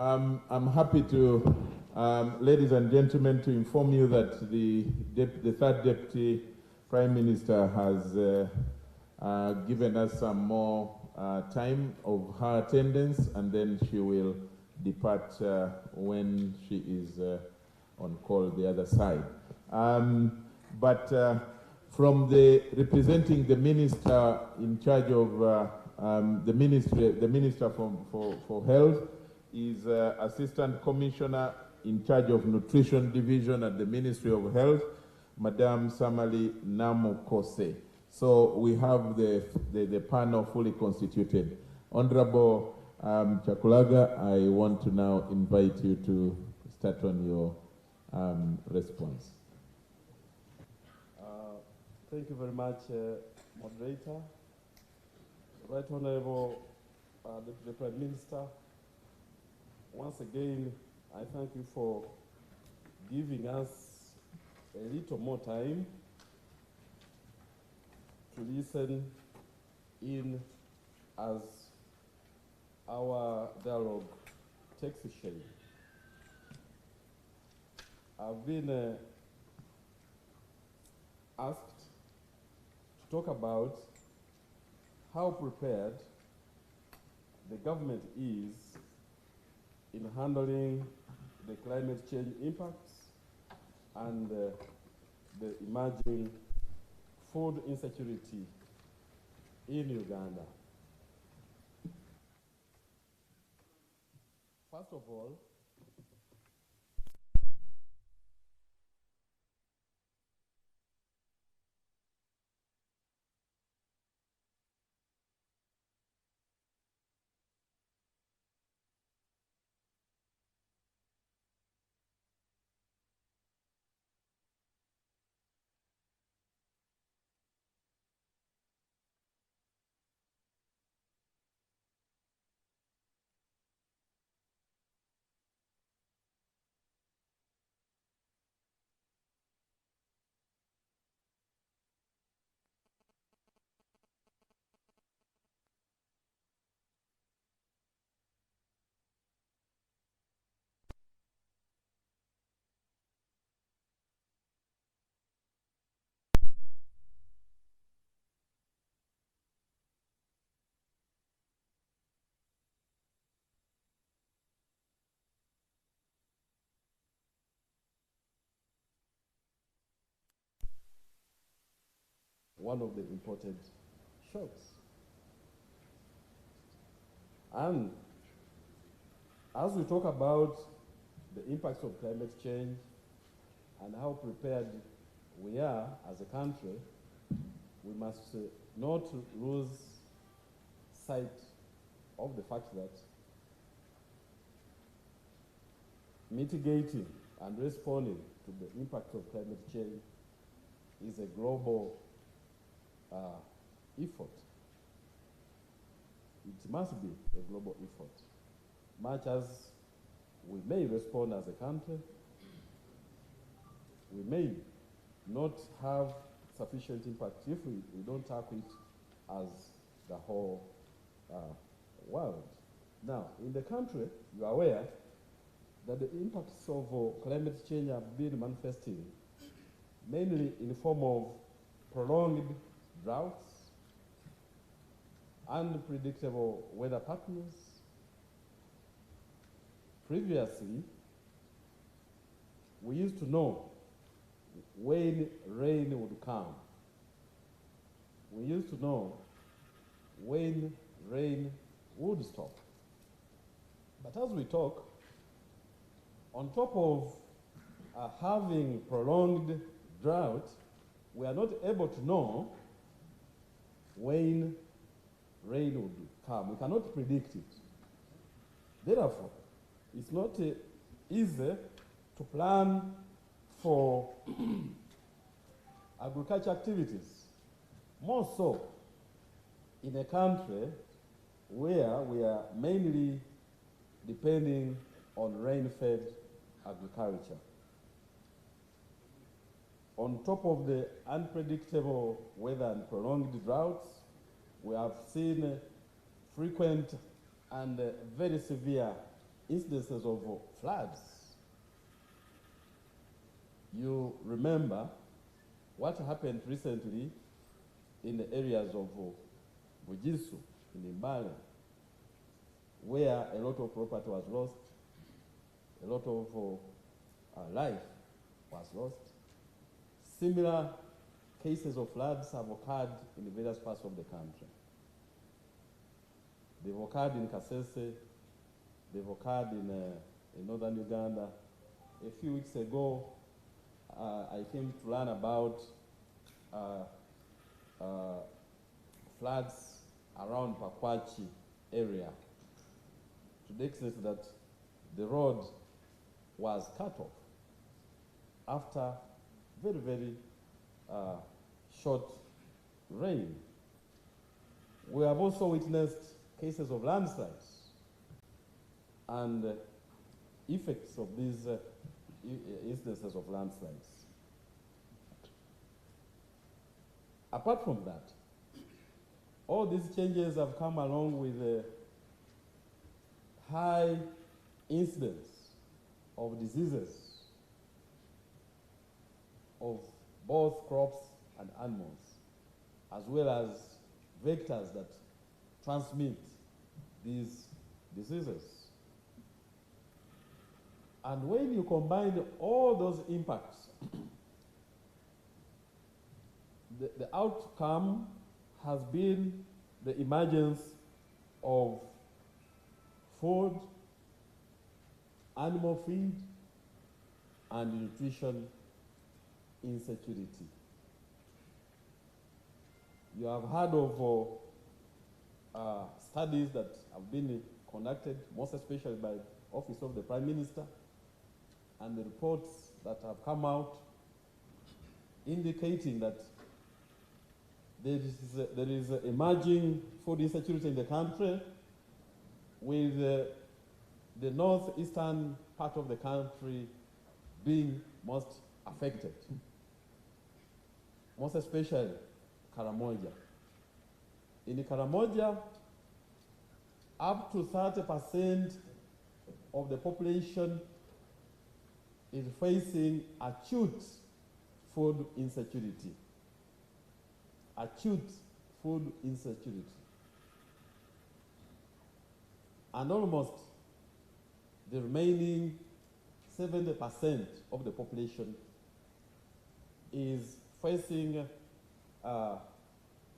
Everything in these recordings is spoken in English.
I'm happy to, ladies and gentlemen, to inform you that the third Deputy Prime Minister has given us some more time of her attendance, and then she will depart when she is on call the other side. From the representing the minister in charge of the minister for health is Assistant Commissioner in charge of Nutrition Division at the Ministry of Health, Madame Samali Namukose. So we have the panel fully constituted. Honorable Chakulaga, I want to now invite you to start on your response. Thank you very much, Moderator. Right Honorable the Prime Minister, once again, I thank you for giving us a little more time to listen in as our dialogue takes shape. I've been asked to talk about how prepared the government is in handling the climate change impacts and the emerging food insecurity in Uganda. First of all, one of the imported shocks. And as we talk about the impacts of climate change and how prepared we are as a country, we must not lose sight of the fact that mitigating and responding to the impact of climate change is a global effort. It must be a global effort. Much as we may respond as a country, we may not have sufficient impact if we don't tackle it as the whole world. Now, in the country, you are aware that the impacts of climate change have been manifesting mainly in the form of prolonged droughts, unpredictable weather patterns. Previously, we used to know when rain would come. We used to know when rain would stop. But as we talk, on top of having prolonged drought, we are not able to know when rain would come. We cannot predict it. Therefore, it's not easy to plan for agriculture activities, more so in a country where we are mainly depending on rain-fed agriculture. On top of the unpredictable weather and prolonged droughts, we have seen frequent and very severe incidences of floods. You remember what happened recently in the areas of Bugisu, in 𝐼𝐵𝐵, where a lot of property was lost, a lot of life was lost. Similar cases of floods have occurred in various parts of the country. They've occurred in 𝐾𝐲𝐶, they've occurred in northern Uganda. A few weeks ago, I came to learn about floods around Pakwachi area, to the extent that the road was cut off after very, very short rain. We have also witnessed cases of landslides and effects of these instances of landslides. Apart from that, all these changes have come along with high incidence of diseases of both crops and animals, as well as vectors that transmit these diseases. And when you combine all those impacts, the outcome has been the emergence of food, animal feed, and nutrition insecurity. You have heard of studies that have been conducted, most especially by the Office of the Prime Minister, and the reports that have come out indicating that there is emerging food insecurity in the country, with the northeastern part of the country being most affected, most especially Karamoja. In Karamoja, up to 30% of the population is facing acute food insecurity. Acute food insecurity. And almost the remaining 70% of the population is facing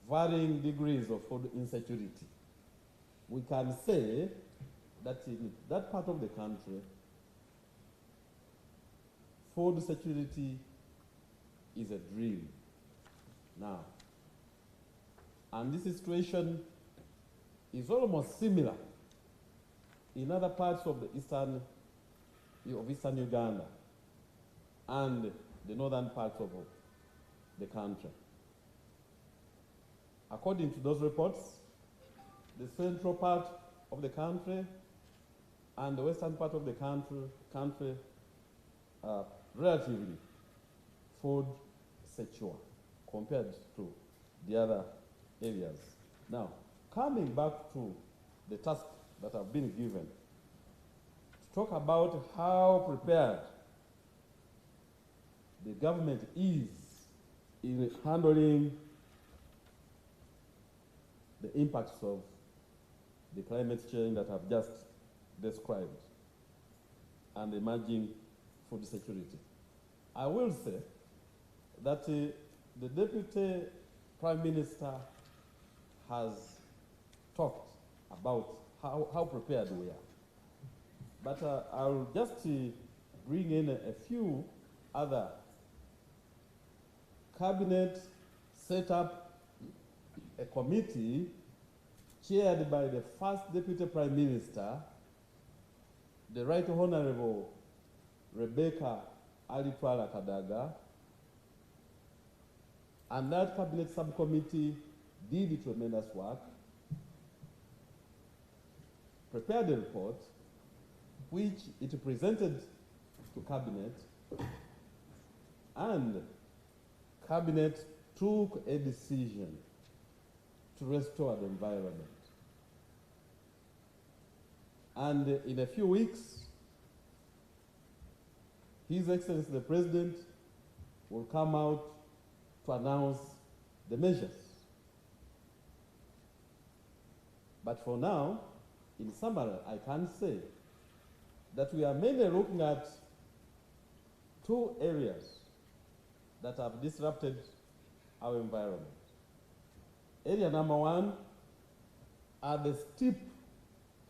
varying degrees of food insecurity. We can say that in that part of the country, food security is a dream now. And this situation is almost similar in other parts of the eastern Uganda and the northern parts of the country. According to those reports, the central part of the country and the western part of the country are relatively food secure compared to the other areas. Now, coming back to the task that I've been given, to talk about how prepared the government is in handling the impacts of the climate change that I've just described and emerging food security. I will say that the Deputy Prime Minister has talked about how prepared we are. But I'll just bring in a few other. Cabinet set up a committee chaired by the first Deputy Prime Minister, the Right Honorable Rebecca Alitwala Kadaga, and that cabinet subcommittee did tremendous work, prepared a report, which it presented to Cabinet, and Cabinet took a decision to restore the environment. And in a few weeks, His Excellency the President will come out to announce the measures. But for now, in summary, I can say that we are mainly looking at two areas that have disrupted our environment. Area number one are the steep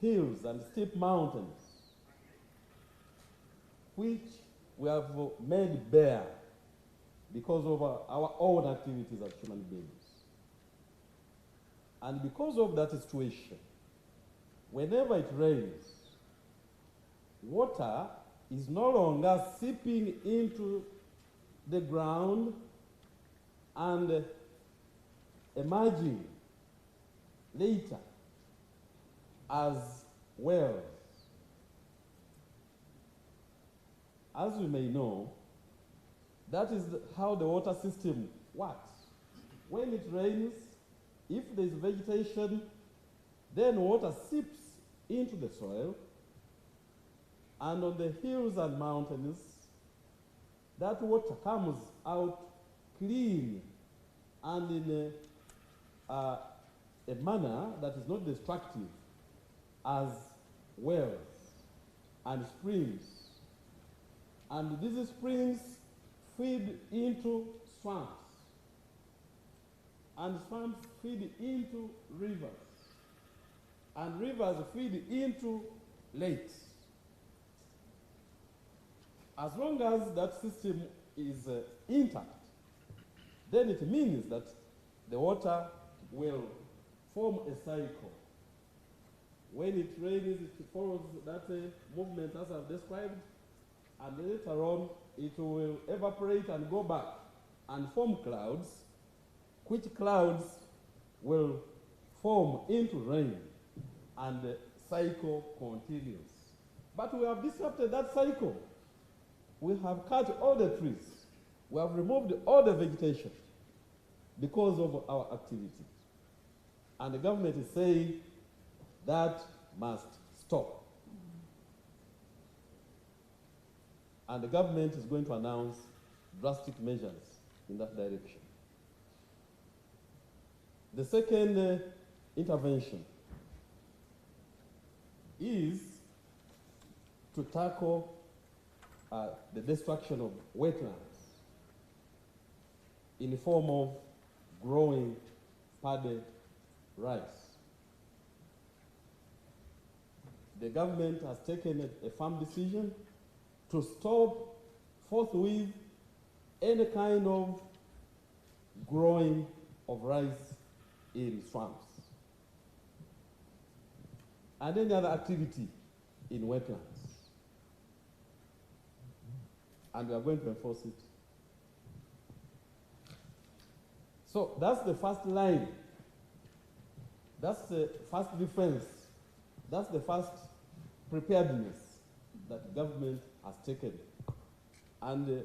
hills and steep mountains, which we have made bare because of our own activities as human beings. And because of that situation, whenever it rains, water is no longer seeping into the ground and emerging later as wells. As you may know, that is how the water system works. When it rains, if there is vegetation, then water seeps into the soil, and on the hills and mountains, that water comes out clean and in a manner that is not destructive as wells and springs. And these springs feed into swamps, and swamps feed into rivers, and rivers feed into lakes. As long as that system is intact, then it means that the water will form a cycle. When it rains, it follows that movement as I've described, and later on it will evaporate and go back and form clouds, which clouds will form into rain, and the cycle continues. But we have disrupted that cycle. We have cut all the trees. We have removed all the vegetation because of our activities. And the government is saying that must stop. And the government is going to announce drastic measures in that direction. The second intervention is to tackle the destruction of wetlands in the form of growing paddy rice. The government has taken a firm decision to stop forthwith any kind of growing of rice in swamps and any other activity in wetlands. And we are going to enforce it. So that's the first line. That's the first defense. That's the first preparedness that government has taken. And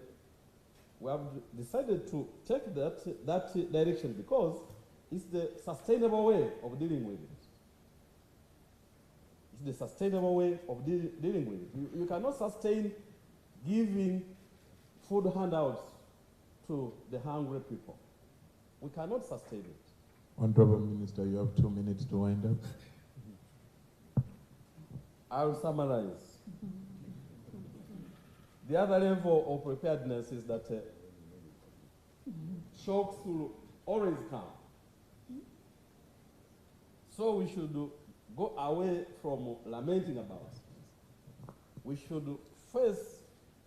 we have decided to take that direction because it's the sustainable way of dealing with it. It's the sustainable way of dealing with it. You cannot sustain giving food handouts to the hungry people. We cannot sustain it. Honorable Minister, you have 2 minutes to wind up. I'll summarize. The other level of preparedness is that shocks will always come. So we should go away from lamenting about it. We should face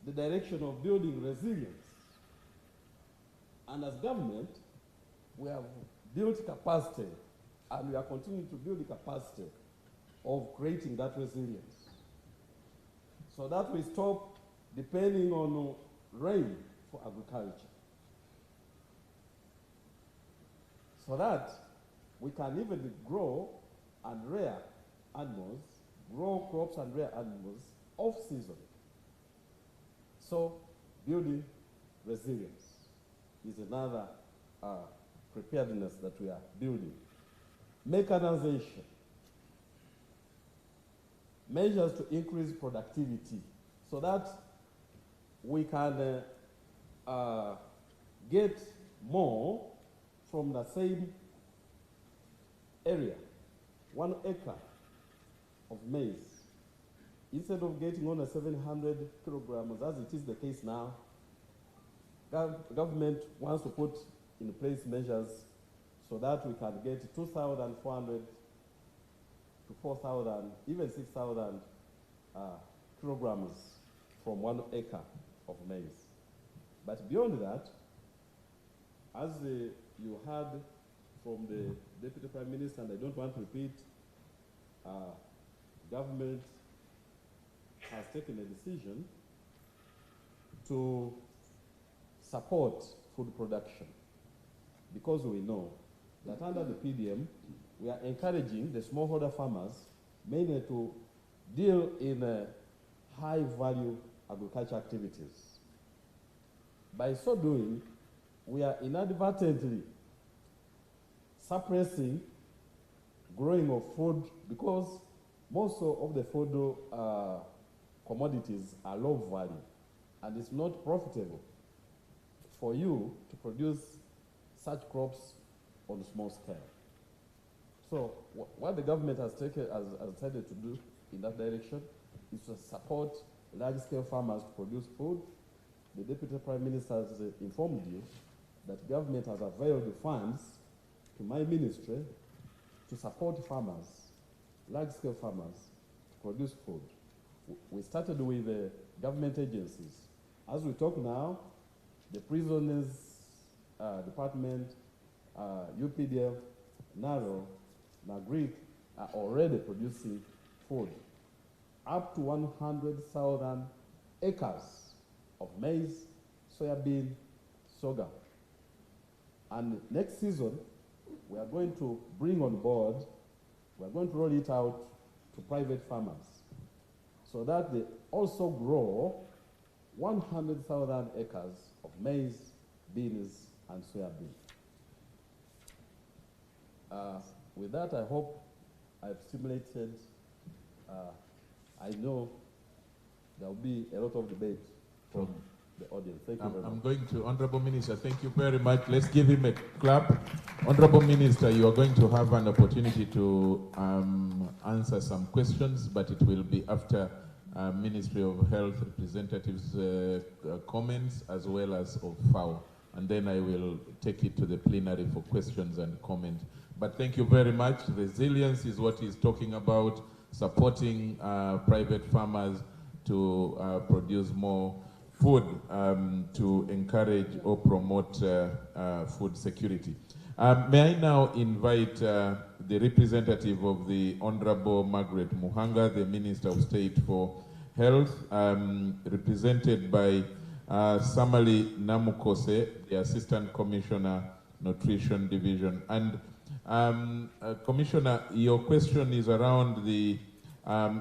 the direction of building resilience. And as government, we have built capacity, and we are continuing to build the capacity of creating that resilience, so that we stop depending on rain for agriculture, so that we can even grow and rear animals, grow crops and rear animals off-season. So building resilience is another preparedness that we are building. Mechanization. measures to increase productivity so that we can get more from the same area, 1 acre of maize. Instead of getting only 700 kilograms, as it is the case now, government wants to put in place measures so that we can get 2,400 to 4,000, even 6,000 kilograms from 1 acre of maize. But beyond that, as you heard from the Deputy Prime Minister, and I don't want to repeat, government has taken a decision to support food production, because we know that under the PDM, we are encouraging the smallholder farmers mainly to deal in high-value agriculture activities. By so doing, we are inadvertently suppressing growing of food, because most of the food commodities are low value, and it's not profitable for you to produce such crops on a small scale. So what the government has decided to do in that direction is to support large-scale farmers to produce food. The Deputy Prime Minister has informed you that government has availed funds to my ministry to support farmers, large-scale farmers, to produce food. We started with government agencies. As we talk now, the prisoners department, UPDF, NARO, NAGRIC are already producing food. Up to 100,000 acres of maize, soybean, sorghum. And next season, we are going to bring on board, we are going to roll it out to private farmers so that they also grow 100,000 acres of maize, beans, and soybean. With that, I hope I've stimulated. I know there will be a lot of debate from the audience. Thank you very much. I'm going to Honorable Minister. Thank you very much. Let's give him a clap. Honorable Minister, you are going to have an opportunity to answer some questions, but it will be after Ministry of Health representatives' comments as well as of FAO. And then I will take it to the plenary for questions and comments. But thank you very much. Resilience is what he's talking about, supporting private farmers to produce more food to encourage or promote food security. May I now invite the representative of the Honorable Margaret Muhanga, the Minister of State for Health, represented by Samali Namukose, the Assistant Commissioner, Nutrition Division. And Commissioner, your question is around the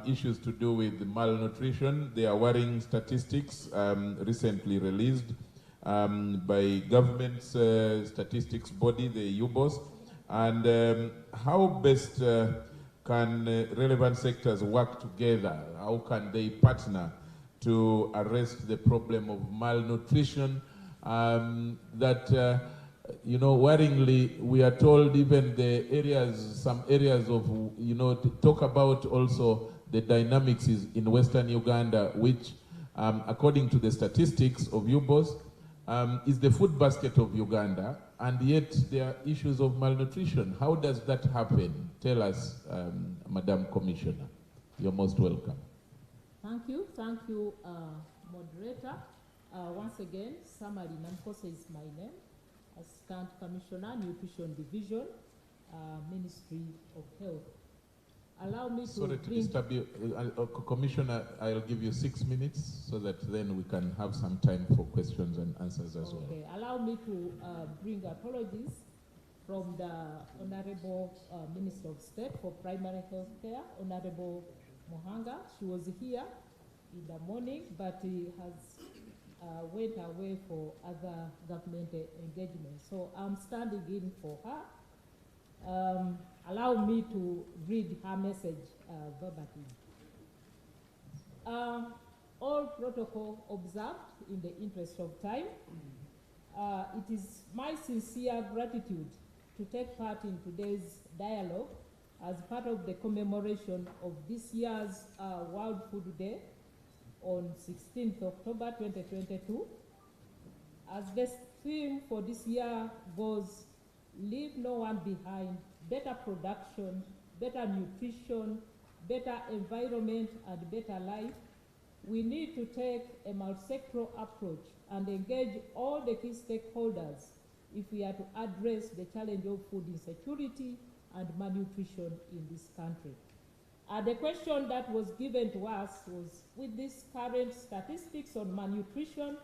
issues to do with malnutrition. There are worrying statistics recently released by government's statistics body, the UBOS, and how best can relevant sectors work together? How can they partner to arrest the problem of malnutrition that you know, worryingly, we are told even the areas, some areas of, you know, to talk about also the dynamics is in Western Uganda, which, according to the statistics of UBOS, is the food basket of Uganda, and yet there are issues of malnutrition. How does that happen? Tell us, Madam Commissioner. You're most welcome. Thank you, moderator. Once again, Samari Namkose is my name. Assistant Commissioner, Nutrition Division, Ministry of Health. Allow me to Sorry to disturb you. Commissioner, I'll give you 6 minutes so that then we can have some time for questions and answers as well. Okay, allow me to bring apologies from the Honorable Minister of State for Primary Health Care, Honorable Muhanga. She was here in the morning, but he has went away for other government engagements. So I'm standing in for her. Allow me to read her message verbatim. All protocol observed in the interest of time. It is my sincere gratitude to take part in today's dialogue as part of the commemoration of this year's World Food Day on 16th October 2022. As the theme for this year goes, leave no one behind, better production, better nutrition, better environment, and better life, we need to take a multi-sectoral approach and engage all the key stakeholders if we are to address the challenge of food insecurity and malnutrition in this country. The question that was given to us was, with these current statistics on malnutrition,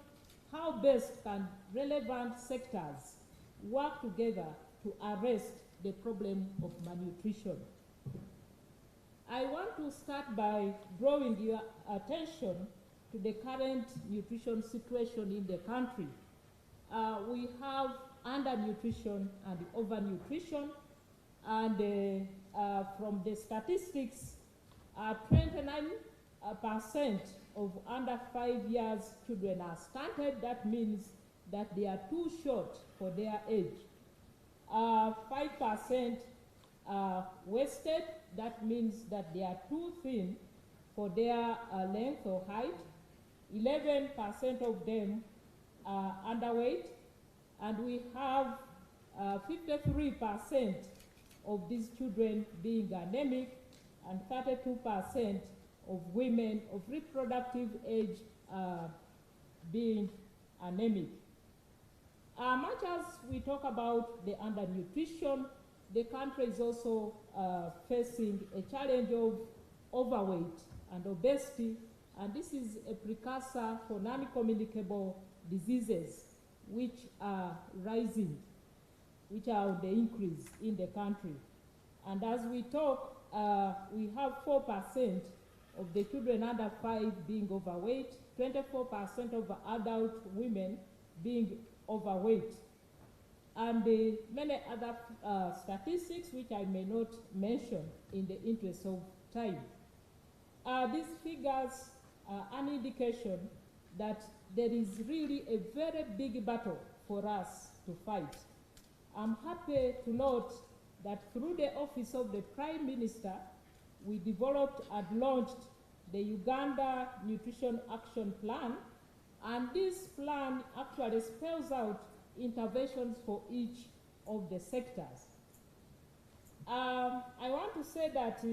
how best can relevant sectors work together to arrest the problem of malnutrition? I want to start by drawing your attention to the current nutrition situation in the country. We have undernutrition and overnutrition, and from the statistics, 29% of under 5 years children are stunted. That means that they are too short for their age. 5% are wasted. That means that they are too thin for their length or height. 11% of them are underweight, and we have 53% of these children being anemic, and 32% of women of reproductive age being anemic. Much as we talk about the undernutrition, the country is also facing a challenge of overweight and obesity, and this is a precursor for non-communicable diseases which are rising, which are on the increase in the country. And as we talk, we have 4% of the children under 5 being overweight, 24% of adult women being overweight, and many other statistics which I may not mention in the interest of time. These figures are an indication that there is really a very big battle for us to fight. I'm happy to note that through the Office of the Prime Minister, we developed and launched the Uganda Nutrition Action Plan, and this plan actually spells out interventions for each of the sectors. I want to say that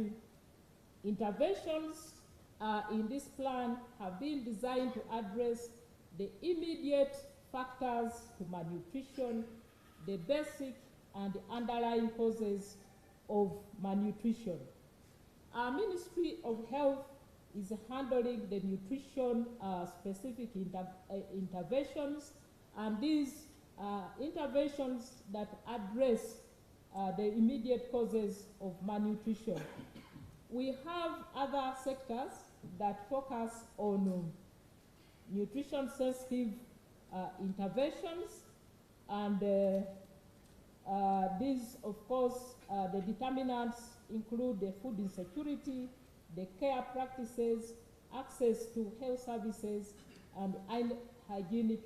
interventions in this plan have been designed to address the immediate factors to malnutrition, the basic and underlying causes of malnutrition. Our Ministry of Health is handling the nutrition specific interventions, and these interventions that address the immediate causes of malnutrition. We have other sectors that focus on nutrition sensitive interventions, and these, of course, the determinants include the food insecurity, the care practices, access to health services, and hygienic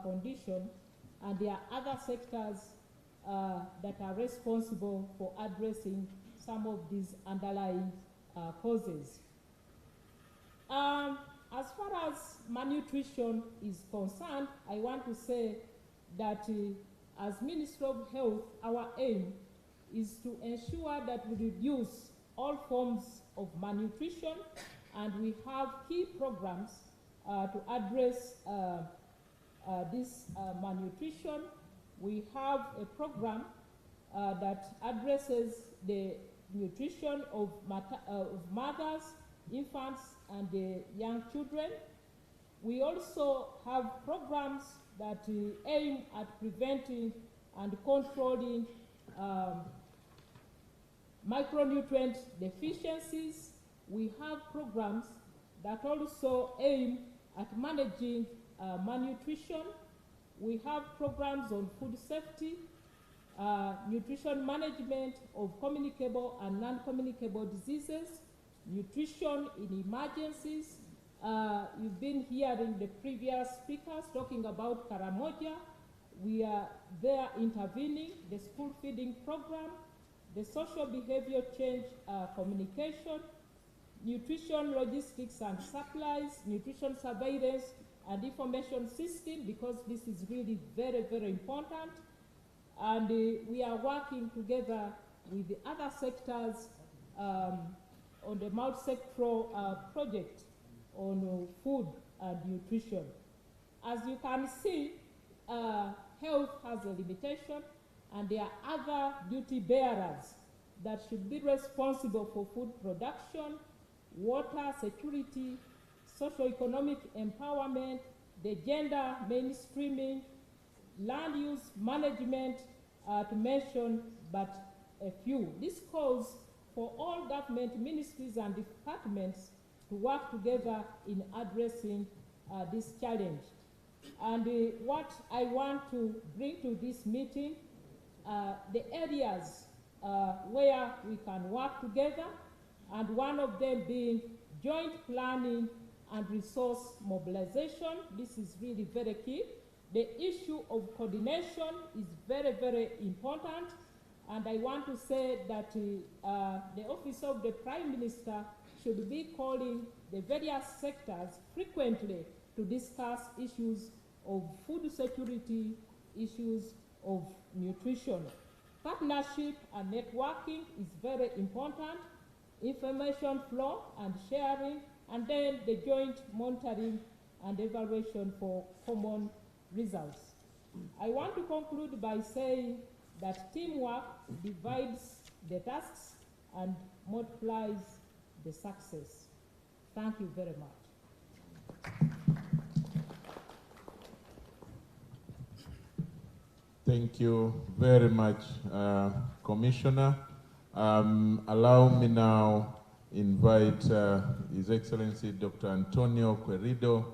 condition. And there are other sectors that are responsible for addressing some of these underlying causes. As far as malnutrition is concerned, I want to say that as Ministry of Health, our aim is to ensure that we reduce all forms of malnutrition, and we have key programs to address this malnutrition. We have a program that addresses the nutrition of mothers, infants, and young children. We also have programs that aim at preventing and controlling micronutrient deficiencies. We have programs that also aim at managing malnutrition. We have programs on food safety, nutrition management of communicable and non-communicable diseases, nutrition in emergencies, You've been hearing the previous speakers talking about Karamoja. We are there intervening, the school feeding program, the social behavior change communication, nutrition, logistics and supplies, nutrition surveillance and information system, because this is really very, very important. And we are working together with the other sectors on the multi-sectoral project on food and nutrition. As you can see, health has a limitation, and there are other duty bearers that should be responsible for food production, water security, socio-economic empowerment, the gender mainstreaming, land use management, to mention but a few. This calls for all government ministries and departments to work together in addressing this challenge. And what I want to bring to this meeting, the areas where we can work together, and one of them being joint planning and resource mobilization. This is really very key. The issue of coordination is very, very important. And I want to say that the Office of the Prime Minister should be calling the various sectors frequently to discuss issues of food security, issues of nutrition. Partnership and networking is very important, information flow and sharing, and then the joint monitoring and evaluation for common results. I want to conclude by saying that teamwork divides the tasks and multiplies the success. Thank you very much. Thank you very much, Commissioner. Allow me now invite His Excellency Dr. Antonio Querido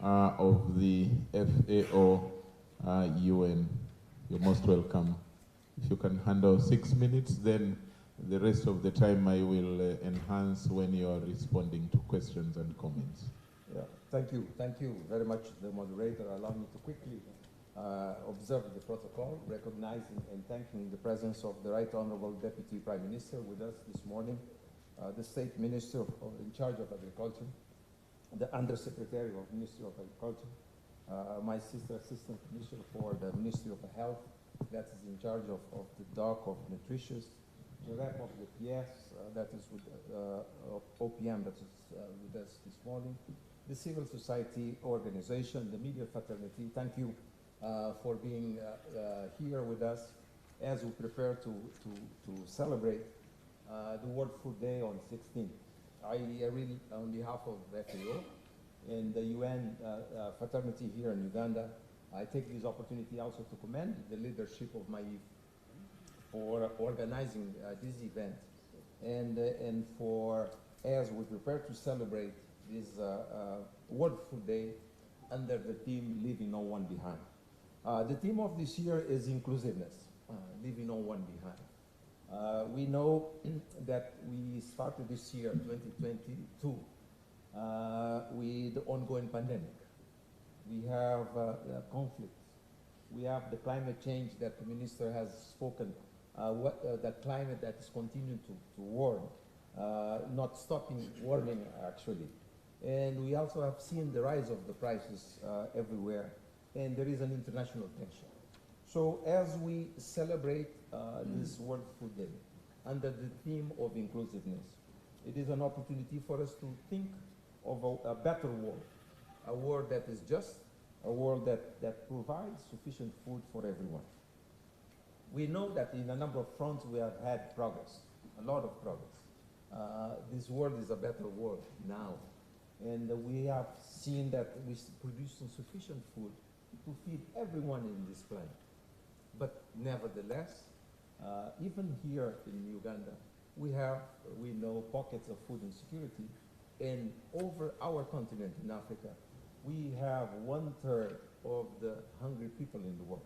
of the FAO UN. You're most welcome. If you can handle 6 minutes, then the rest of the time I will enhance when you are responding to questions and comments. Yeah, thank you very much, the moderator. Allow me to quickly observe the protocol, recognizing and thanking the presence of the Right Honorable Deputy Prime Minister with us this morning, the State Minister in charge of Agriculture, the Undersecretary of Ministry of Agriculture, my sister Assistant Commissioner for the Ministry of Health, that is in charge of the DOC of Nutritious, the rep of the PS, that is with OPM, that is with us this morning, the civil society organization, the media fraternity. Thank you for being here with us as we prepare to celebrate the World Food Day on 16th. I really, on behalf of the FAO and the UN fraternity here in Uganda, I take this opportunity also to commend the leadership of MAIF for organizing this event and for, as we prepare to celebrate this World Food Day under the theme, Leaving No One Behind. The theme of this year is inclusiveness, leaving no one behind. We know that we started this year, 2022, with the ongoing pandemic. We have conflicts. We have the climate change that the minister has spoken, that climate that is continuing to warm, not stopping warming actually. And we also have seen the rise of the prices everywhere, and there is an international tension. So as we celebrate this World Food Day under the theme of inclusiveness, it is an opportunity for us to think of a better world, a world that is just, a world that provides sufficient food for everyone. We know that in a number of fronts we have had progress, a lot of progress. This world is a better world now. And we have seen that we produce sufficient food to feed everyone in this planet. But nevertheless, even here in Uganda, we know pockets of food insecurity. And over our continent in Africa, we have 1/3 of the hungry people in the world.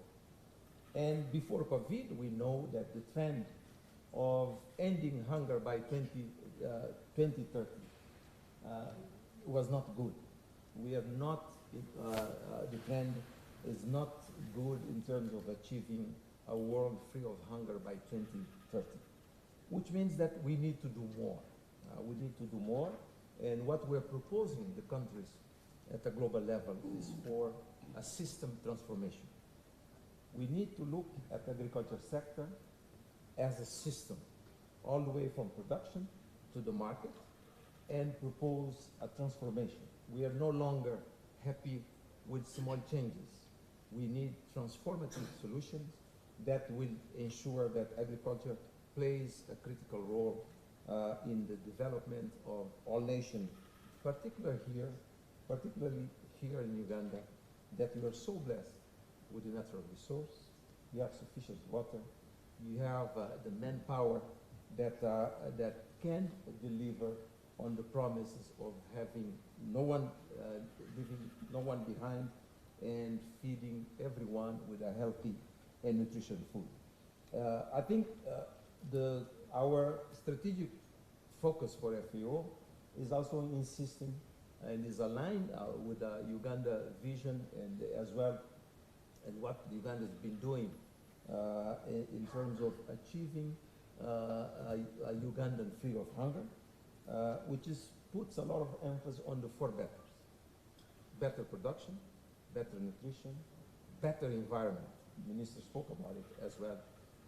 And before COVID, we know that the trend of ending hunger by 2030 was not good. we are not, the trend is not good in terms of achieving a world free of hunger by 2030, which means that we need to do more. We need to do more, and what we're proposing the countries at a global level is for a system transformation. We need to look at the agriculture sector as a system, all the way from production to the market, and propose a transformation. We are no longer happy with small changes. We need transformative solutions that will ensure that agriculture plays a critical role in the development of all nations, particularly here in Uganda, that we are so blessed with the natural resource. You have sufficient water. You have the manpower that can deliver on the promises of having no one leaving no one behind and feeding everyone with a healthy and nutritious food. I think our strategic focus for FAO is also insisting and is aligned with the Uganda vision and as well and what Uganda has been doing in terms of achieving a Ugandan free of hunger, which puts a lot of emphasis on the four betters: better production, better nutrition, better environment. The minister spoke about it as well,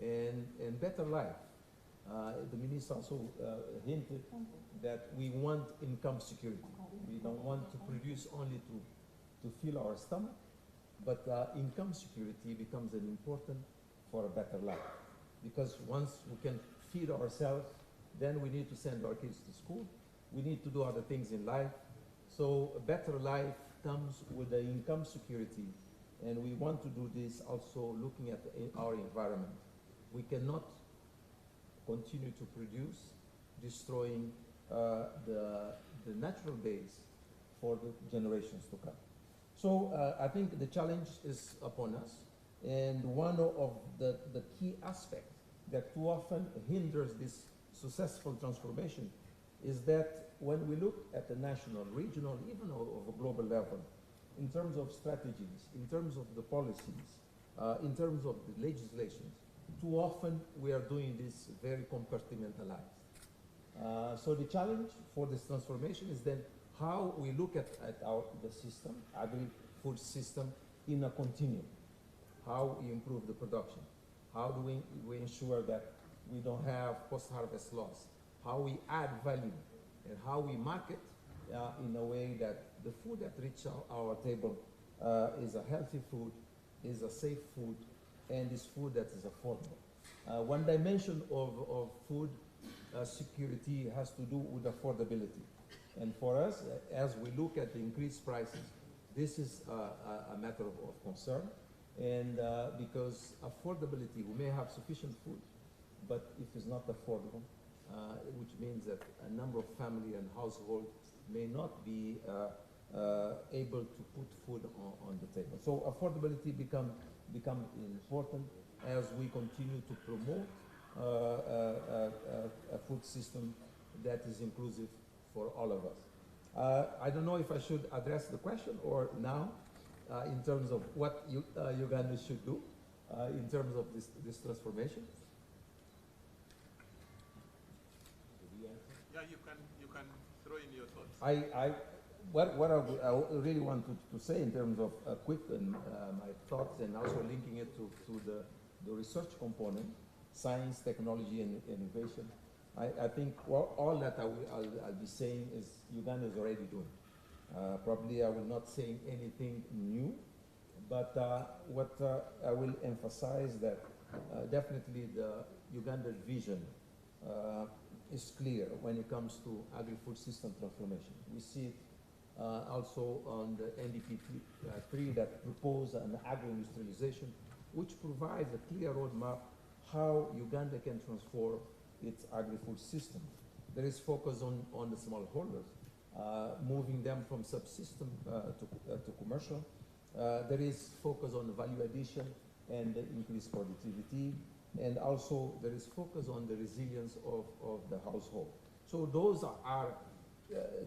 and better life. The minister also hinted that we want income security. We don't want to produce only to fill our stomach, but income security becomes an important for a better life. Because once we can feed ourselves, then we need to send our kids to school. We need to do other things in life. So a better life comes with the income security, and we want to do this also looking at our environment. We cannot continue to produce, destroying the natural base for the generations to come. So I think the challenge is upon us, and one of the key aspects that too often hinders this successful transformation is that when we look at the national, regional, even of a global level, in terms of strategies, in terms of the policies, in terms of the legislations, too often we are doing this very compartmentalized. So the challenge for this transformation is then how we look at the system, agri-food system, in a continuum. How we improve the production. How do we ensure that we don't have post-harvest loss? How we add value, and how we market in a way that the food that reaches our table is a healthy food, is a safe food, and is food that is affordable. One dimension of food security has to do with affordability. And for us, as we look at the increased prices, this is a matter of concern. And because affordability, we may have sufficient food, but if it's not affordable, which means that a number of family and households may not be able to put food on the table. So affordability become important as we continue to promote a food system that is inclusive for all of us. I don't know if I should address the question or now in terms of what Uganda should do in terms of this transformation. Yeah, you can throw in your thoughts. What I really want to say in terms of quick my thoughts, and also linking it to the research component, science, technology, and innovation. I think all that I'll be saying is Uganda is already doing. Probably I will not say anything new, but what I will emphasize that definitely the Ugandan vision is clear when it comes to agri-food system transformation. We see it also on the NDP 3 that propose an agro-industrialization, which provides a clear roadmap how Uganda can transform its agri-food system. There is focus on the smallholders, moving them from subsystem to commercial. There is focus on the value addition and the increased productivity, and also there is focus on the resilience of the household. So those are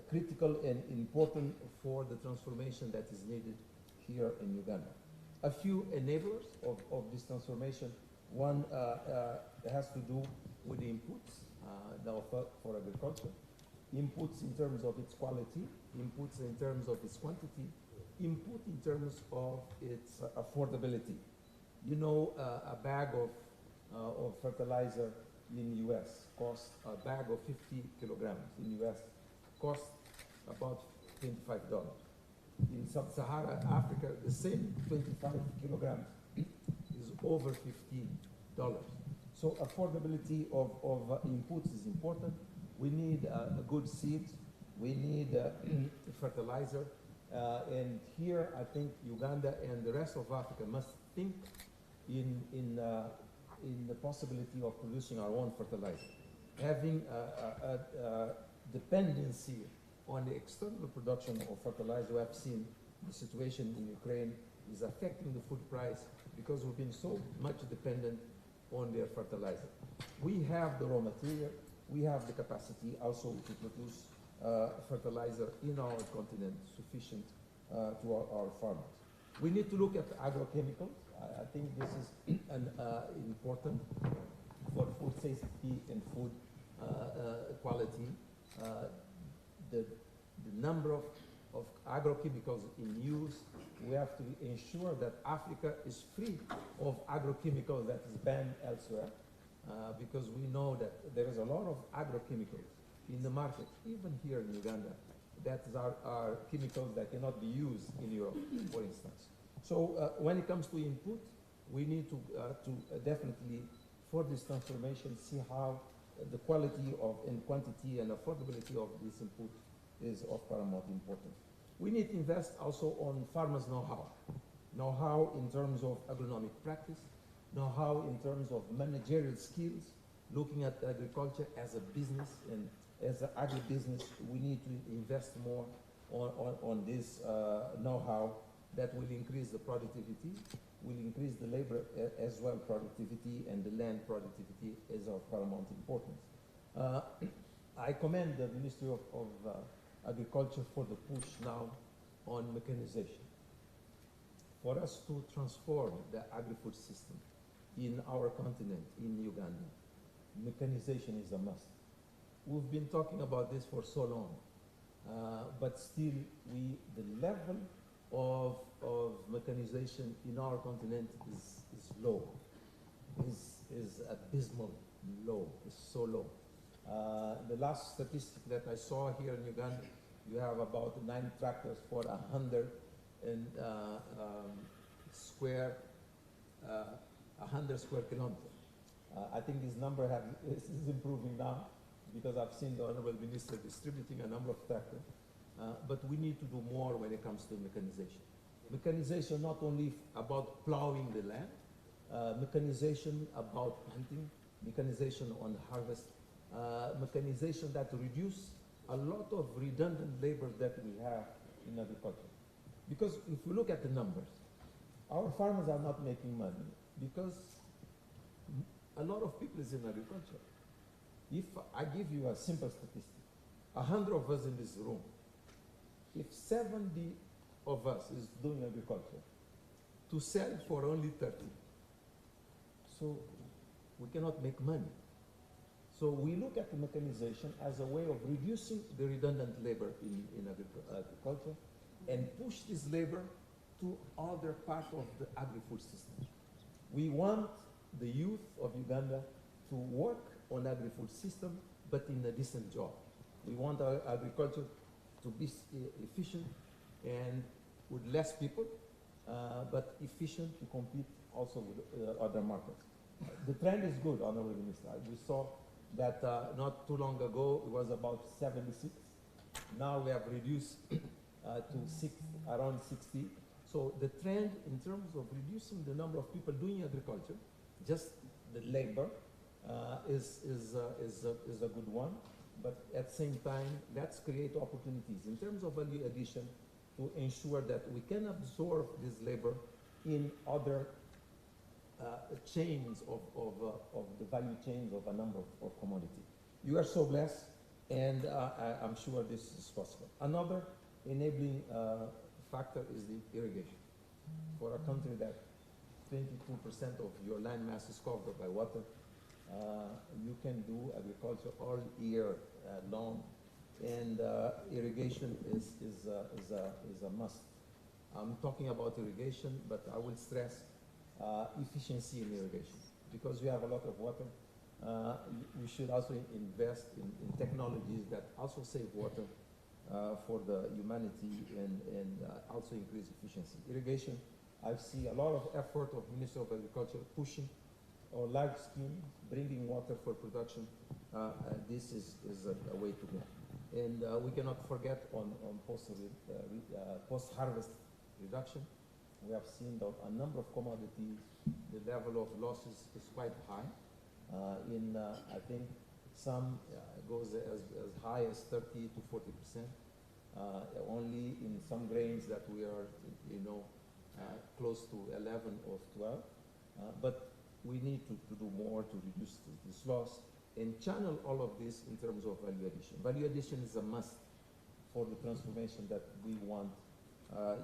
critical and important for the transformation that is needed here in Uganda. A few enablers of this transformation. One has to do with the inputs now for agriculture. Inputs in terms of its quality, inputs in terms of its quantity, input in terms of its affordability. You know, a bag of fertilizer in U.S. costs, a bag of 50 kilograms in U.S. costs about $25. In sub-Saharan Africa, the same 25 kilograms is over $15. So affordability of inputs is important. We need a good seed. We need fertilizer. And here, I think Uganda and the rest of Africa must think in the possibility of producing our own fertilizer. Having a dependency on the external production of fertilizer, we have seen the situation in Ukraine is affecting the food price because we've been so much dependent on their fertilizer. We have the raw material, we have the capacity also to produce fertilizer in our continent sufficient to our farmers. We need to look at agrochemicals. I think this is important for food safety and food quality. The number of agrochemicals in use, we have to ensure that Africa is free of agrochemicals that is banned elsewhere, because we know that there is a lot of agrochemicals in the market, even here in Uganda, that are chemicals that cannot be used in Europe, for instance. So when it comes to input, we need to definitely, for this transformation, see how the quality of and quantity and affordability of this input is of paramount importance. We need to invest also on farmers' know-how. Know-how in terms of agronomic practice, know-how in terms of managerial skills, looking at agriculture as a business and as an agribusiness. We need to invest more on this know-how that will increase the productivity, will increase the labor as well productivity, and the land productivity is of paramount importance. I commend the Ministry of Agriculture for the push now on mechanization. For us to transform the agri-food system in our continent, in Uganda, mechanization is a must. We've been talking about this for so long, but still the level of mechanization in our continent is low, is abysmal low, is so low. The last statistic that I saw here in Uganda, you have about 9 tractors for 100 square kilometers. I think this number is improving now because I've seen the Honorable Minister distributing a number of tractors. But we need to do more when it comes to mechanization. Mechanization not only about plowing the land, mechanization about planting, mechanization on harvest, mechanization that reduce a lot of redundant labor that we have in agriculture. Because if we look at the numbers, our farmers are not making money because a lot of people is in agriculture. If I give you a simple statistic, 100 of us in this room, if 70 of us is doing agriculture, to sell for only 30, so we cannot make money. So we look at the mechanization as a way of reducing the redundant labor in agriculture and push this labor to other parts of the agri-food system. We want the youth of Uganda to work on agri-food system, but in a decent job. We want our agriculture to be efficient and with less people, but efficient to compete also with other markets. The trend is good, Honorable Minister. We saw that not too long ago it was about 76. Now we have reduced to around 60. So the trend in terms of reducing the number of people doing agriculture, just the labor, is a good one. But at the same time, let's create opportunities in terms of value addition to ensure that we can absorb this labor in other chains of the value chains of a number of commodities. You are so blessed, And I'm sure this is possible. Another enabling factor is the irrigation. For a country that 22% of your land mass is covered by water, you can do agriculture all year long, and irrigation is a must. I'm talking about irrigation, but I will stress efficiency in irrigation. Because we have a lot of water, we should also invest in technologies that also save water for the humanity and also increase efficiency. Irrigation, I see a lot of effort of Ministry of Agriculture pushing on large scheme, bringing water for production. This is a way to go. And we cannot forget on post-harvest reduction. We have seen that a number of commodities, the level of losses is quite high. I think some goes as high as 30 to 40%. Only in some grains that we are, close to 11 or 12. But we need to do more to reduce this loss and channel all of this in terms of value addition. Value addition is a must for the transformation that we want.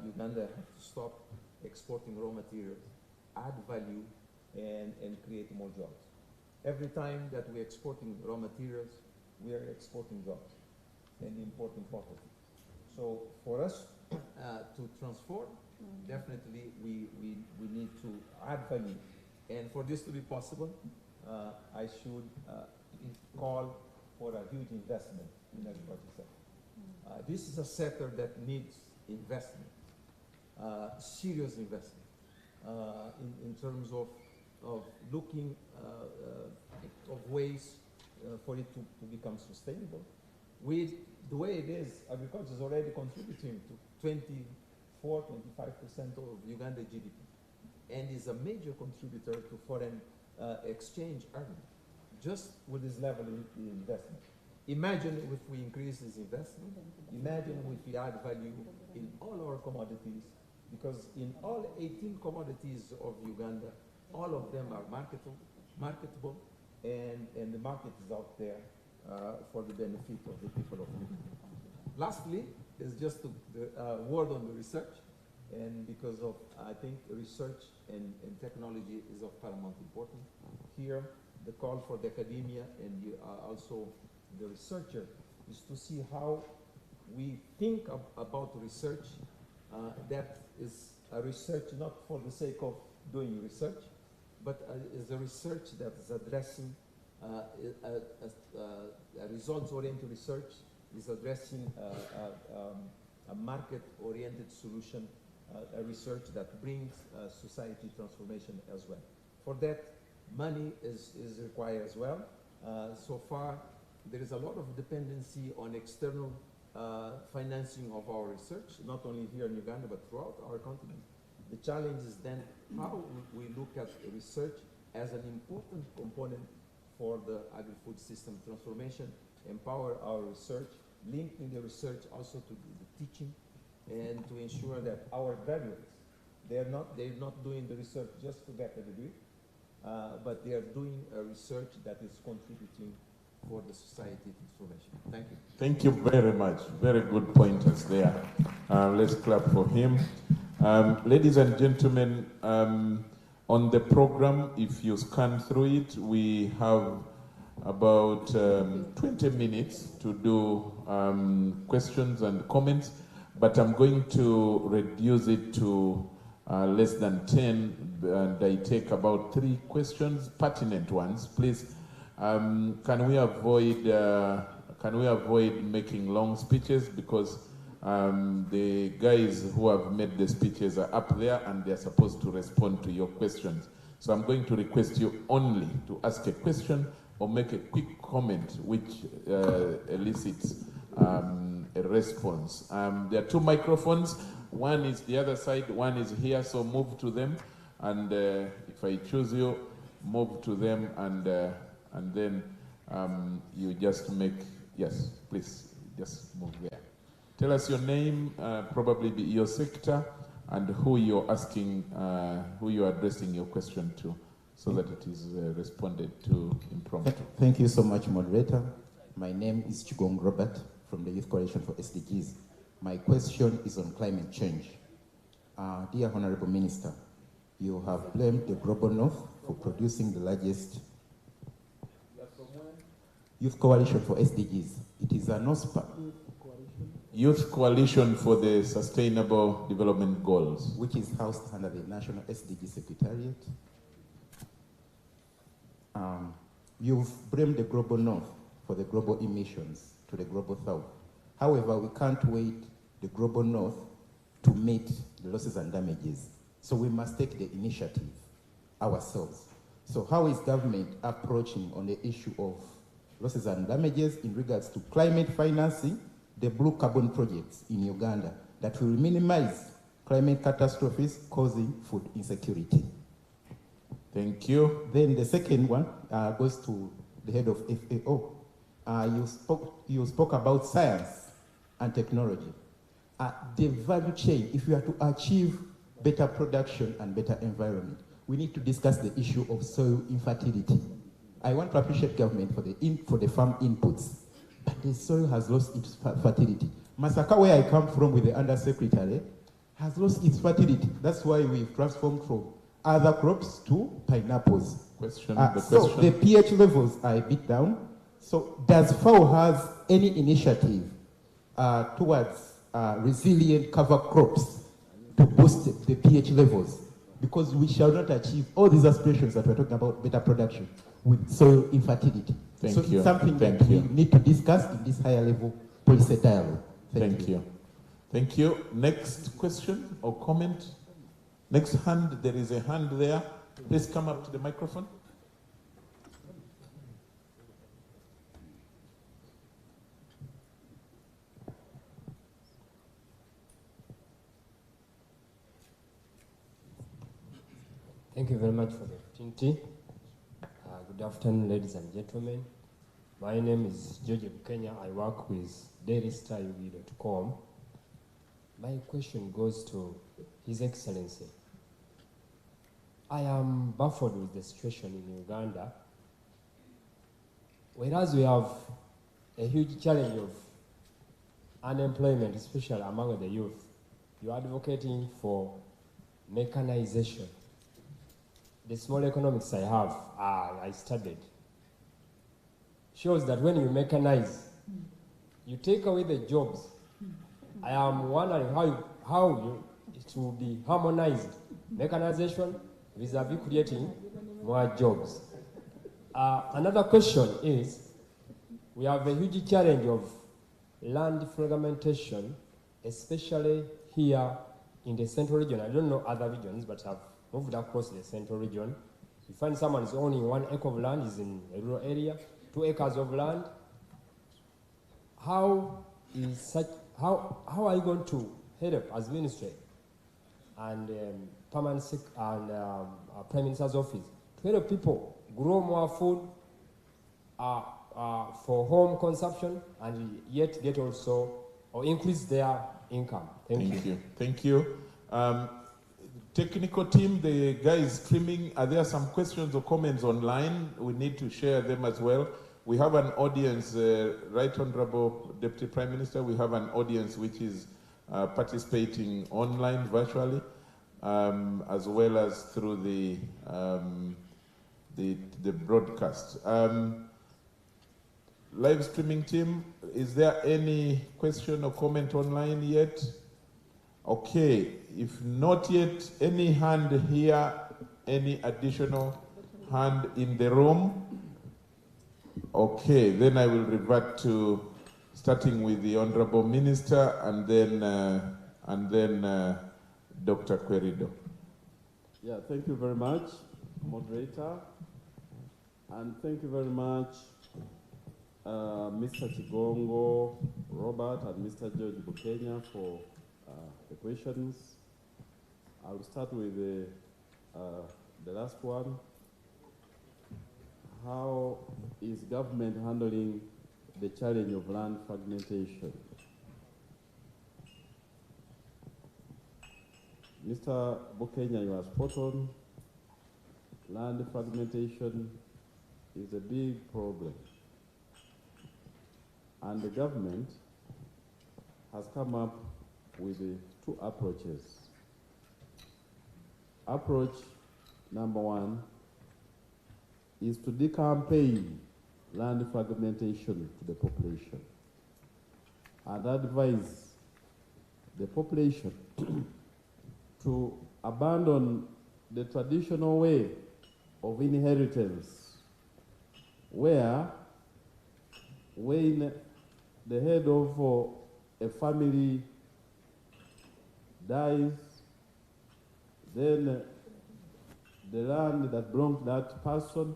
Uganda has to stop exporting raw materials, add value, and create more jobs. Every time that we're exporting raw materials, we are exporting jobs and importing property. So for us to transform, definitely we need to add value. And for this to be possible, I should call for a huge investment in the agriculture sector. This is a sector that needs investment, serious investment, in terms of looking of ways for it to become sustainable. With the way it is, agriculture is already contributing to 24, 25% of Uganda GDP, and is a major contributor to foreign exchange earnings, just with this level of investment. Imagine if we increase this investment, imagine if we add value in all our commodities, because in all 18 commodities of Uganda, all of them are marketable, and the market is out there for the benefit of the people of Uganda. Lastly, is just a word on the research, and because of, I think, research and technology is of paramount importance. Here, the call for the academia and also the researcher is to see how we think about research that is a research not for the sake of doing research, but is a research that is addressing a results-oriented research, is addressing a market-oriented solution, a research that brings society transformation as well. For that, money is required as well. So far, there is a lot of dependency on external financing of our research, not only here in Uganda, but throughout our continent. The challenge is then how we look at research as an important component for the agri-food system transformation, empower our research, linking the research also to the teaching, and to ensure that our graduates, they're not doing the research just to get a degree, but they are doing a research that is contributing for the society transformation. Thank you. Thank you very much. Very good pointers there. Let's clap for him. Ladies and gentlemen, on the program, if you scan through it, we have about 20 minutes to do questions and comments, but I'm going to reduce it to less than 10, and I take about 3 questions, pertinent ones. Please, can we avoid making long speeches, because the guys who have made the speeches are up there and they're supposed to respond to your questions. So I'm going to request you only to ask a question or make a quick comment which elicits a response. There are 2 microphones. One is the other side, one is here, so move to them. And if I choose you, move to them, and then you just make, yes, please, just move there. Tell us your name, probably your sector, and who you're asking, who you're addressing your question to, so that it is responded to impromptu. Thank you so much, moderator. My name is Chigong Robert from the Youth Coalition for SDGs. My question is on climate change. Dear Honorable Minister, you have blamed the Global North for producing the largest Youth Coalition for SDGs. It is an OSPA. Youth Coalition for the Sustainable Development Goals, which is housed under the National SDG Secretariat. You've blamed the Global North for the global emissions to the Global South. However, we can't wait the Global North to meet the losses and damages. So we must take the initiative ourselves. So how is government approaching on the issue of losses and damages in regards to climate financing, the blue carbon projects in Uganda that will minimize climate catastrophes causing food insecurity? Thank you. Then the second one goes to the head of FAO. You spoke about science and technology. The value chain, if we are to achieve better production and better environment, we need to discuss the issue of soil infertility. I want to appreciate government for the farm inputs, but the soil has lost its fertility. Masaka, where I come from with the undersecretary, has lost its fertility. That's why we've transformed from other crops to pineapples. So the pH levels are a bit down. So does FAO has any initiative towards resilient cover crops to boost the pH levels? Because we shall not achieve all these aspirations that we're talking about, better production, with soil infertility. Thank so you. It's something Thank that you. we need to discuss in this higher level policy dialogue. Thank you. Thank you. Next question or comment? Next hand, there is a hand there. Please come up to the microphone. Thank you very much for the opportunity. Good afternoon, ladies and gentlemen. My name is 𝐏𝐨𝐴𝐺𝐝. I work with dailystarug.com. My question goes to His Excellency. I am baffled with the situation in Uganda. Whereas we have a huge challenge of unemployment, especially among the youth, you are advocating for mechanization. The small economics I have, I studied, shows that when you mechanize, you take away the jobs. I am wondering how it will be harmonized, mechanization vis-a-vis creating more jobs. Another question is, we have a huge challenge of land fragmentation, especially here in the central region. I don't know other regions, but I've moved across the central region. You find someone is owning 1 acre of land, is in a rural area, 2 acres of land. How are you going to help as ministry and permanent and Prime Minister's office to help people grow more food for home consumption and yet get also or increase their income? Thank you. Thank you. Technical team, the guys streaming, are there some questions or comments online? We need to share them as well. We have an audience, Right Honorable Deputy Prime Minister, we have an audience which is participating online virtually, as well as through the broadcast. Live streaming team, is there any question or comment online yet? Okay, if not yet, any hand here, any additional hand in the room? Okay, then I will revert to starting with the Honorable Minister and then Dr. Querido. Yeah, thank you very much, moderator. And thank you very much, Mr. Chigongo, Robert, and Mr. 𝐏𝐴𝐺𝐝 for the questions. I'll start with the last one. How is government handling the challenge of land fragmentation? Mr. 𝐏𝐴𝐺𝐝, you are spot on. Land fragmentation is a big problem. And the government has come up with two approaches. Approach number one is to decampaign land fragmentation to the population and advise the population to abandon the traditional way of inheritance, where when the head of a family dies, then the land that belongs to that person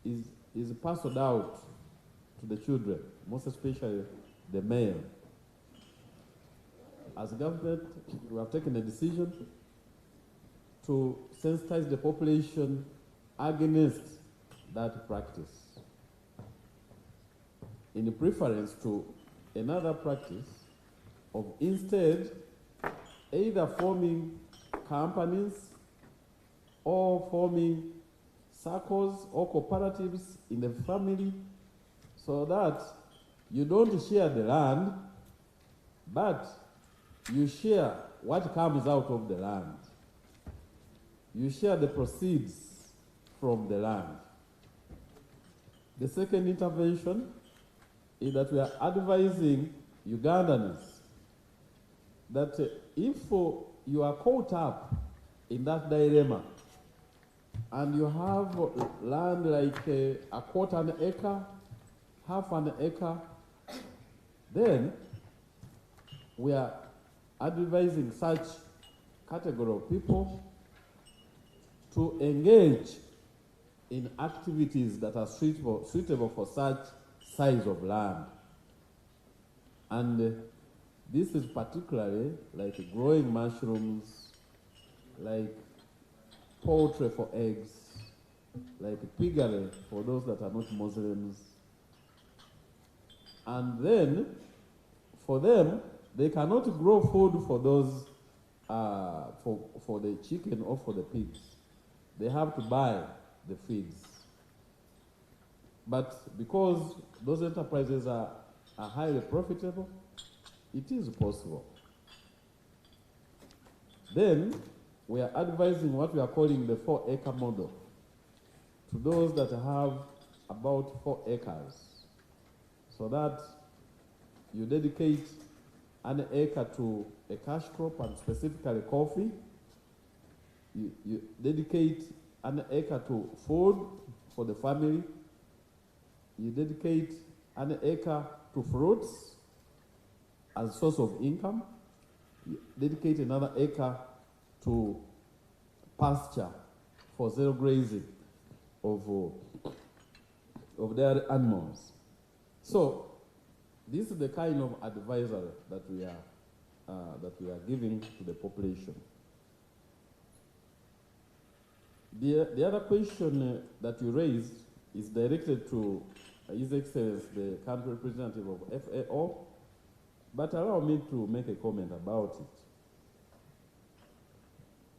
is passed out to the children, most especially the male. As a government, we have taken a decision to sensitize the population against that practice, in preference to another practice of instead either forming companies or forming circles or cooperatives in the family, so that you don't share the land, but you share what comes out of the land. You share the proceeds from the land. The second intervention is that we are advising Ugandans that if you are caught up in that dilemma and you have land like a quarter an acre, half an acre, then we are advising such category of people to engage in activities that are suitable for such size of land. And this is particularly like growing mushrooms, like poultry for eggs, like piggery for those that are not Muslims. And then, for them, they cannot grow food for those, for the chicken or for the pigs. They have to buy the feeds. But because those enterprises are highly profitable, it is possible. Then we are advising what we are calling the 4-acre model to those that have about 4 acres, so that you dedicate an acre to a cash crop, and specifically coffee. You dedicate an acre to food for the family. You dedicate an acre to fruits as a source of income. You dedicate another acre to pasture for zero grazing of their animals. So this is the kind of advisory that we are giving to the population. The other question that you raised is directed to His Excellency, the country representative of FAO, but allow me to make a comment about it.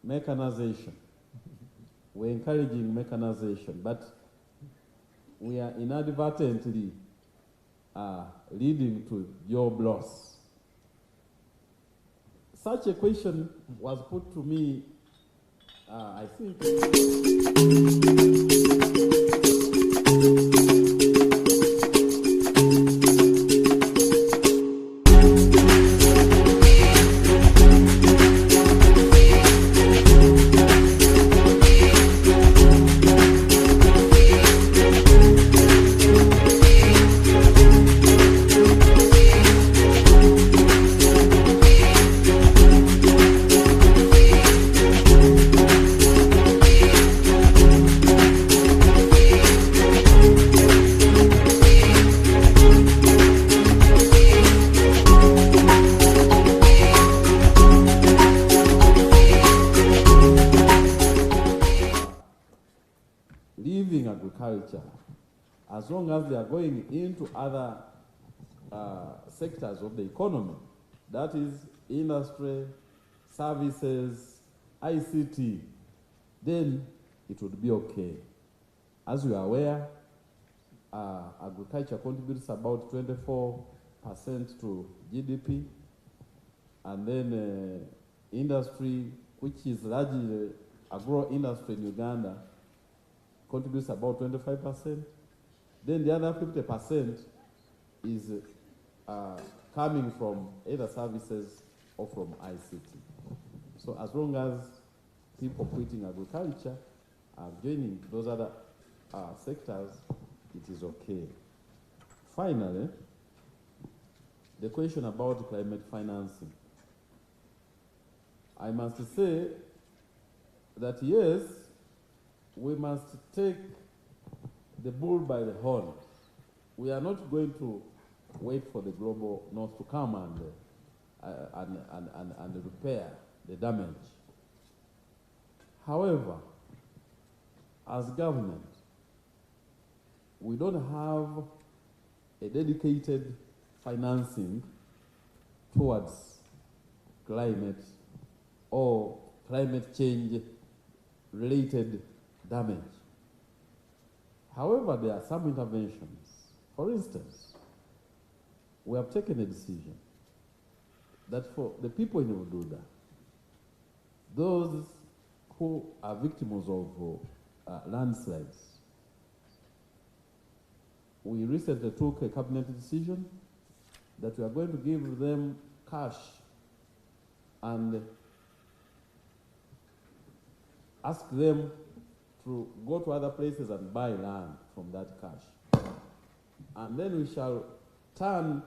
Mechanization. We're encouraging mechanization, but we are inadvertently leading to job loss. Such a question was put to me, I think. Leaving agriculture, as long as they are going into other sectors of the economy, that is industry, services, ICT, then it would be okay. As you are aware, agriculture contributes about 24 percent to GDP, and then industry, which is largely agro-industry in Uganda, contributes about 25%. Then the other 50% is coming from either services or from ICT. So as long as people quitting agriculture are joining those other sectors, it is okay. Finally, the question about climate financing. I must say that yes, we must take the bull by the horn. We are not going to wait for the global north to come and repair the damage. However, as government, we don't have a dedicated financing towards climate or climate change related damage. However, there are some interventions. For instance, we have taken a decision that for the people in Ududa, those who are victims of landslides, we recently took a cabinet decision that we are going to give them cash and ask them to go to other places and buy land from that cash. And then we shall turn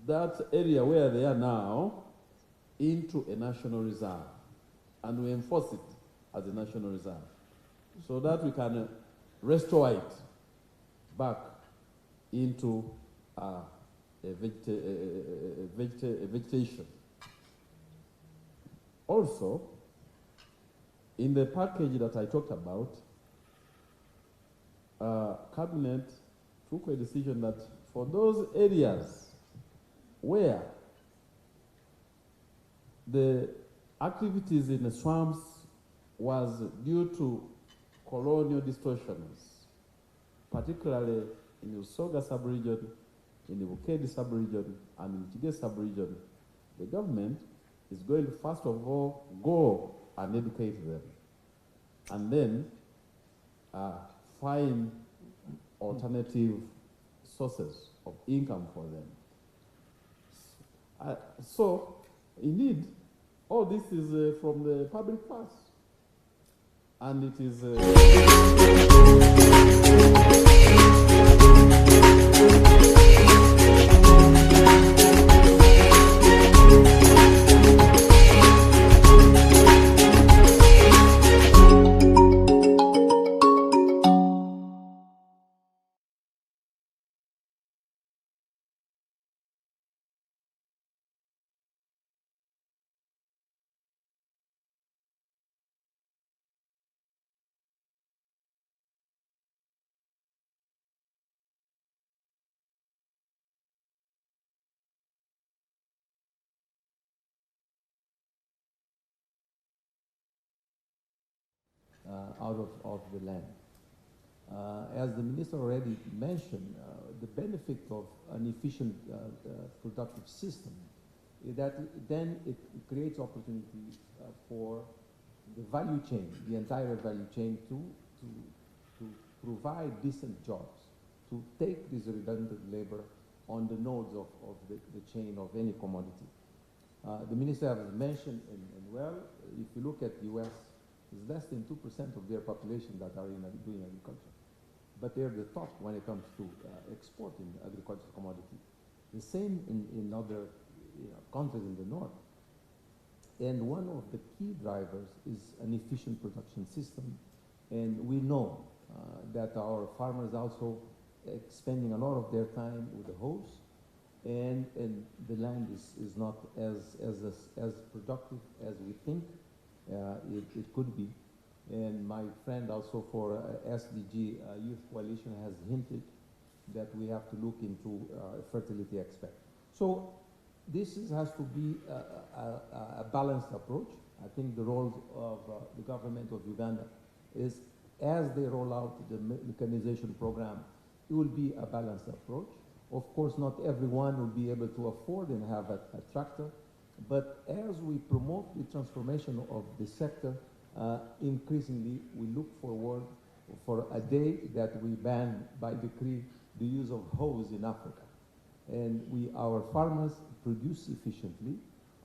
that area where they are now into a national reserve. And we enforce it as a national reserve so that we can restore it back into a vegetation. Also, in the package that I talked about, Cabinet took a decision that for those areas where the activities in the swamps was due to colonial distortions, particularly in the 𝐏𝐨𝐸𝐿 sub-region, in the 𝐏𝐾𝐻 sub-region, and in the 𝐾𝐢𝐚 sub-region, the government is going to first of all go and educate them, and then find alternative sources of income for them. So, indeed, all this is from the public purse, and it is out of the land. As the minister already mentioned, the benefit of an efficient productive system is that then it creates opportunity for the value chain, the entire value chain, to provide decent jobs, to take this redundant labor on the nodes of the chain of any commodity. The minister has mentioned, and well, if you look at the US, it's less than 2% of their population that are doing agriculture. But they're the top when it comes to exporting agricultural commodity. The same in other countries in the north. And one of the key drivers is an efficient production system. And we know that our farmers also spending a lot of their time with the hoes, and the land is not as productive as we think it could be. And my friend also for SDG Youth Coalition has hinted that we have to look into fertility aspect. So this has to be a balanced approach. I think the role of the government of Uganda is, as they roll out the mechanization program, it will be a balanced approach. Of course, not everyone will be able to afford and have a tractor, but as we promote the transformation of the sector, increasingly we look forward for a day that we ban by decree the use of hose in Africa. And our farmers produce efficiently.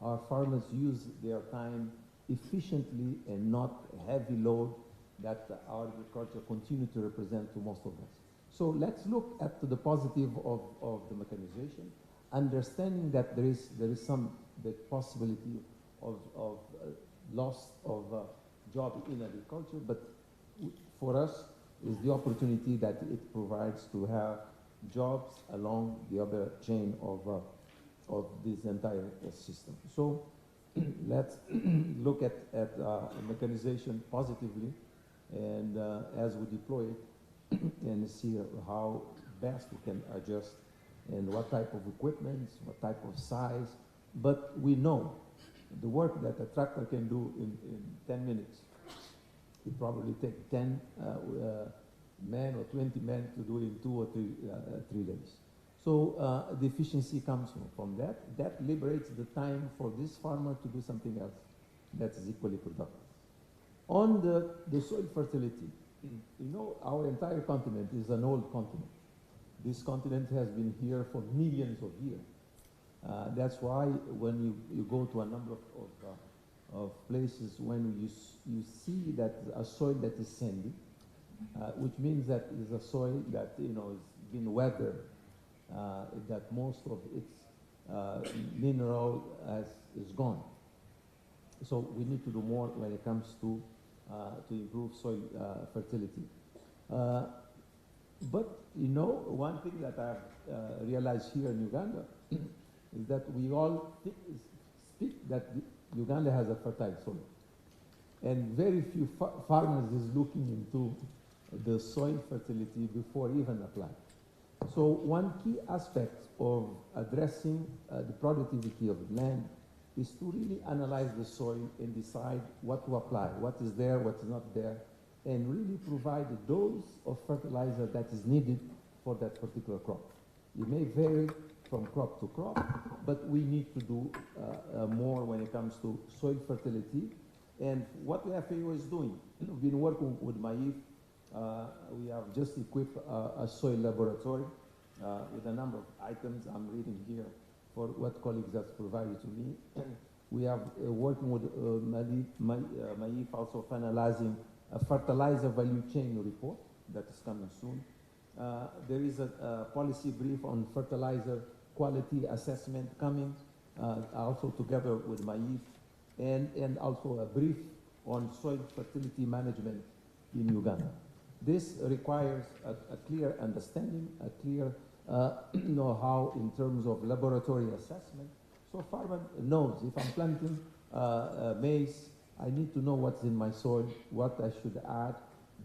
Our farmers use their time efficiently and not heavy load that our agriculture continue to represent to most of us. So let's look at the positive of the mechanization, understanding that there is the possibility of loss of job in agriculture, but for us is the opportunity that it provides to have jobs along the other chain of this entire system. So let's look at mechanization positively, and as we deploy it, and see how best we can adjust and what type of equipment, what type of size. But we know the work that a tractor can do in 10 minutes, it probably take 10 men or 20 men to do it in 2 or 3 days. So the efficiency comes from that. That liberates the time for this farmer to do something else that is equally productive. On the soil fertility, you know, our entire continent is an old continent. This continent has been here for millions of years. That's why when you go to a number of places, when you see that a soil that is sandy, which means that it is a soil that, you know, has been weathered, that most of its mineral is gone. So we need to do more when it comes to improve soil fertility. But, you know, one thing that I've realized here in Uganda is that we all speak that Uganda has a fertile soil. And very few farmers is looking into the soil fertility before even applying. So one key aspect of addressing the productivity of land is to really analyze the soil and decide what to apply, what is there, what is not there, and really provide the dose of fertilizer that is needed for that particular crop. It may vary from crop to crop, but we need to do more when it comes to soil fertility. And what the FAO is doing, we've been working with 𝐼𝐸. We have just equipped a soil laboratory with a number of items I'm reading here for what colleagues have provided to me. We are working with 𝐼𝐸 also finalizing a fertilizer value chain report that is coming soon. There is a policy brief on fertilizer quality assessment coming, also together with 𝐼𝐸, and also a brief on soil fertility management in Uganda. This requires a clear understanding, a clear know-how in terms of laboratory assessment. So farmer knows if I'm planting maize, I need to know what's in my soil, what I should add,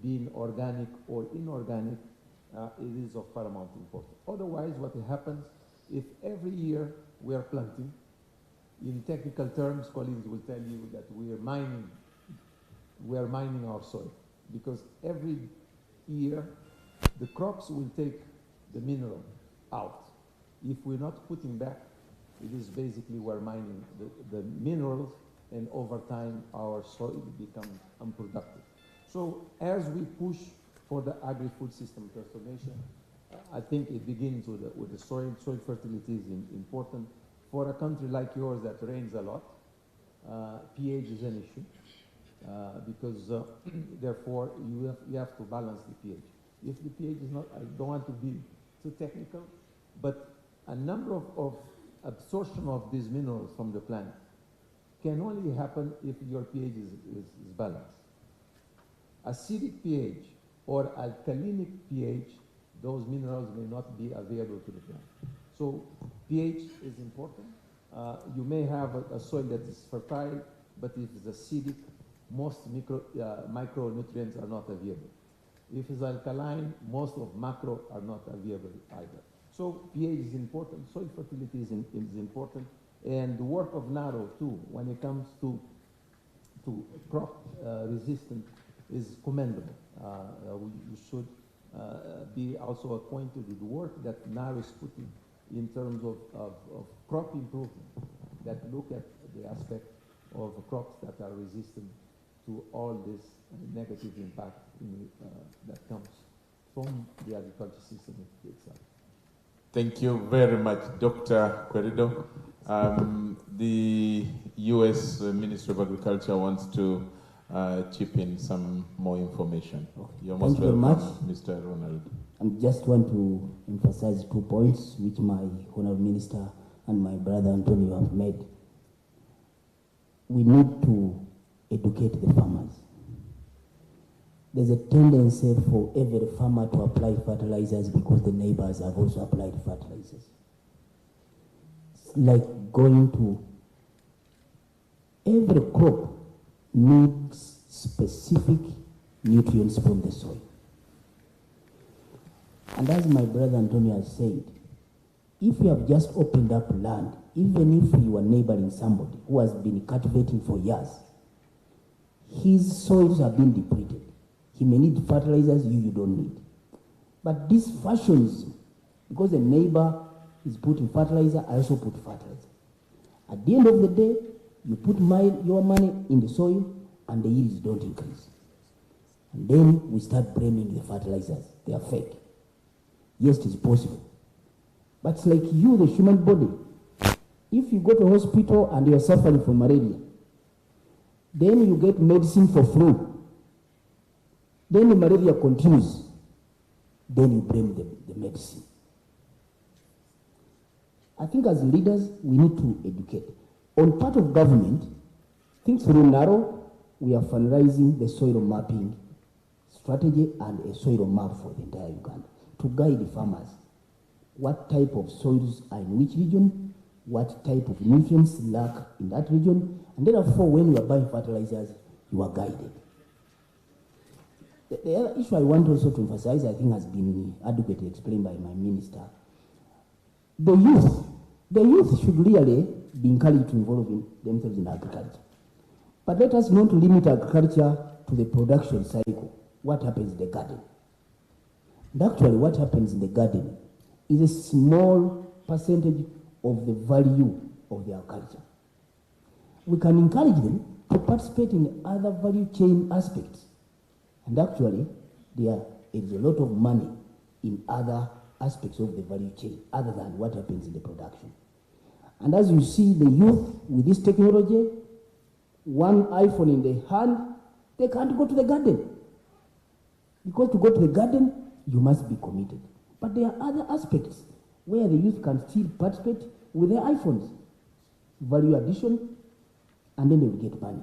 being organic or inorganic. It is of paramount importance. Otherwise, what happens if every year we are planting, in technical terms, colleagues will tell you that we are mining our soil, because every year the crops will take the mineral out. If we're not putting back, it is basically we're mining the minerals, and over time our soil becomes unproductive. So as we push for the agri-food system transformation, I think it begins with the soil. Soil fertility is important. For a country like yours that rains a lot, pH is an issue, because therefore you have to balance the pH. If the pH is not, I don't want to be too technical, but a number of absorption of these minerals from the plant can only happen if your pH is balanced. Acidic pH or alkalinic pH, those minerals may not be available to the plant. So pH is important. You may have a soil that is fertile, but if it's acidic, most micronutrients are not available. If it's alkaline, most of macro are not available either. So pH is important, soil fertility is important, and the work of NARO too, when it comes to crop resistance, is commendable. We should be also acquainted with the work that NAR is putting in terms of crop improvement, that look at the aspect of crops that are resistant to all this negative impact that comes from the agriculture system itself. Thank you very much, Dr. Querido. The U.S. Ministry of Agriculture wants to chip in some more information. Okay. You're most welcome, Mr. Ronald. I just want to emphasize 2 points which my Honourable Minister and my brother Antonio have made. We need to educate the farmers. There's a tendency for every farmer to apply fertilizers because the neighbors have also applied fertilizers. It's like going to every crop needs specific nutrients from the soil. And as my brother Antonio has said, if you have just opened up land, even if you are neighboring somebody who has been cultivating for years, his soils have been depleted. He may need fertilizers you don't need. But this fashions, because the neighbor is putting fertilizer, I also put fertilizer. At the end of the day, you put your money in the soil and the yields don't increase. And then we start blaming the fertilizers. They are fake. Yes, it is possible. But it's like you, the human body. If you go to hospital and you are suffering from malaria, then you get medicine for flu. Then the malaria continues. Then you blame the medicine. I think as leaders, we need to educate. On part of government, I think through NARO, we are finalizing the soil mapping strategy and a soil map for the entire Uganda to guide the farmers. What type of soils are in which region, what type of nutrients lack in that region, and therefore when you are buying fertilizers, you are guided. The other issue I want also to emphasize, I think has been adequately explained by my minister. The youth should really be encouraged to involve themselves in agriculture. But let us not limit agriculture to the production cycle. What happens in the garden? And actually what happens in the garden is a small percentage of the value of their culture. We can encourage them to participate in other value chain aspects. And actually, there is a lot of money in other aspects of the value chain other than what happens in the production. And as you see, the youth with this technology, one iPhone in the hand, they can't go to the garden. Because to go to the garden, you must be committed. But there are other aspects where the youth can still participate with their iPhones. Value addition, and then they will get money.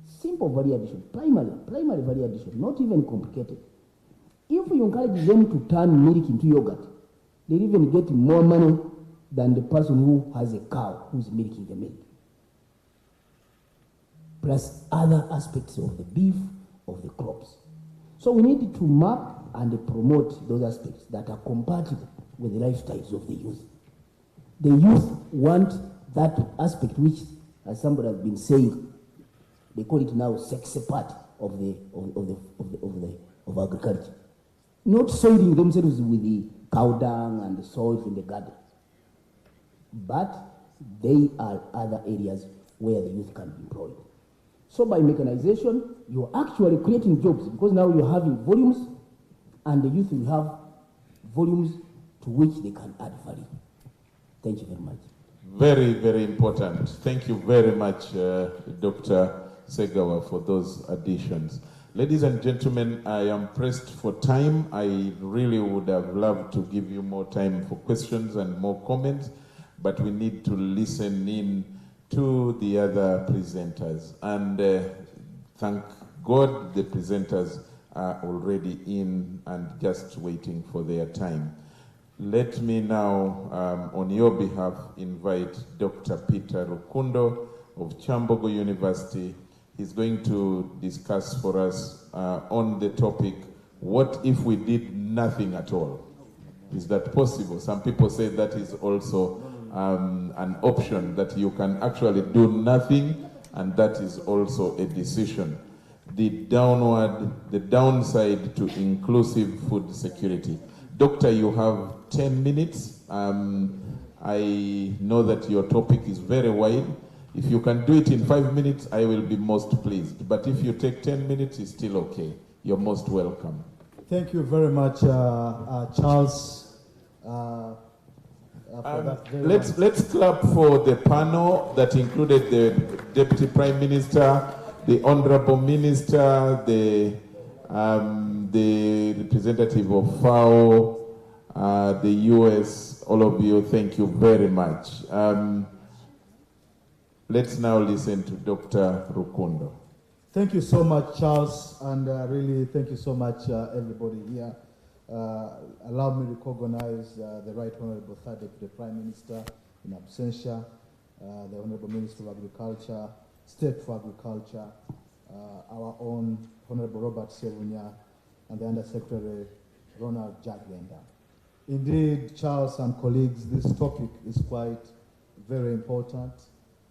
Simple value addition, primary value addition, not even complicated. If you encourage them to turn milk into yogurt, they even get more money than the person who has a cow who's milking the milk. Plus other aspects of the beef, of the crops. So we need to map and promote those aspects that are compatible with the lifestyles of the youth. The youth want that aspect which, as somebody has been saying, they call it now sexy part of agriculture. Not soiling themselves with the cow dung and the soil in the garden. But they are other areas where the youth can be employed. So by mechanization, you're actually creating jobs because now you're having volumes and the youth will have volumes to which they can add value. Thank you very much. Very, very important. Thank you very much, Dr. Segawa, for those additions. Ladies and gentlemen, I am pressed for time. I really would have loved to give you more time for questions and more comments, but we need to listen in to the other presenters. And thank God the presenters are already in and just waiting for their time. Let me now, on your behalf, invite Dr. Peter Rukundo of Kyambogo University. He's going to discuss for us on the topic, what if we did nothing at all? Is that possible? Some people say that is also an option, that you can actually do nothing, and that is also a decision. the downside to inclusive food security. Doctor, you have 10 minutes. I know that your topic is very wide. If you can do it in 5 minutes, I will be most pleased. But if you take 10 minutes, it's still okay. You're most welcome. Thank you very much, Charles. Let's clap for the panel that included the Deputy Prime Minister, the Honorable Minister, the representative of FAO, the US, all of you, thank you very much. Let's now listen to Dr. Rukundo. Thank you so much, Charles, and really thank you so much, everybody here. Allow me to recognize the Right Honorable Third Deputy Prime Minister in absentia, the Honorable Minister of Agriculture, State for Agriculture, our own Honorable Robert Sevunya, and the Undersecretary Ronald Jagenda. Indeed, Charles and colleagues, this topic is quite very important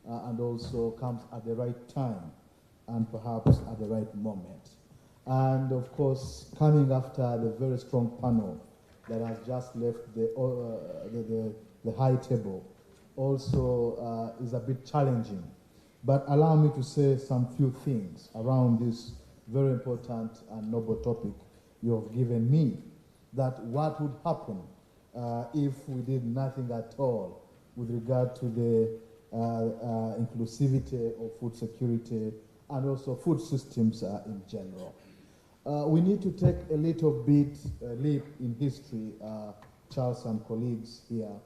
and also comes at the right time and perhaps at the right moment. And of course, coming after the very strong panel that has just left the high table also is a bit challenging. But allow me to say some few things around this very important and noble topic you have given me, that what would happen if we did nothing at all with regard to the inclusivity of food security and also food systems in general. We need to take a little bit leap in history, Charles and colleagues here,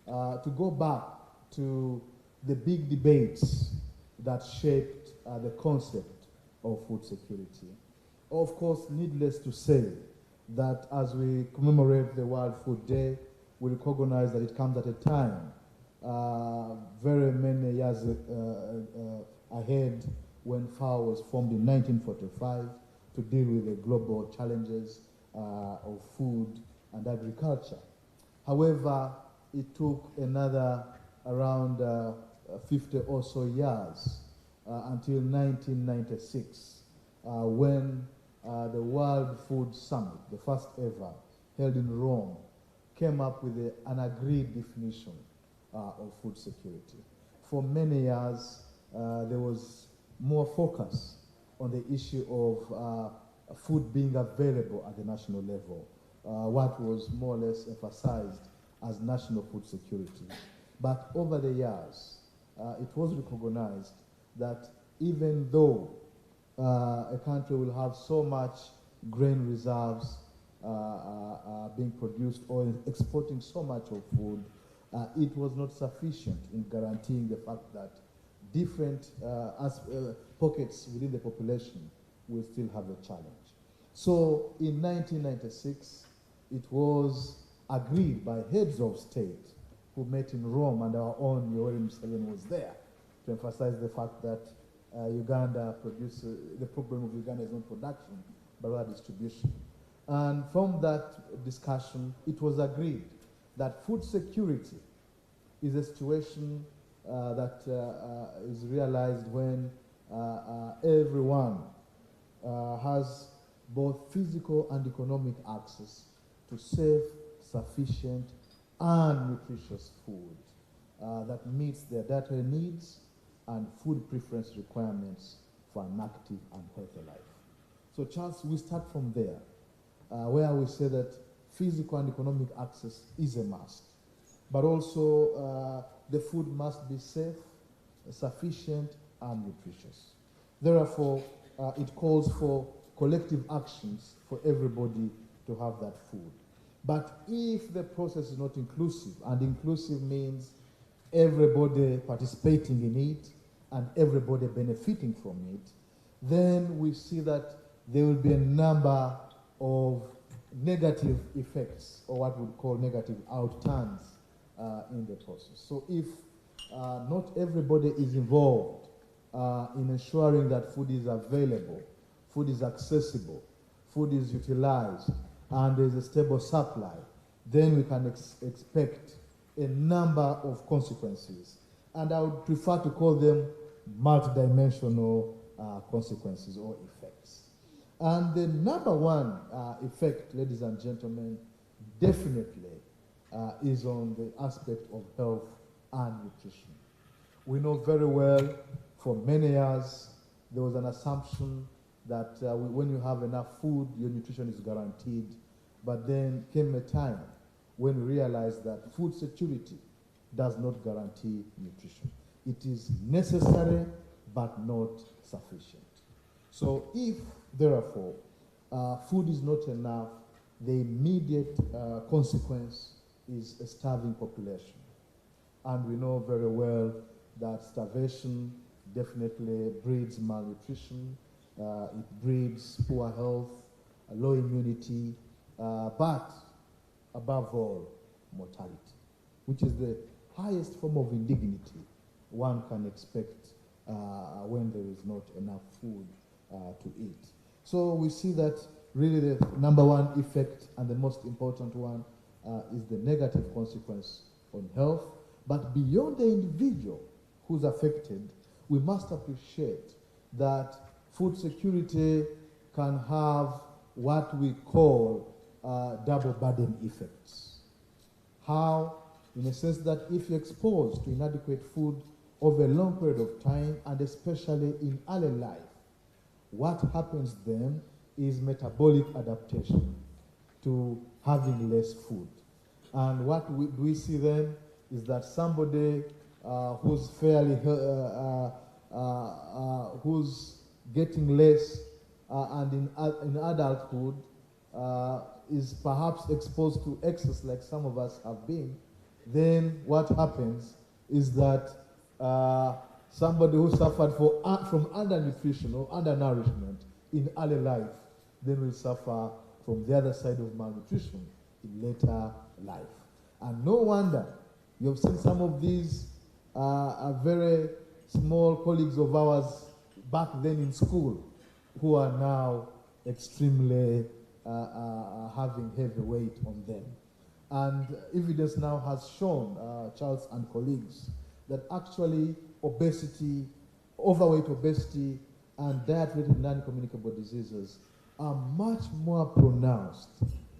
to go back to the big debates that shaped the concept of food security. Of course, needless to say that as we commemorate the World Food Day, we recognize that it comes at a time very many years ahead when FAO was formed in 1945 to deal with the global challenges of food and agriculture. However, it took another around 50 or so years until 1996 when the World Food Summit, the first ever, held in Rome, came up with an agreed definition of food security. For many years, there was more focus on the issue of food being available at the national level, what was more or less emphasized as national food security. But over the years, it was recognized that even though a country will have so much grain reserves being produced or exporting so much of food, it was not sufficient in guaranteeing the fact that different pockets within the population will still have a challenge. So in 1996, it was agreed by heads of state who met in Rome, and our own Yoweri Museveni was there to emphasize the fact that Uganda produces, the problem of Uganda is not production, but rather distribution. And from that discussion, it was agreed that food security is a situation that is realized when everyone has both physical and economic access to safe, sufficient, and nutritious food that meets their dietary needs and food preference requirements for an active and healthy life. So, Charles, we start from there, where we say that physical and economic access is a must, but also the food must be safe, sufficient, and nutritious. Therefore, it calls for collective actions for everybody to have that food. But if the process is not inclusive, and inclusive means everybody participating in it and everybody benefiting from it, then we see that there will be a number of negative effects, or what we would call negative outturns in the process. So if not everybody is involved in ensuring that food is available, food is accessible, food is utilized, and there is a stable supply, then we can expect a number of consequences. And I would prefer to call them multidimensional consequences or effects. And the number one effect, ladies and gentlemen, definitely is on the aspect of health and nutrition. We know very well for many years there was an assumption that when you have enough food, your nutrition is guaranteed. But then came a time when we realized that food security does not guarantee nutrition. It is necessary but not sufficient. So if, therefore, food is not enough, the immediate consequence is a starving population. And we know very well that starvation definitely breeds malnutrition, it breeds poor health, low immunity, but above all, mortality, which is the highest form of indignity one can expect when there is not enough food to eat. So we see that really the number one effect and the most important one is the negative consequence on health. But beyond the individual who's affected, we must appreciate that food security can have what we call double burden effects. How? In a sense that if you're exposed to inadequate food over a long period of time, and especially in early life, what happens then is metabolic adaptation to having less food. And what we see then is that somebody who's fairly, who's getting less and in adulthood is perhaps exposed to excess like some of us have been, then what happens is that somebody who suffered from undernutrition or undernourishment in early life then will suffer from the other side of malnutrition in later life. And no wonder you've seen some of these very small colleagues of ours back then in school who are now extremely having heavy weight on them. And evidence now has shown, Charles and colleagues, that actually obesity, overweight obesity, and diet-related non-communicable diseases are much more pronounced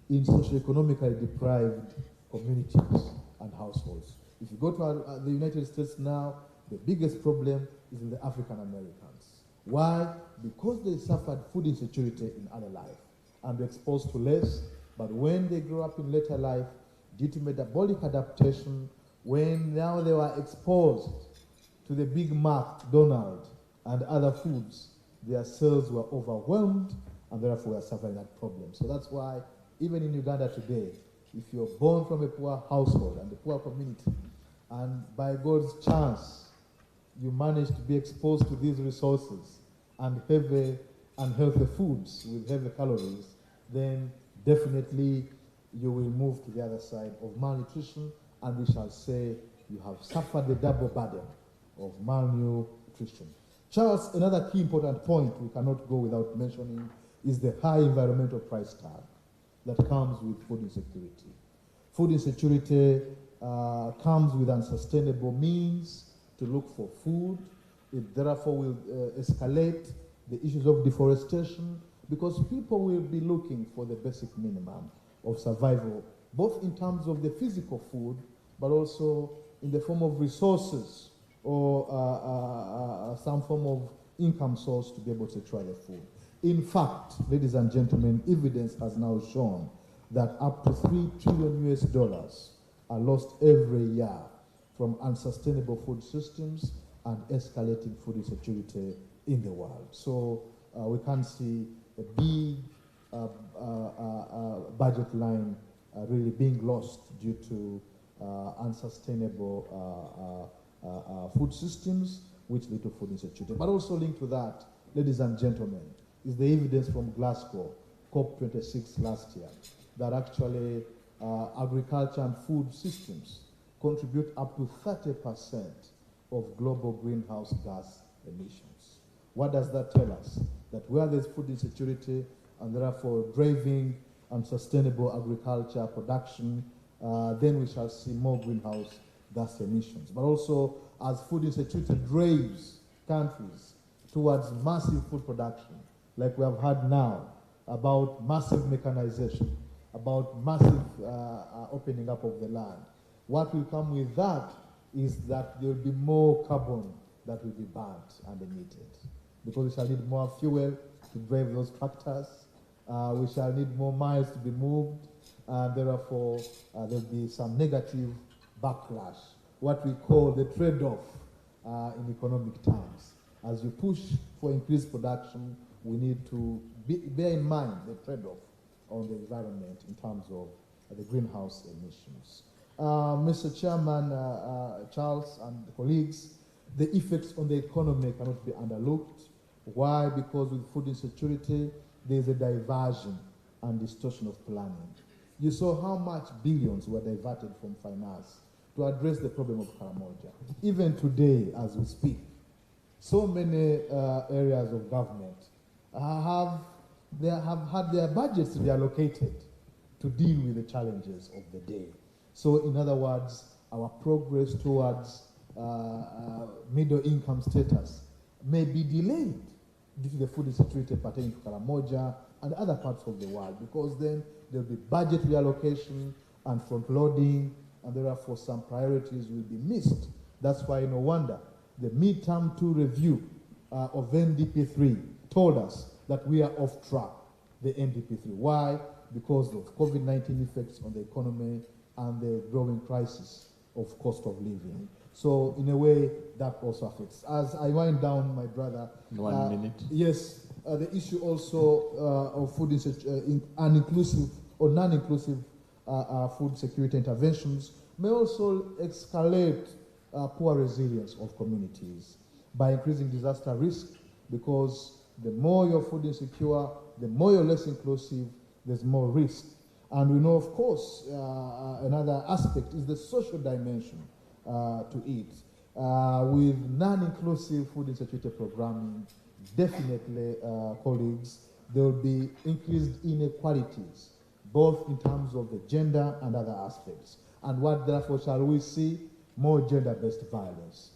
in socioeconomically deprived communities and households. If you go to the United States now, the biggest problem is in the African Americans. Why? Because they suffered food insecurity in early life and were exposed to less, but when they grew up in later life, due to metabolic adaptation, when now they were exposed to the Big Mac, Donald, and other foods, their cells were overwhelmed and therefore were suffering that problem. So that's why even in Uganda today, if you're born from a poor household and a poor community, and by God's chance, you manage to be exposed to these resources and heavy unhealthy foods with heavy calories, then definitely you will move to the other side of malnutrition, and we shall say you have suffered the double burden of malnutrition. Charles, another key important point we cannot go without mentioning is the high environmental price tag that comes with food insecurity. Food insecurity comes with unsustainable means to look for food. It therefore will escalate the issues of deforestation, because people will be looking for the basic minimum of survival, both in terms of the physical food, but also in the form of resources or some form of income source to be able to try the food. In fact, ladies and gentlemen, evidence has now shown that up to $3 trillion are lost every year from unsustainable food systems and escalating food insecurity in the world. So we can see a big budget line really being lost due to unsustainable food systems, which lead to food insecurity. But also linked to that, ladies and gentlemen, is the evidence from Glasgow, COP26 last year, that actually agriculture and food systems contribute up to 30% of global greenhouse gas emissions. What does that tell us? That where there's food insecurity and therefore driving unsustainable agriculture production, then we shall see more greenhouse gas emissions. But also, as food insecurity drives countries towards massive food production, like we have had now, about massive mechanization, about massive opening up of the land. What will come with that is that there will be more carbon that will be burnt and emitted, because we shall need more fuel to drive those tractors. We shall need more miles to be moved, and therefore there will be some negative backlash, what we call the trade-off in economic terms. As you push for increased production, we need to bear in mind the trade-off on the environment in terms of the greenhouse emissions. Mr. Chairman, Charles and colleagues, the effects on the economy cannot be underlooked. Why? Because with food insecurity, there is a diversion and distortion of planning. You saw how much billions were diverted from finance to address the problem of 𝐏𝐸𝐷𝐿. Even today, as we speak, so many areas of government have had their budgets reallocated to deal with the challenges of the day. So in other words, our progress towards middle income status may be delayed due to the food insecurity pertaining to 𝐏𝐸𝐷𝐿 and other parts of the world, because then there will be budget reallocation and front loading, and therefore some priorities will be missed. That's why, no wonder, the midterm 2 review of NDP3 told us that we are off track, the NDP3. Why? Because of COVID-19 effects on the economy and the growing crisis of cost of living. So in a way, that also affects. As I wind down, my brother. 1 minute. Yes, the issue also of food uninclusive or non-inclusive food security interventions may also escalate poor resilience of communities by increasing disaster risk, because the more you're food insecure, the more you're less inclusive, there's more risk. And we know, of course, another aspect is the social dimension to it. With non-inclusive food insecurity programming, definitely, colleagues, there will be increased inequalities, both in terms of the gender and other aspects. And what, therefore, shall we see? More gender-based violence.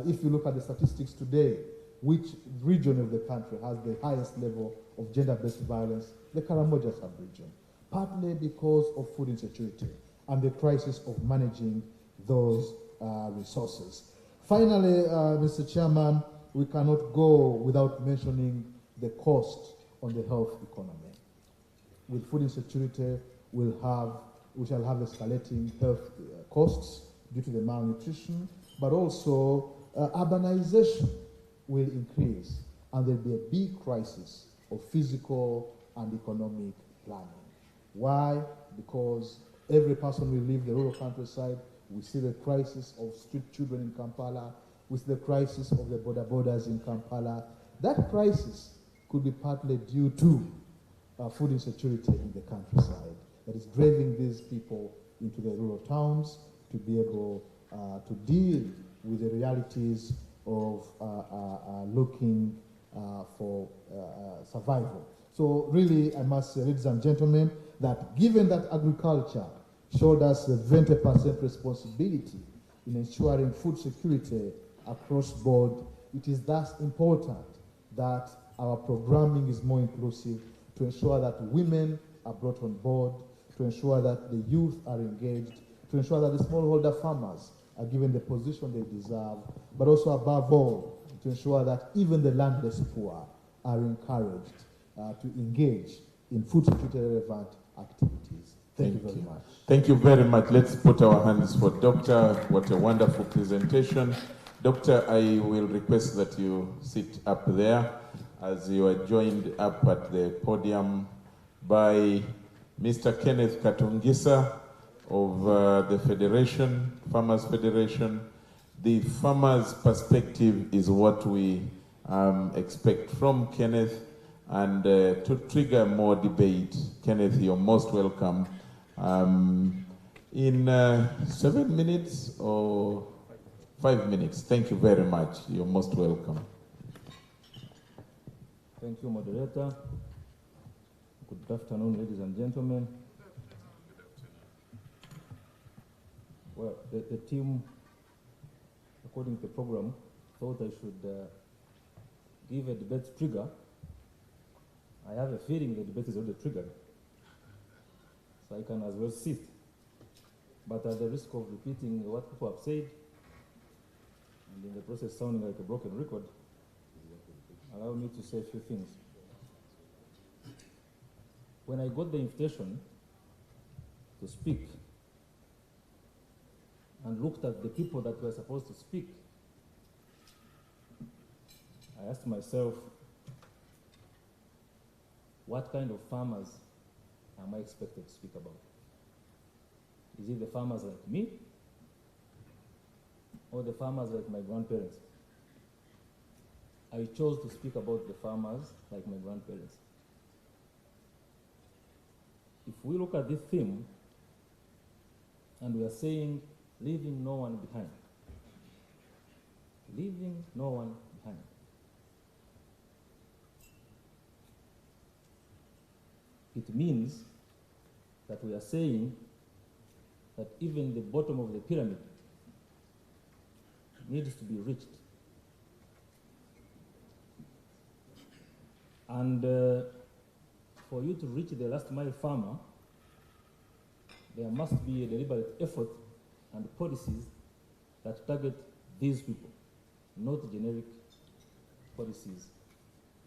If you look at the statistics today, which region of the country has the highest level of gender-based violence? The 𝐏𝐸𝐷𝐿 sub-region, partly because of food insecurity and the crisis of managing those resources. Finally, Mr. Chairman, we cannot go without mentioning the cost on the health economy. With food insecurity, we shall have escalating health costs due to the malnutrition, but also urbanization will increase, and there'll be a big crisis of physical and economic planning. Why? Because every person will leave the rural countryside. We see the crisis of street children in Kampala. We see the crisis of the borders in Kampala. That crisis could be partly due to food insecurity in the countryside that is driving these people into the rural towns to be able to deal with the realities of looking for survival. So really, I must say, ladies and gentlemen, that given that agriculture showed us a 20% responsibility in ensuring food security across board, it is thus important that our programming is more inclusive, to ensure that women are brought on board, to ensure that the youth are engaged, to ensure that the smallholder farmers are given the position they deserve, but also above all, to ensure that even the landless poor are encouraged to engage in food security relevant activities. Thank you very much. Thank you very much. Let's put our hands for Doctor. What a wonderful presentation. Doctor, I will request that you sit up there as you are joined up at the podium by Mr. Kenneth Katungisa of the Federation, Farmers Federation. The farmers' perspective is what we expect from Kenneth, and to trigger more debate, Kenneth, you're most welcome. In 7 minutes or 5 minutes. Thank you very much. You're most welcome. Thank you, moderator. Good afternoon, ladies and gentlemen. Well, the team, according to the program, thought I should give a debate trigger I have a feeling the debate is already triggered, so I can as well sit. But at the risk of repeating what people have said, and in the process sounding like a broken record, allow me to say a few things. When I got the invitation to speak and looked at the people that were supposed to speak, I asked myself, what kind of farmers am I expected to speak about? Is it the farmers like me, or the farmers like my grandparents? I chose to speak about the farmers like my grandparents. If we look at this theme, and we are saying, leaving no one behind. Leaving no one behind. It means that we are saying that even the bottom of the pyramid needs to be reached. And for you to reach the last mile farmer, there must be a deliberate effort and policies that target these people, not generic policies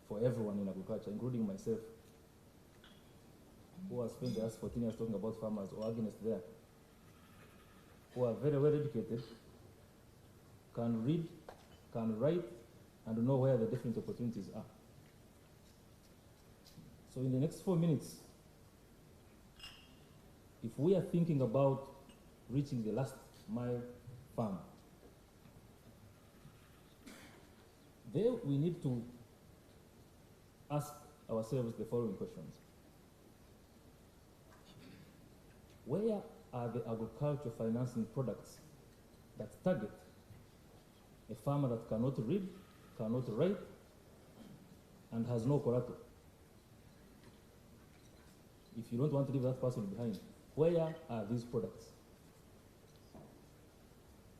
for everyone in agriculture, including myself, who has spent the last 14 years talking about farmers, or against there, who are very well educated, can read, can write, and know where the different opportunities are. So in the next 4 minutes, if we are thinking about reaching the last mile farm, there we need to ask ourselves the following questions. Where are the agricultural financing products that target a farmer that cannot read, cannot write, and has no collateral? If you don't want to leave that person behind, where are these products?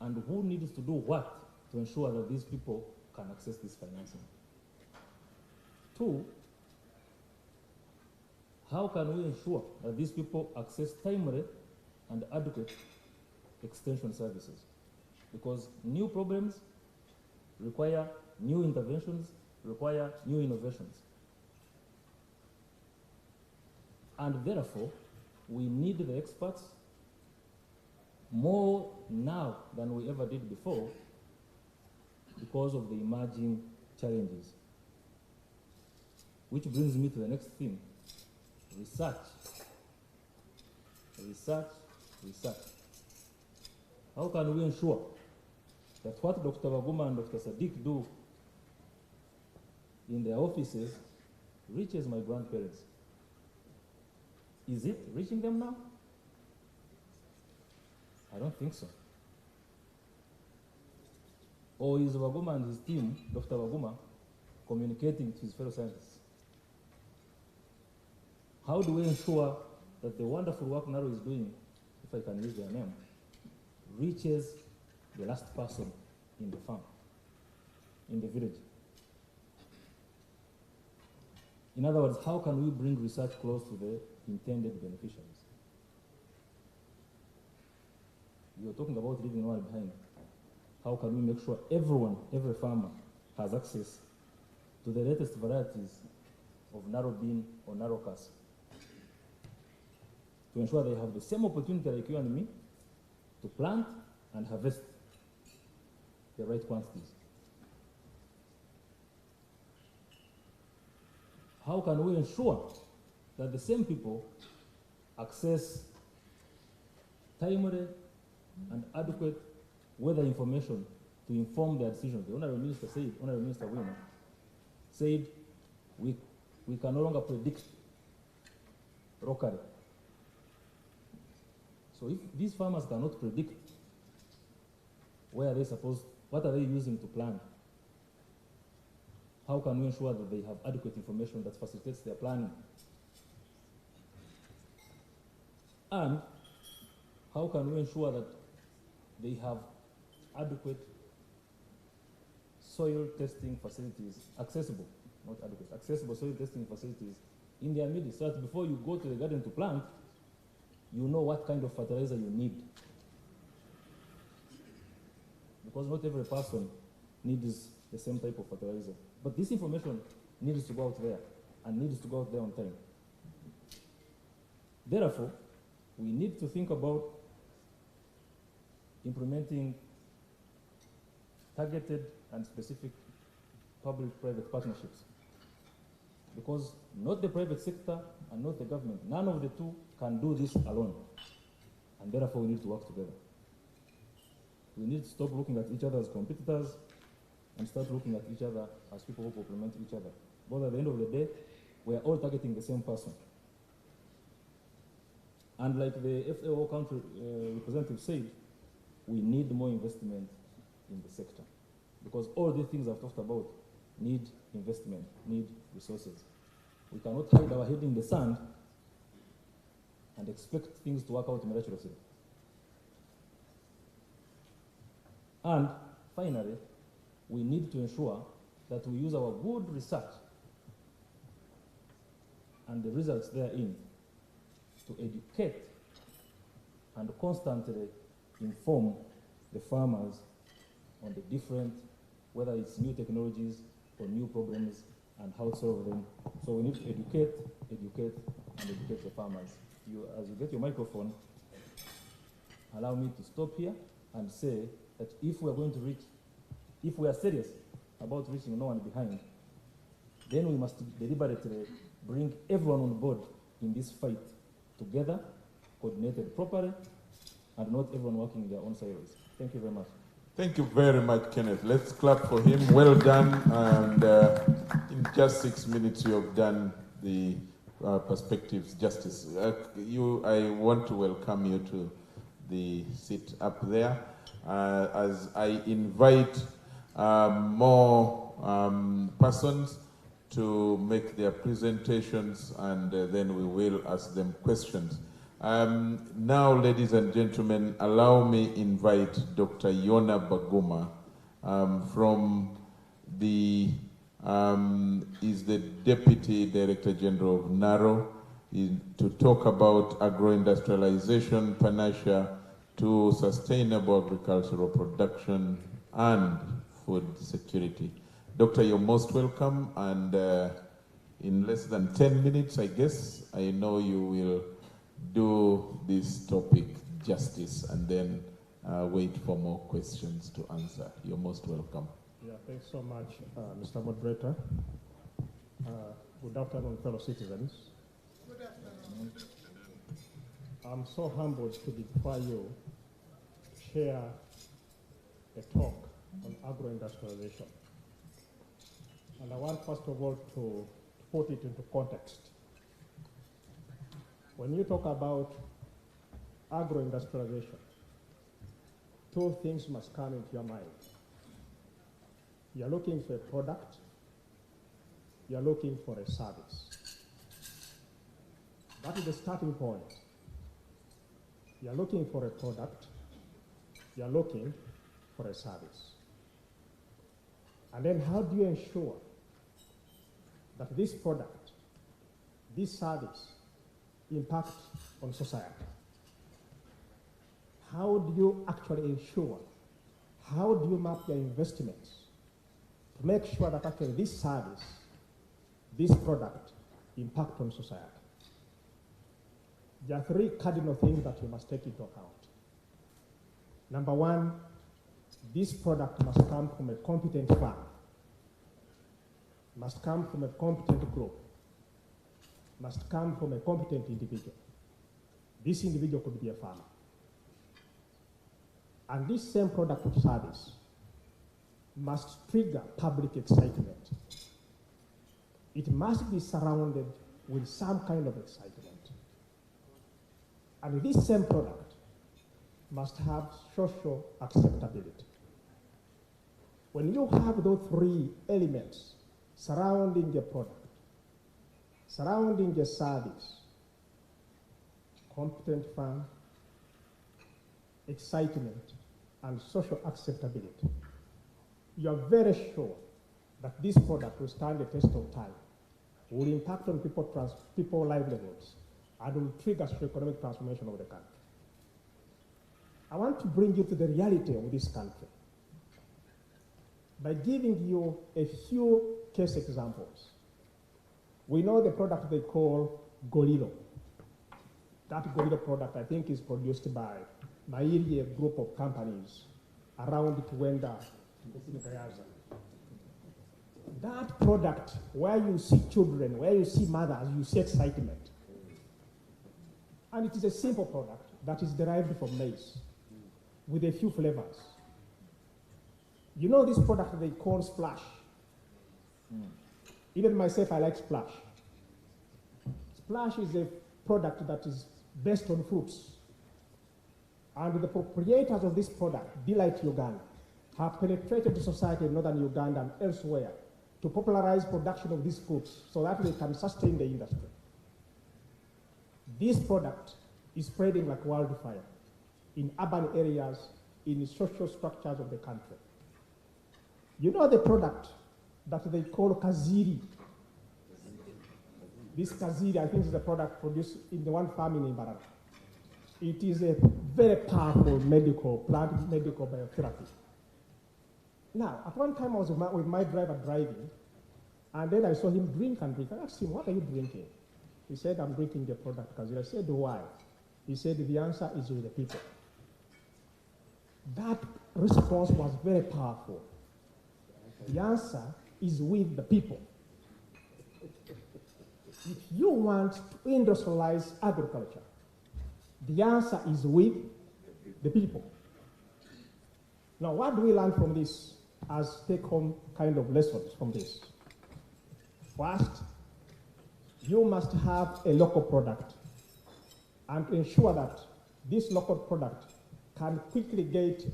And who needs to do what to ensure that these people can access this financing? 2, how can we ensure that these people access timely and adequate extension services? Because new problems require new interventions, require new innovations. And therefore, we need the experts more now than we ever did before because of the emerging challenges. Which brings me to the next theme, research. Research, research. How can we ensure that what Dr. Baguma and Dr. Sadiq do in their offices reaches my grandparents? Is it reaching them now? I don't think so. Or is Baguma and his team, Dr. Baguma, communicating to his fellow scientists? How do we ensure that the wonderful work Naro is doing, if I can use their name, reaches the last person in the farm, in the village? In other words, how can we bring research close to the intended beneficiaries? You're talking about leaving no one behind. How can we make sure everyone, every farmer, has access to the latest varieties of narrow bean or narrow cast, to ensure they have the same opportunity like you and me to plant and harvest the right quantities? How can we ensure that the same people access timely and adequate weather information to inform their decisions? The Honorable Minister said, Honorable Minister Wino said, we can no longer predict locally. So if these farmers cannot predict where are they supposed, what are they using to plant, how can we ensure that they have adequate information that facilitates their planning? And how can we ensure that they have adequate soil testing facilities accessible? not adequate. Accessible soil testing facilities in their midst, so that before you go to the garden to plant, you know what kind of fertilizer you need. Because not every person needs the same type of fertilizer. But this information needs to go out there, and needs to go out there on time. Therefore, we need to think about implementing targeted and specific public-private partnerships. Because not the private sector and not the government, none of the two can do this alone. And therefore, we need to work together. We need to stop looking at each other as competitors and start looking at each other as people who complement each other. But at the end of the day, we are all targeting the same person. And like the FAO country representative said, we need more investment in the sector. Because all these things I've talked about need investment, need resources. We cannot hide our head in the sand and expect things to work out miraculously. And finally, we need to ensure that we use our good research and the results therein to educate and constantly inform the farmers on the different, whether it's new technologies or new problems and how to solve them. So we need to educate, and educate the farmers. As you get your microphone, allow me to stop here and say that if we are going to reach, if we are serious about reaching no one behind, then we must deliberately bring everyone on board in this fight together, coordinated properly, and not everyone working in their own silos. Thank you very much. Thank you very much, Kenneth. Let's clap for him. Well done. And in just 6 minutes, you have done the perspectives justice. I want to welcome you to the seat up there as I invite more persons to make their presentations, and then we will ask them questions. Now, ladies and gentlemen, allow me invite Dr. Yona Baguma from the, is the Deputy Director General of NARO, to talk about agro-industrialization, panacea to sustainable agricultural production and food security. Doctor, you're most welcome, and in less than 10 minutes, I guess, I know you will do this topic justice and then wait for more questions to answer. You're most welcome. Yeah, thanks so much, Mr. Moderator. Good afternoon, fellow citizens. Good afternoon. I'm so humbled to be before you to share a talk on agro-industrialization. And I want, first of all, to put it into context. When you talk about agro-industrialization, two things must come into your mind. You're looking for a product, you're looking for a service. That is the starting point. You're looking for a product, you're looking for a service. And then how do you ensure that this product, this service, impact on society? How do you actually ensure, how do you map your investments to make sure that actually this service, this product, impact on society? There are three cardinal things that you must take into account. Number one, this product must come from a competent farm, must come from a competent group, must come from a competent individual. This individual could be a farmer. And this same product or service must trigger public excitement. It must be surrounded with some kind of excitement. And this same product must have social acceptability. When you have those three elements surrounding a product, surrounding a service, competent farm, excitement, and social acceptability, you are very sure that this product will stand the test of time, will impact on people livelihoods, and will trigger socio-economic transformation of the country. I want to bring you to the reality of this country by giving you a few case examples. We know the product they call Golilo. That Golilo product, I think, is produced by 𝐼𝐨𝐸 group of companies around Uganda. That product, where you see children, where you see mothers, you see excitement. And it is a simple product that is derived from maize with a few flavors. You know this product they call Splash. Even myself, I like Splash. Splash is a product that is based on fruits. And the proprietors of this product, Delight Uganda, have penetrated the society in northern Uganda and elsewhere to popularize production of these fruits so that they can sustain the industry. This product is spreading like wildfire in urban areas, in social structures of the country. You know the product that they call Kaziri. This Kaziri, I think, is a product produced in the one farm in Imbarara. It is a very powerful plant medical biotherapy. Now, at one time I was with my driver driving, and then I saw him drink and drink. I asked him, what are you drinking? He said, I'm drinking the product Kaziri. I said, why? He said, the answer is with the people. That response was very powerful. The answer is with the people. If you want to industrialize agriculture, the answer is with the people. Now, what do we learn from this as take-home kind of lessons from this? First, you must have a local product and ensure that this local product can quickly get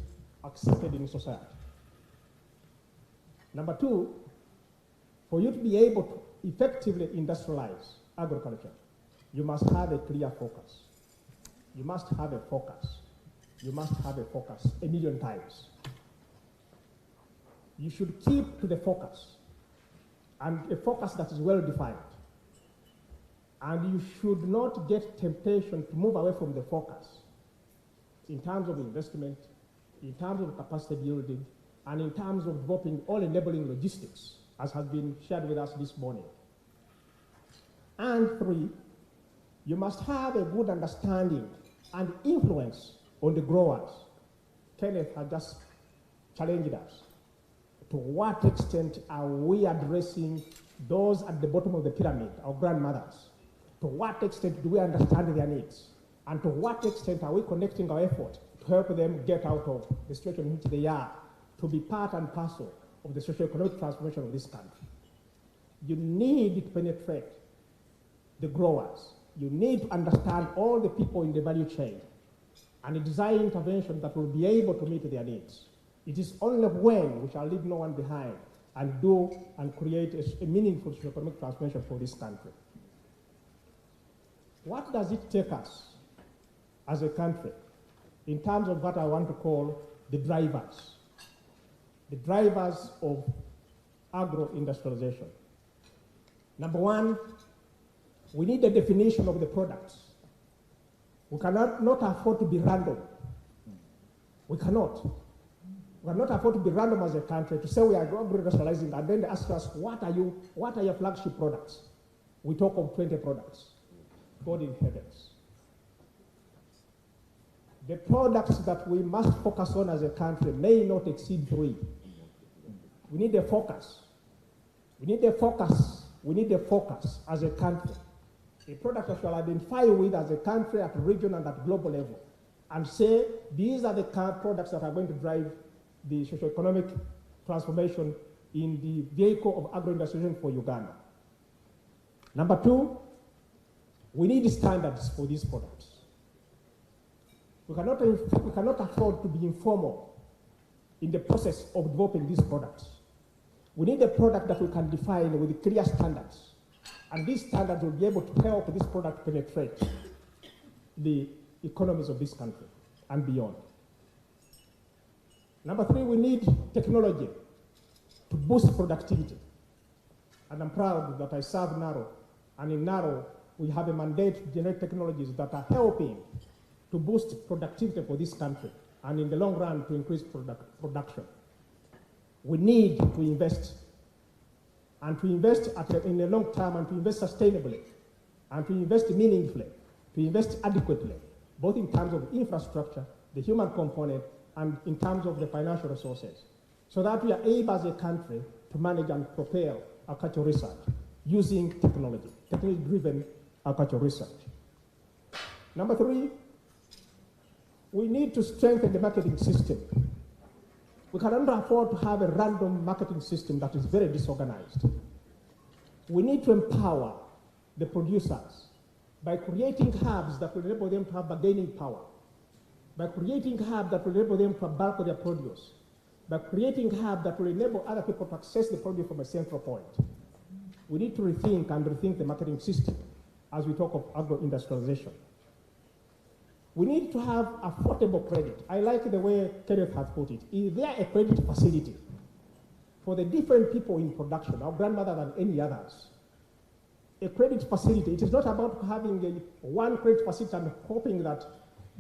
accepted in society. Number two, for you to be able to effectively industrialize agriculture, you must have a clear focus. You must have a focus. You must have a focus 1,000,000 times. You should keep to the focus, and a focus that is well defined. And you should not get temptation to move away from the focus in terms of investment, in terms of capacity building, and in terms of developing all enabling logistics, as has been shared with us this morning. And three, you must have a good understanding and influence on the growers. Kenneth has just challenged us. To what extent are we addressing those at the bottom of the pyramid, our grandmothers? To what extent do we understand their needs? And to what extent are we connecting our effort to help them get out of the situation in which they are, to be part and parcel of the socio-economic transformation of this country? You need to penetrate the growers. You need to understand all the people in the value chain and design intervention that will be able to meet their needs. It is only when we shall leave no one behind and do and create a meaningful socio-economic transformation for this country. What does it take us as a country in terms of what I want to call the drivers of agro-industrialization? Number one, we need a definition of the products. We cannot not afford to be random. We cannot. We cannot afford to be random as a country to say we are agro-industrializing and then they ask us, what are your flagship products? We talk of 20 products. God in heavens. The products that we must focus on as a country may not exceed 3. We need a focus. We need a focus. We need a focus as a country. A product that shall identify with as a country at region and at global level and say these are the products that are going to drive the socio-economic transformation in the vehicle of agro-industrialization for Uganda. Number two, we need standards for these products. We cannot afford to be informal in the process of developing these products. We need a product that we can define with clear standards. And these standards will be able to help this product penetrate the economies of this country and beyond. Number three, we need technology to boost productivity. And I'm proud that I serve NARO, and in NARO, we have a mandate to generate technologies that are helping to boost productivity for this country, and in the long run, to increase production. We need to invest, and to invest in the long term, and to invest sustainably, and to invest meaningfully, to invest adequately, both in terms of infrastructure, the human component, and in terms of the financial resources, so that we are able as a country to manage and propel agricultural research using technology, technology-driven agricultural research. Number 3, we need to strengthen the marketing system. We cannot afford to have a random marketing system that is very disorganized. We need to empower the producers by creating hubs that will enable them to have bargaining power, by creating hubs that will enable them to bulk their produce, by creating hubs that will enable other people to access the produce from a central point. We need to rethink the marketing system as we talk of agro-industrialization. We need to have affordable credit. I like the way Kenneth has put it. Is there a credit facility for the different people in production, our grandmother than any others? A credit facility. It is not about having one credit facility and hoping that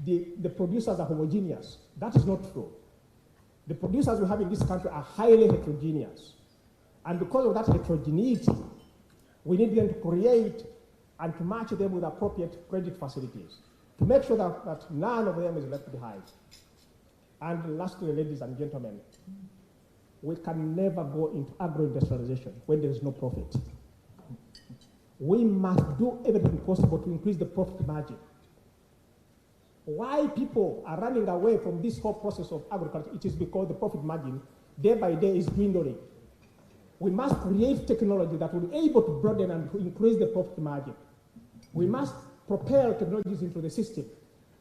the producers are homogeneous. That is not true. The producers we have in this country are highly heterogeneous. And because of that heterogeneity, we need them to create and to match them with appropriate credit facilities to make sure that none of them is left behind. And lastly, ladies and gentlemen, we can never go into agro-industrialization when there is no profit. We must do everything possible to increase the profit margin. Why people are running away from this whole process of agriculture, it is because the profit margin day by day is dwindling. We must create technology that will be able to broaden and to increase the profit margin. We must propel technologies into the system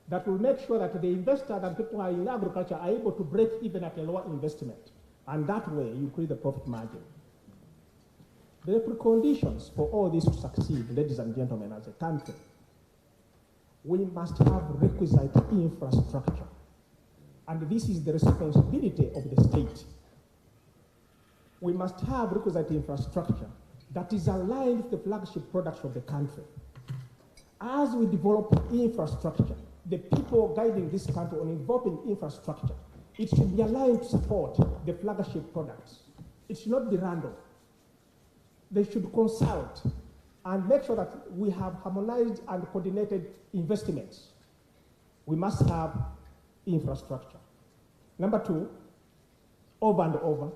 that will make sure that the investors and people who are in agriculture are able to break even at a lower investment. And that way, you increase the profit margin. The preconditions for all this to succeed, ladies and gentlemen, as a country, we must have requisite infrastructure. And this is the responsibility of the state. We must have requisite infrastructure that is aligned with the flagship products of the country. As we develop infrastructure, the people guiding this country on involving infrastructure, it should be aligned to support the flagship products. It should not be random. They should consult and make sure that we have harmonized and coordinated investments. We must have infrastructure. Number 2, over and over,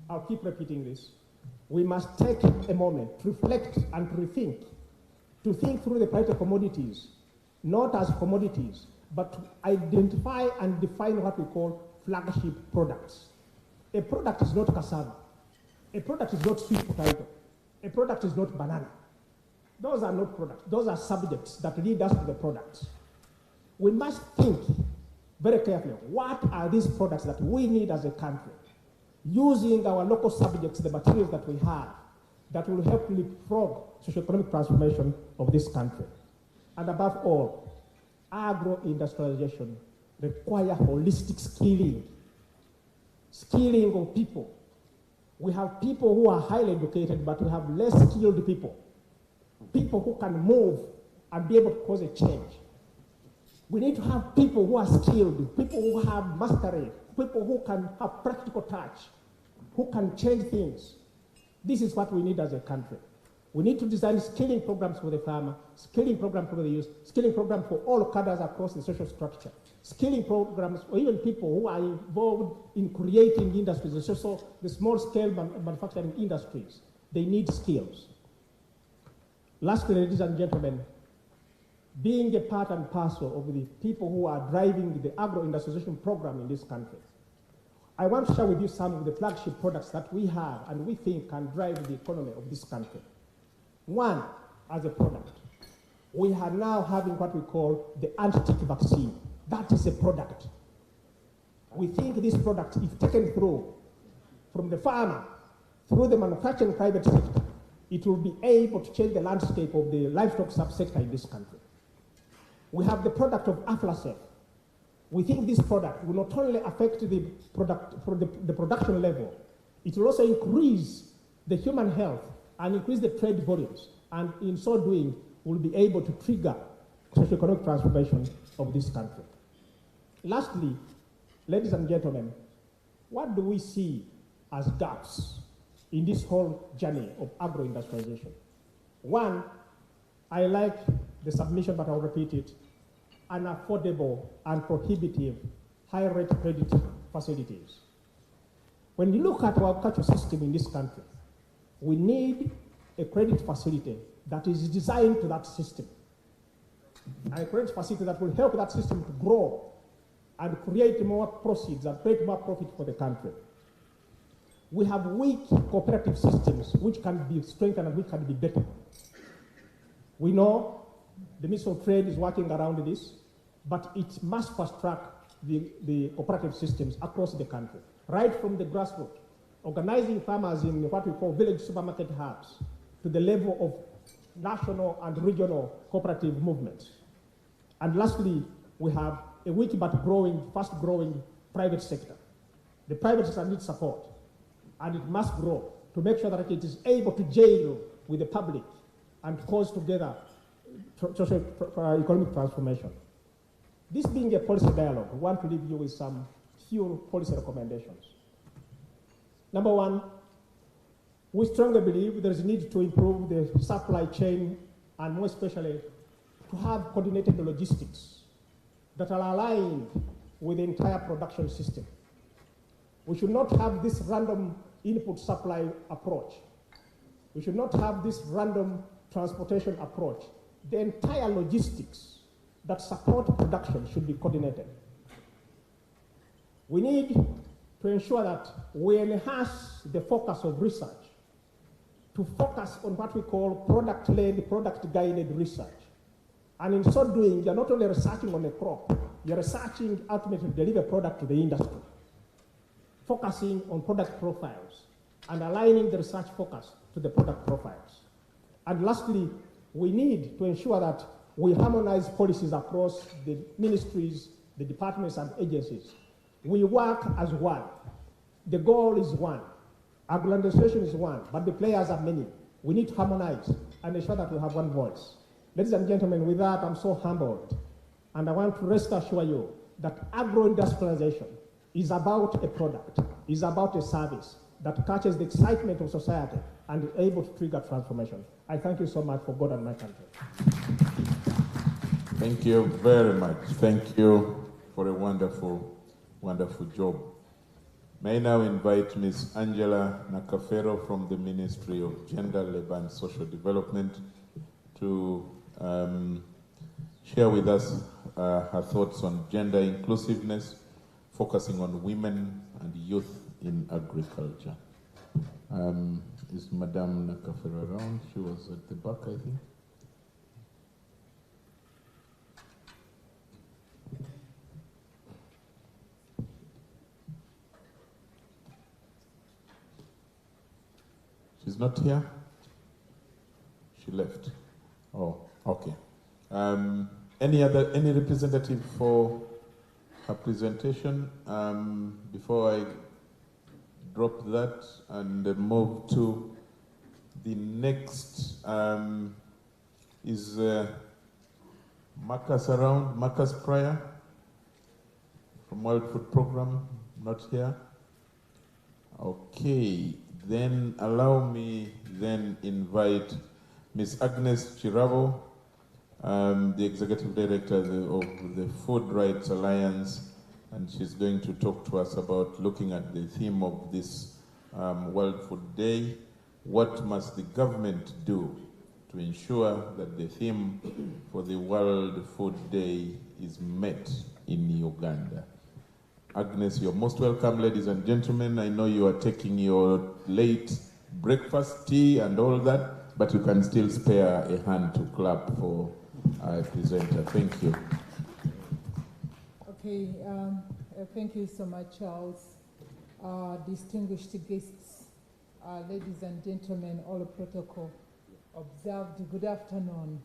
I'll keep repeating this, we must take a moment to reflect and to rethink, to think through the price of commodities, not as commodities, but to identify and define what we call flagship products. A product is not cassava. A product is not sweet potato. A product is not banana. Those are not products. Those are subjects that lead us to the products. We must think very carefully, what are these products that we need as a country, using our local subjects, the materials that we have, that will help leapfrog socio-economic transformation of this country. And above all, agro-industrialization requires holistic skilling of people. We have people who are highly educated, but we have less skilled people who can move and be able to cause a change. We need to have people who are skilled, people who have mastery, people who can have practical touch, who can change things. This is what we need as a country. We need to design skilling programs for the farmer, skilling programs for the youth, skilling programs for all cadres across the social structure, skilling programs for even people who are involved in creating industries, the small-scale manufacturing industries. They need skills. Lastly, ladies and gentlemen, being a part and parcel of the people who are driving the agro-industrialization program in this country, I want to share with you some of the flagship products that we have and we think can drive the economy of this country. One, as a product, we are now having what we call the anti-tick vaccine. That is a product. We think this product, if taken through from the farmer, through the manufacturing private sector, it will be able to change the landscape of the livestock subsector in this country. We have the product of Aflasafe. We think this product will not only affect the production level, It will also increase the human health and increase the trade volumes, and in so doing, will be able to trigger socioeconomic transformation of this country. Lastly, ladies and gentlemen, what do we see as gaps in this whole journey of agro-industrialization? One, I like the submission, but I'll repeat it, unaffordable and prohibitive high-rate credit facilities. When you look at our agricultural system in this country, we need a credit facility that is designed to that system. A credit facility that will help that system to grow and create more proceeds and create more profit for the country. We have weak cooperative systems which can be strengthened and which can be better. We know the Ministry of Trade is working around this, but it must fast track the cooperative systems across the country, right from the grassroots, organizing farmers in what we call village supermarket hubs to the level of national and regional cooperative movements. And lastly, we have a weak but growing, fast-growing private sector. The private sector needs support, and it must grow to make sure that it is able to jail with the public and cause together economic transformation. This being a policy dialogue, we want to leave you with some few policy recommendations. Number one, we strongly believe there is a need to improve the supply chain, and more especially to have coordinated logistics that are aligned with the entire production system. We should not have this random input supply approach. We should not have this random transportation approach. The entire logistics that support production should be coordinated. We need to ensure that we enhance the focus of research to focus on what we call product-led, product-guided research. And in so doing, you're not only researching on a crop, you're researching ultimately to deliver product to the industry, focusing on product profiles and aligning the research focus to the product profiles. And lastly, we need to ensure that we harmonize policies across the ministries, the departments and agencies. We work as one. The goal is one. Agro-industrialization is one, but the players are many. We need to harmonize and ensure that we have one voice. Ladies and gentlemen, with that, I'm so humbled. And I want to rest assure you that agro-industrialization is about a product, is about a service that catches the excitement of society and is able to trigger transformation. I thank you so much for God and my country. Thank you very much. Thank you for a wonderful, wonderful job. May I now invite Ms. Angela Nakafero from the Ministry of Gender, Labour and Social Development to share with us her thoughts on gender inclusiveness, focusing on women and youth in agriculture. Is Madame Nakafero around? She was at the back, I think. She's not here? She left. Oh, okay. Any representative for her presentation? Before I drop that and move to the next, is Marcus around? Marcus Pryor from World Food Program, not here? Okay, then allow me then invite Ms. Agnes Chiravo, the Executive Director of the Food Rights Alliance, and she's going to talk to us about looking at the theme of this World Food Day. What must the government do to ensure that the theme for the World Food Day is met in Uganda? Agnes, you're most welcome, ladies and gentlemen. I know you are taking your late breakfast, tea, and all that, but you can still spare a hand to clap for our presenter. Thank you. Okay, thank you so much, Charles. Distinguished guests, ladies and gentlemen, all protocol observed, good afternoon.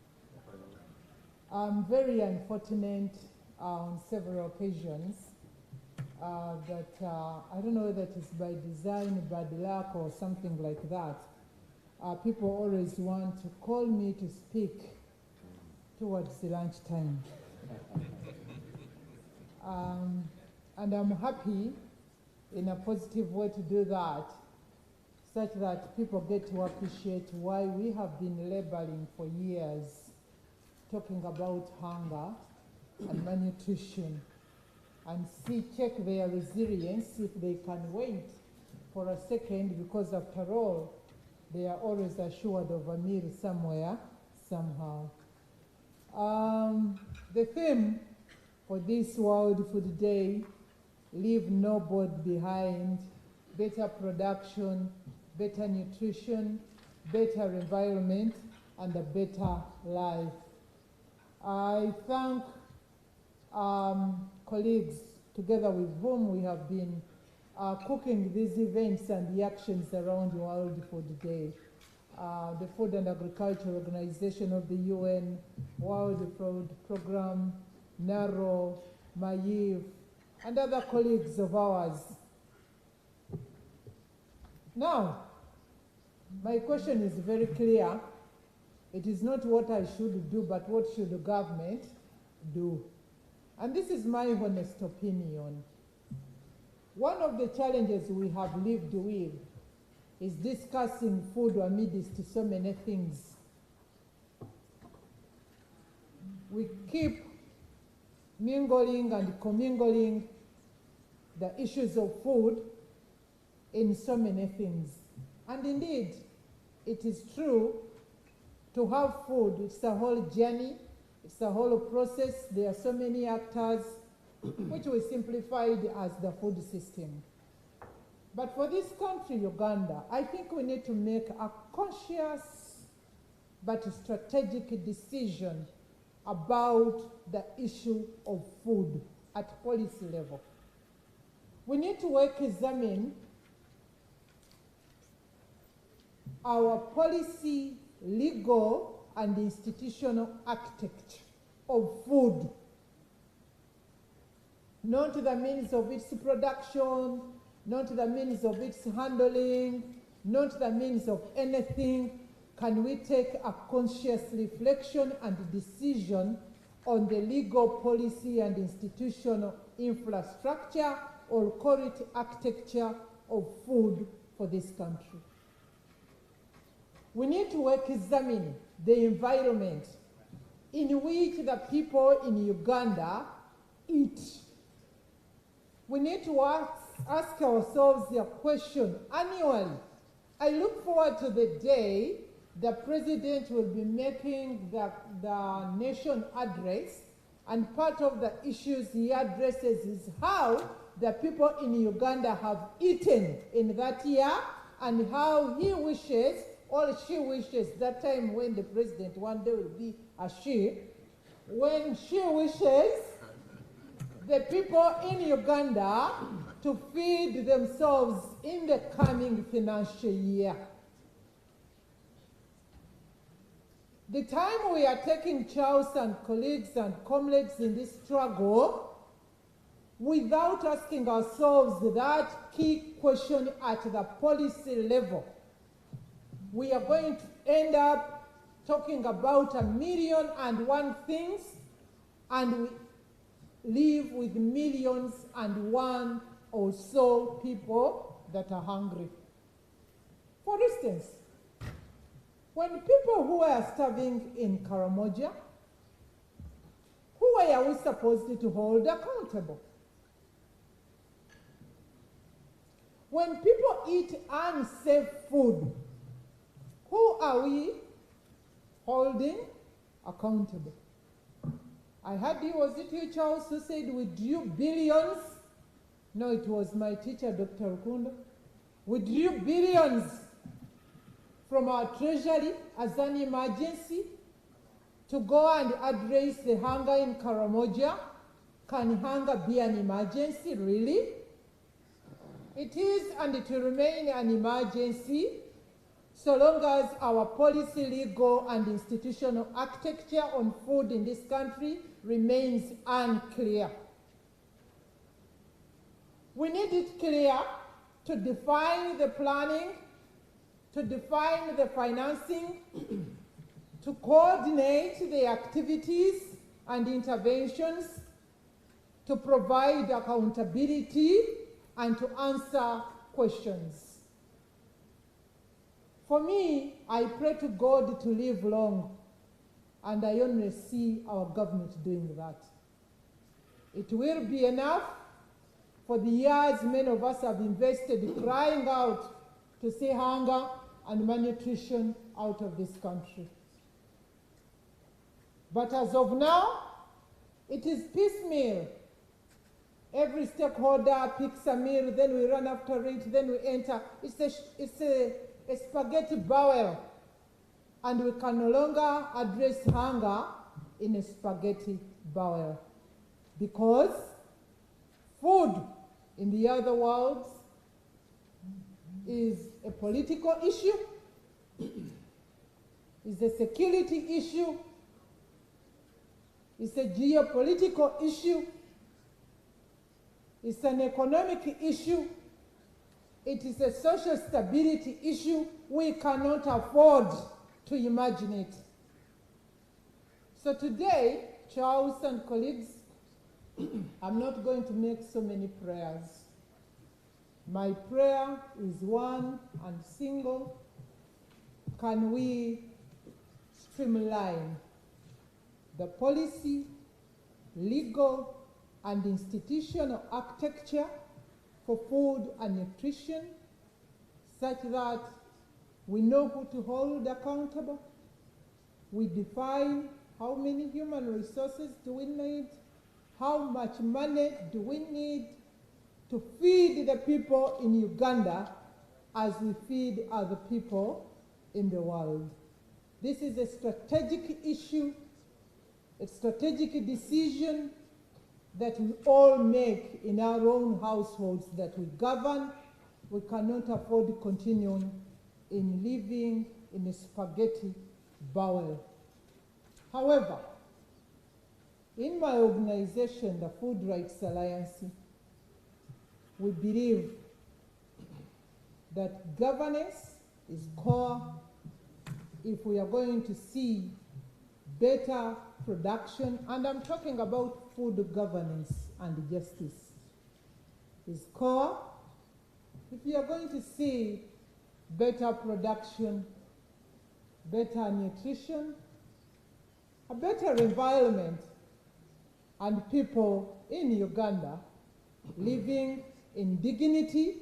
I'm very unfortunate on several occasions I don't know whether it is by design, bad luck, or something like that. People always want to call me to speak towards the lunchtime. And I'm happy in a positive way to do that, such that people get to appreciate why we have been laboring for years, talking about hunger and malnutrition, and check their resilience if they can wait for a second, because after all, they are always assured of a meal somewhere, somehow. The theme for this World Food Day, leave nobody behind, better production, better nutrition, better environment, and a better life. I thank colleagues together with whom we have been cooking these events and the actions around World Food Day. The Food and Agriculture Organization of the UN, World Food Program, NARO, MAIF, and other colleagues of ours. Now, my question is very clear. It is not what I should do, but what should the government do? And this is my honest opinion. One of the challenges we have lived with is discussing food amidst so many things. We keep mingling and commingling the issues of food in so many things. And indeed, it is true, to have food, it's a whole journey, it's a whole process. There are so many actors, which we simplified as the food system. But for this country, Uganda, I think we need to make a conscious but strategic decision about the issue of food at policy level. We need to examine our policy, legal, and institutional architecture of food, not the means of its production, not the means of its handling, not the means of anything. Can we take a conscious reflection and decision on the legal policy and institutional infrastructure, or call it architecture of food for this country? We need to examine the environment in which the people in Uganda eat. We need to ask ourselves a question annually. I look forward to the day the president will be making the nation address, and part of the issues he addresses is how the people in Uganda have eaten in that year, and how he wishes, or she wishes, that time when the president one day will be a she, when she wishes the people in Uganda to feed themselves in the coming financial year. The time we are taking Charles and colleagues and comrades in this struggle without asking ourselves that key question at the policy level, we are going to end up talking about 1,000,001 things, and we live with 1,000,001 or so people that are hungry. For instance, when people who are starving in Karamoja, who are we supposed to hold accountable? When people eat unsafe food, who are we holding accountable? I heard was it you, Charles, who said we drew billions? No, it was my teacher, Dr. Rukunda. We drew billions from our treasury as an emergency to go and address the hunger in Karamoja. Can hunger be an emergency, really? It is, and it will remain an emergency so long as our policy, legal, and institutional architecture on food in this country remains unclear. We need it clear to define the planning, to define the financing, to coordinate the activities and interventions, to provide accountability, and to answer questions. For me, I pray to God to live long, and I only see our government doing that. It will be enough for the years many of us have invested crying out to see hunger and malnutrition out of this country. But as of now, it is piecemeal. Every stakeholder picks a meal, then we run after it, then we enter. It's a spaghetti bowl, and we can no longer address hunger in a spaghetti bowl, because food in the other worlds is a political issue, is a security issue, it's a geopolitical issue, it's an economic issue, it is a social stability issue. We cannot afford to imagine it. So today, Charles and colleagues, I'm not going to make so many prayers. My prayer is one and single. Can we streamline the policy, legal, and institutional architecture for food and nutrition, such that we know who to hold accountable, we define how many human resources do we need, how much money do we need to feed the people in Uganda as we feed other people in the world. This is a strategic issue, a strategic decision that we all make in our own households that we govern. We cannot afford continuing in living in a spaghetti bowl. However, in my organization, the Food Rights Alliance, we believe that governance is core if we are going to see better production, and I'm talking about food governance and justice, is core if you are going to see better production, better nutrition, a better environment, and people in Uganda living in dignity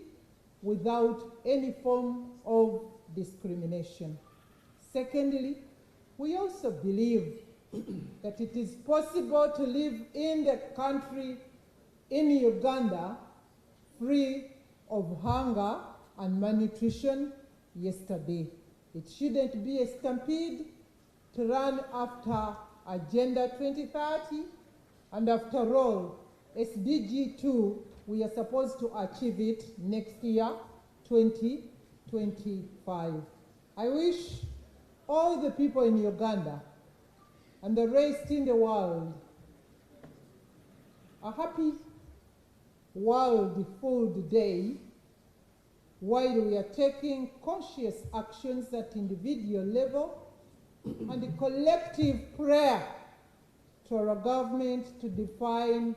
without any form of discrimination. Secondly, we also believe that it is possible to live in the country, in Uganda, free of hunger and malnutrition yesterday. It shouldn't be a stampede to run after Agenda 2030, and after all, SDG 2, we are supposed to achieve it next year, 2025. I wish all the people in Uganda and the rest in the world a happy World Food Day, while we are taking conscious actions at individual level and a collective prayer to our government to define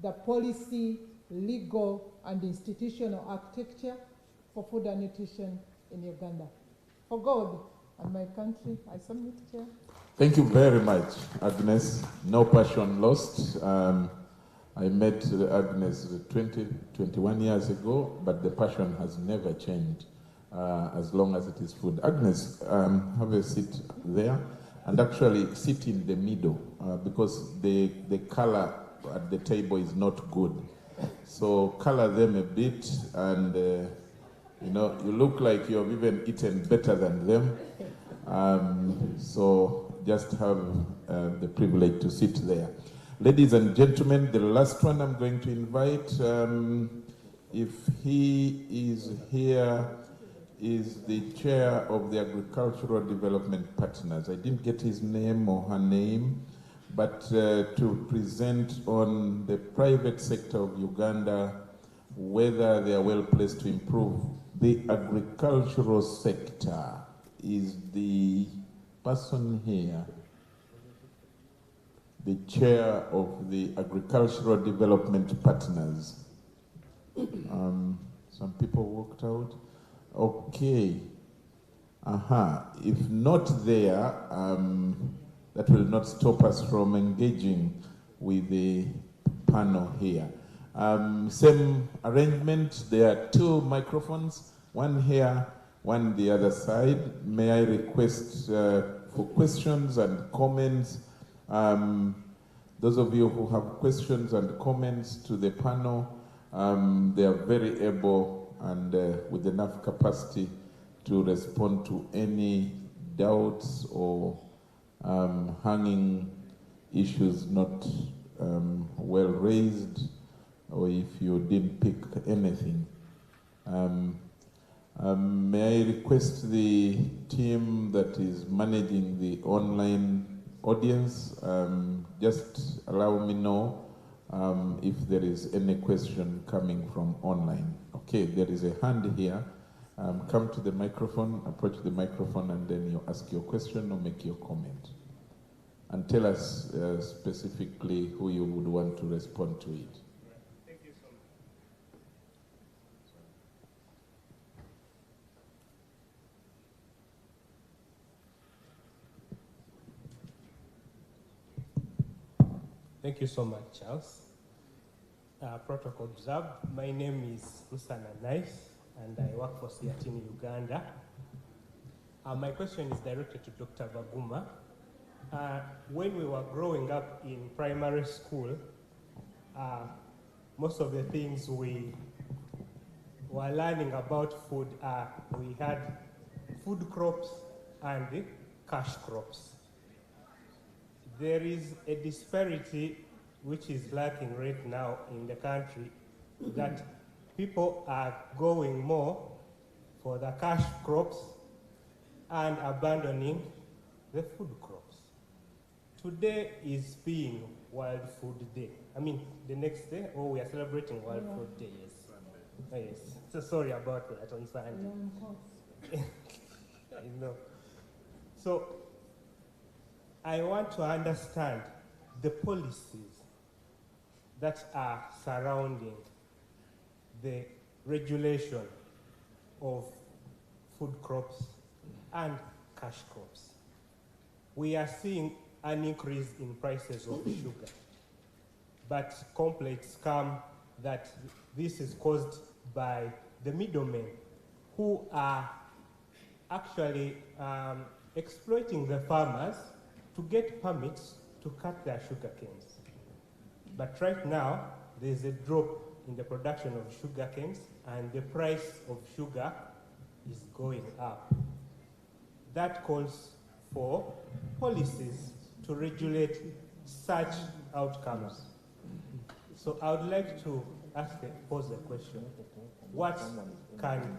the policy, legal, and institutional architecture for food and nutrition in Uganda. For God and my country, I submit, Chair. Thank you very much, Agnes. No passion lost. I met Agnes 21 years ago, but the passion has never changed as long as it is food. Agnes, have a seat there, and actually sit in the middle because the color at the table is not good. So color them a bit, and you know, you look like you have even eaten better than them. So just have the privilege to sit there. Ladies and gentlemen, the last one I'm going to invite, if he is here, is the chair of the Agricultural Development Partners. I didn't get his name or her name, but to present on the private sector of Uganda whether they are well placed to improve the agricultural sector. Is the person here the chair of the Agricultural Development Partners? Some people walked out. Okay. If not there, that will not stop us from engaging with the panel here. Same arrangement. There are two microphones, one here, one the other side. May I request for questions and comments? Those of you who have questions and comments to the panel, they are very able and with enough capacity to respond to any doubts or hanging issues not well raised, or if you didn't pick anything. May I request the team that is managing the online audience, just allow me know if there is any question coming from online. Okay, there is a hand here. Come to the microphone, approach the microphone, and then you ask your question or make your comment. And tell us specifically who you would want to respond to it. Thank you so much. Thank you so much, Charles. Protocol observed. My name is Musana Nice, and I work for CRT in Uganda. My question is directed to Dr. Baguma. When we were growing up in primary school, most of the things we were learning about food, we had food crops and cash crops. There is a disparity which is lacking right now in the country, that people are going more for the cash crops and abandoning the food crops. Today is being World Food Day. I mean, the next day, we are celebrating World Food Day, yes. Oh, yes. So sorry about that on Sunday. I know. So, I want to understand the policies that are surrounding the regulation of food crops and cash crops. We are seeing an increase in prices of sugar, but complaints come that this is caused by the middlemen who are actually exploiting the farmers to get permits to cut their sugar canes. But right now, there's a drop in the production of sugar canes, and the price of sugar is going up. That calls for policies to regulate such outcomes. So I would like to pose a question. What can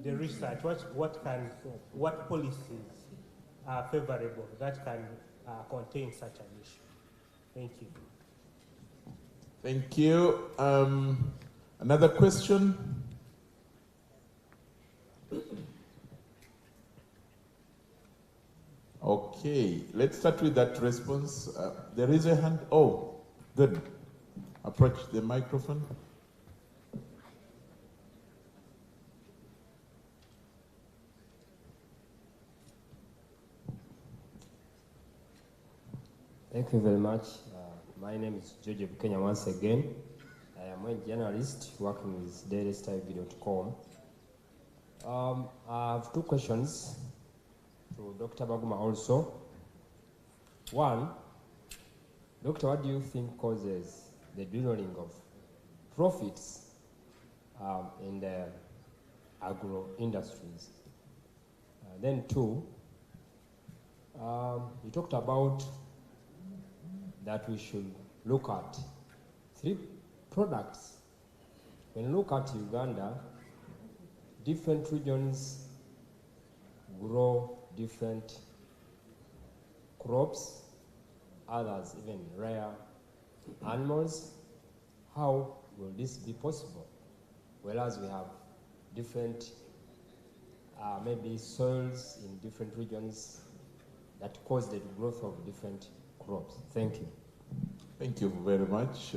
the research, what policies are favorable that can contain such an issue? Thank you. Thank you. Another question? Okay, let's start with that response. There is a hand. Oh, good. Approach the microphone. Thank you very much. My name is 𝐏𝐨𝐥𝐝 once again. I am a journalist working with dailystylev.com. I have two questions to Dr. Baguma also. One, Doctor, what do you think causes the dwindling of profits in the agro industries? Then two, you talked about that we should look at 3 products. When you look at Uganda, different regions grow different crops, others even rare animals. How will this be possible? whereas we have different maybe soils in different regions that cause the growth of different crops. Thank you. Thank you very much.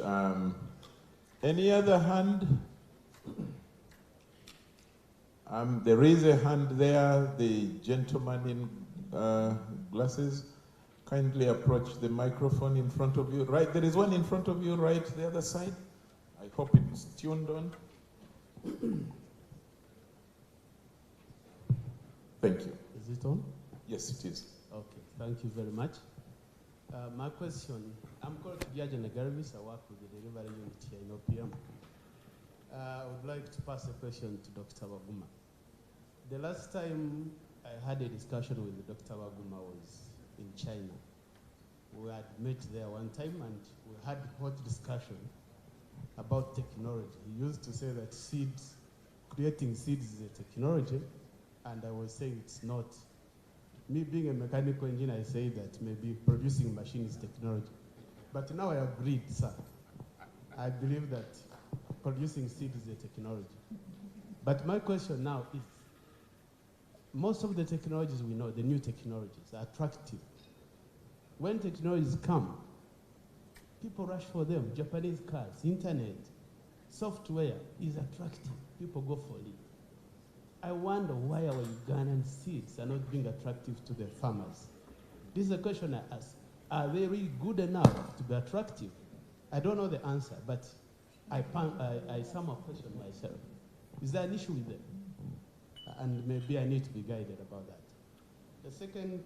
Any other hand? There is a hand there, the gentleman in glasses. Kindly approach the microphone in front of you. Right, there is one in front of you, right, the other side. I hope it's tuned on. Thank you. Is it on? Yes, it is. Okay, thank you very much. My question, I'm called 𝐏𝐨𝐴𝐥𝐝. I work with the delivery unit here in OPM. I would like to pass a question to Dr. Waguma. The last time I had a discussion with Dr. Waguma was in China. We had met there one time and we had hot discussion about technology. He used to say that seeds, creating seeds is a technology, and I was saying it's not. Me being a mechanical engineer, I say that maybe producing machines is technology. But now I agreed, sir. I believe that producing seeds is a technology. But my question now is, most of the technologies we know, the new technologies, are attractive. When technologies come, people rush for them. Japanese cars, internet, software is attractive. People go for it. I wonder why our Ugandan seeds are not being attractive to the farmers. This is a question I ask. Are they really good enough to be attractive? I don't know the answer, but I somehow question myself. Is there an issue with them? And maybe I need to be guided about that. The second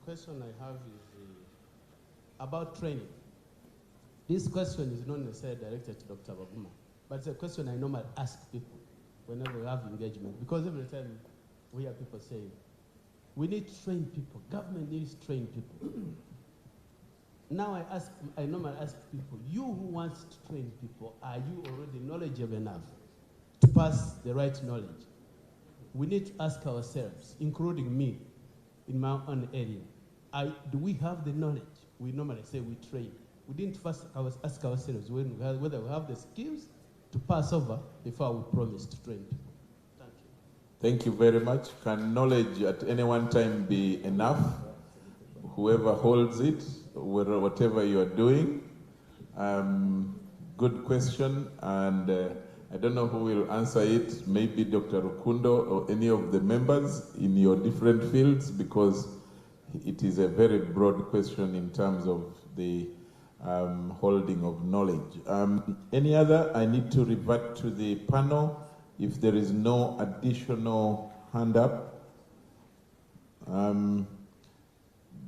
question I have is about training. This question is not necessarily directed to Dr. Waguma, but it's a question I normally ask people whenever we have engagement, because every time we hear people saying, we need to train people, government needs to train people. Now I normally ask people, you who wants to train people, are you already knowledgeable enough to pass the right knowledge? We need to ask ourselves, including me, in my own area, do we have the knowledge? We normally say we train. We didn't first ask ourselves whether we have the skills to pass over before we promise to train people. Thank you. Thank you very much. Can knowledge at any one time be enough? Whoever holds it, whatever you are doing. Good question, and I don't know who will answer it, maybe Dr. Rukundo or any of the members in your different fields, because it is a very broad question in terms of the holding of knowledge. Any other? I need to revert to the panel if there is no additional hand up.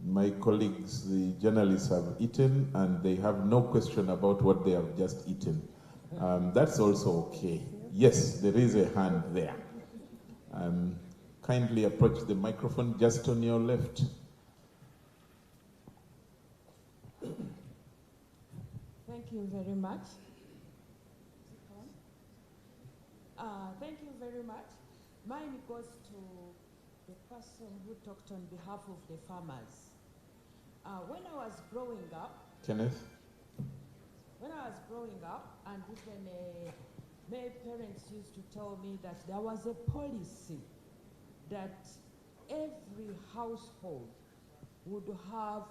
My colleagues, the journalists, have eaten and they have no question about what they have just eaten. That's also okay. Yes, there is a hand there. Kindly approach the microphone just on your left. Thank you very much. Thank you very much. Mine goes to the person who talked on behalf of the farmers. When I was growing up, Kenneth? When I was growing up, and even my parents used to tell me that there was a policy that every household would have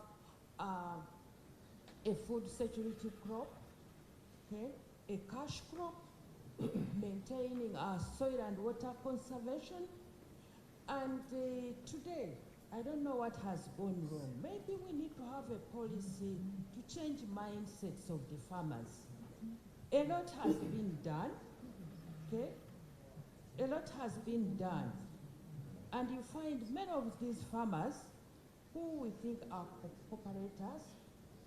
a food security crop, okay, a cash crop, maintaining soil and water conservation. And today, I don't know what has gone wrong. Maybe we need to have a policy to change mindsets of the farmers. A lot has been done, okay? A lot has been done. And you find many of these farmers who we think are cooperators,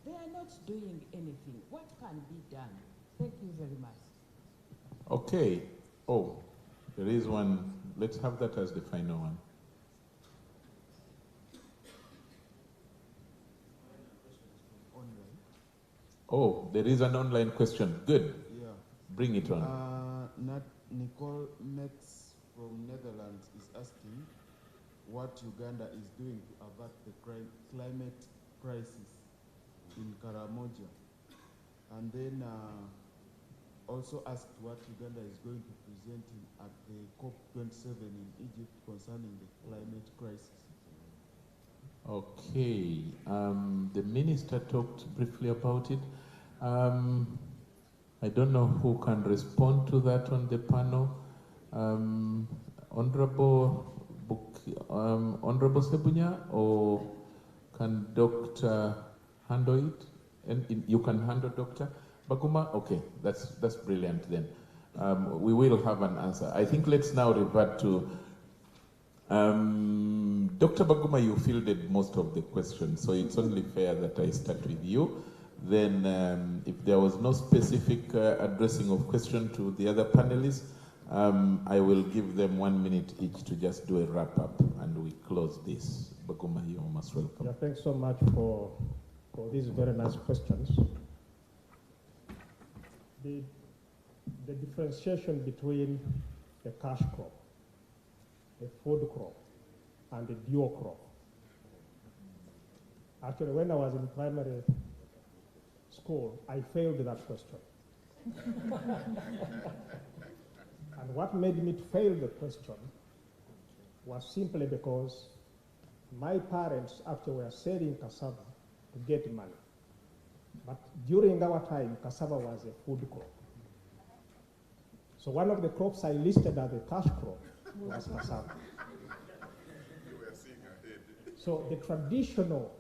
they are not doing anything. What can be done? Thank you very much. Okay. Oh, there is one. Let's have that as the final one. Oh, there is an online question. Good. Yeah. Bring it on. Nicole Mex from Netherlands is asking what Uganda is doing to avert the climate crisis in 𝐾𝐢𝐚𝐥𝐲. And then also asked what Uganda is going to present at the COP27 in Egypt concerning the climate crisis. Okay, the minister talked briefly about it. I don't know who can respond to that on the panel. Honorable Sebunya, or can Doctor handle it? And you can handle Dr. Baguma? Okay, that's brilliant then. We will have an answer. I think let's now revert to Dr. Baguma. You fielded most of the questions, so it's only fair that I start with you. Then if there was no specific addressing of question to the other panelists, I will give them 1 minute each to just do a wrap up and we close this. Baguma, you're most welcome. Yeah, thanks so much for these very nice questions. The differentiation between a cash crop, a food crop, and a dual crop. Actually, when I was in primary school, I failed that question. And what made me to fail the question was simply because my parents actually were selling cassava to get money. But during our time, cassava was a food crop. So one of the crops I listed as a cash crop was cassava. So the traditional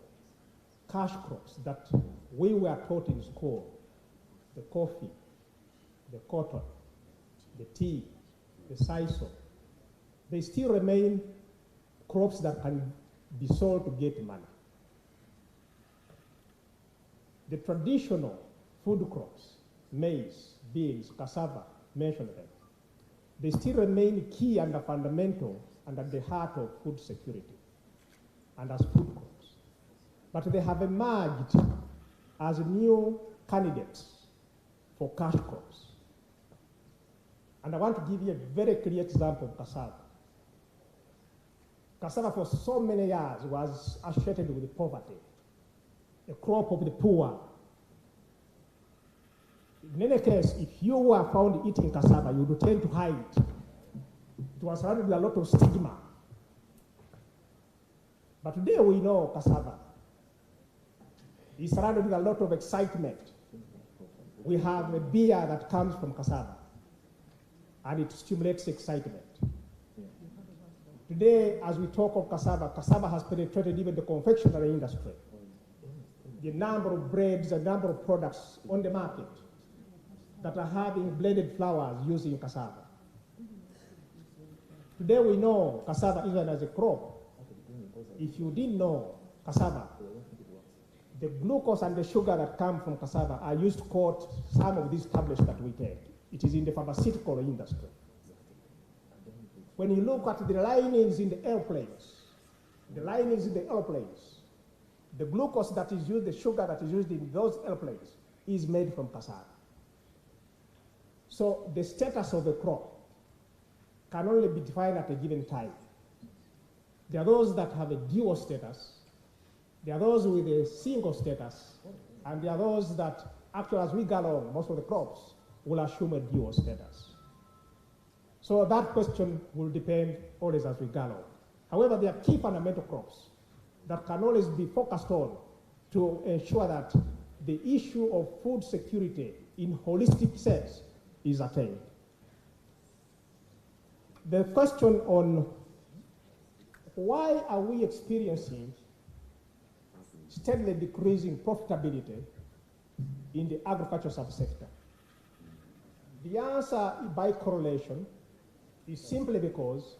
cash crops that we were taught in school, the coffee, the cotton, the tea, the sisal, they still remain crops that can be sold to get money. The traditional food crops, maize, beans, cassava, mentioned them, they still remain key and fundamental and at the heart of food security and as food crops. But they have emerged as new candidates for cash crops. And I want to give you a very clear example of cassava. Cassava for so many years was associated with poverty, a crop of the poor. In any case, if you were found eating cassava, you would tend to hide. It was surrounded with a lot of stigma. But today we know cassava is surrounded with a lot of excitement. We have a beer that comes from cassava, and it stimulates excitement. Today, as we talk of cassava, cassava has penetrated even the confectionery industry. The number of breads, the number of products on the market that are having blended flours using cassava. Today we know cassava even as a crop. If you didn't know cassava, the glucose and the sugar that come from cassava are used to coat some of these tablets that we take. It is in the pharmaceutical industry. When you look at the linings in the airplanes, the glucose that is used, the sugar that is used in those airplanes is made from cassava. So the status of the crop can only be defined at a given time. There are those that have a dual status, there are those with a single status, and there are those that actually as we go along, most of the crops will assume a dual status. So that question will depend always as we go along. However, there are key fundamental crops that can always be focused on to ensure that the issue of food security in holistic sense is attained. The question on why are we experiencing steadily decreasing profitability in the agriculture subsector? The answer by correlation is simply because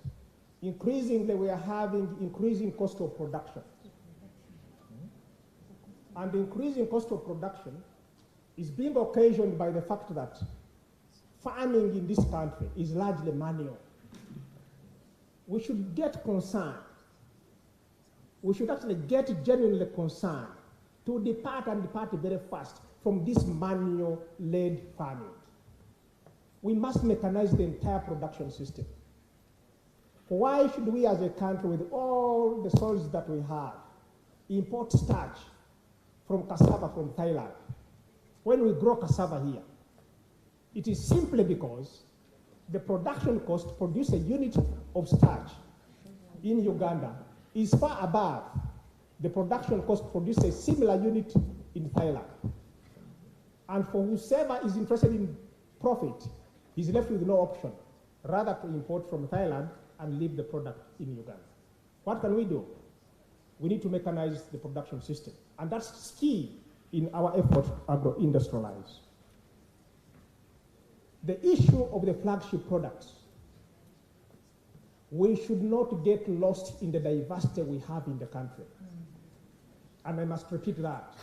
increasingly we are having increasing cost of production. And the increasing cost of production is being occasioned by the fact that farming in this country is largely manual. We should get concerned. We should actually get genuinely concerned to depart very fast from this manual-led farming. We must mechanize the entire production system. Why should we as a country, with all the soils that we have, import starch from cassava from Thailand when we grow cassava here? It is simply because the production cost to produce a unit of starch in Uganda is far above the production cost to produce a similar unit in Thailand. And for whoever is interested in profit, he's left with no option, rather to import from Thailand and leave the product in Uganda. What can we do? We need to mechanize the production system. And that's key in our effort to agro-industrialize. The issue of the flagship products, we should not get lost in the diversity we have in the country. And I must repeat that.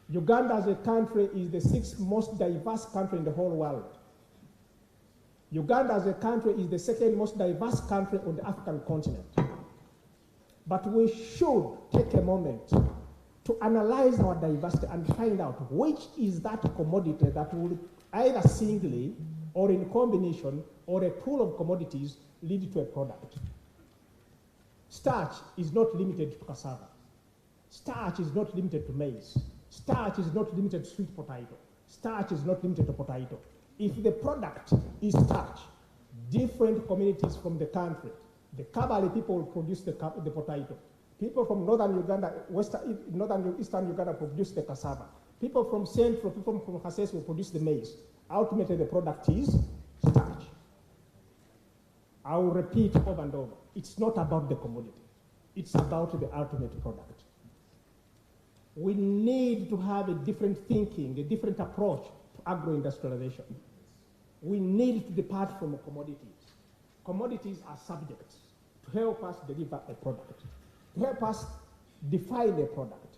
Uganda as a country is the 6th most diverse country in the whole world. Uganda as a country is the 2nd most diverse country on the African continent. But we should take a moment to analyze our diversity and find out which is that commodity that will either singly or in combination or a pool of commodities lead to a product. Starch is not limited to cassava. Starch is not limited to maize. Starch is not limited to sweet potato. Starch is not limited to potato. If the product is starch, different communities from the country, the Kabale people will produce the potato. People from northern Uganda, northern eastern Uganda produce the cassava. People from central, people from Kasese will produce the maize. Ultimately, the product is starch. I will repeat over and over. It's not about the commodity. It's about the ultimate product. We need to have a different thinking, a different approach to agro-industrialization. We need to depart from commodities. Commodities are subjects to help us deliver a product, to help us define a product.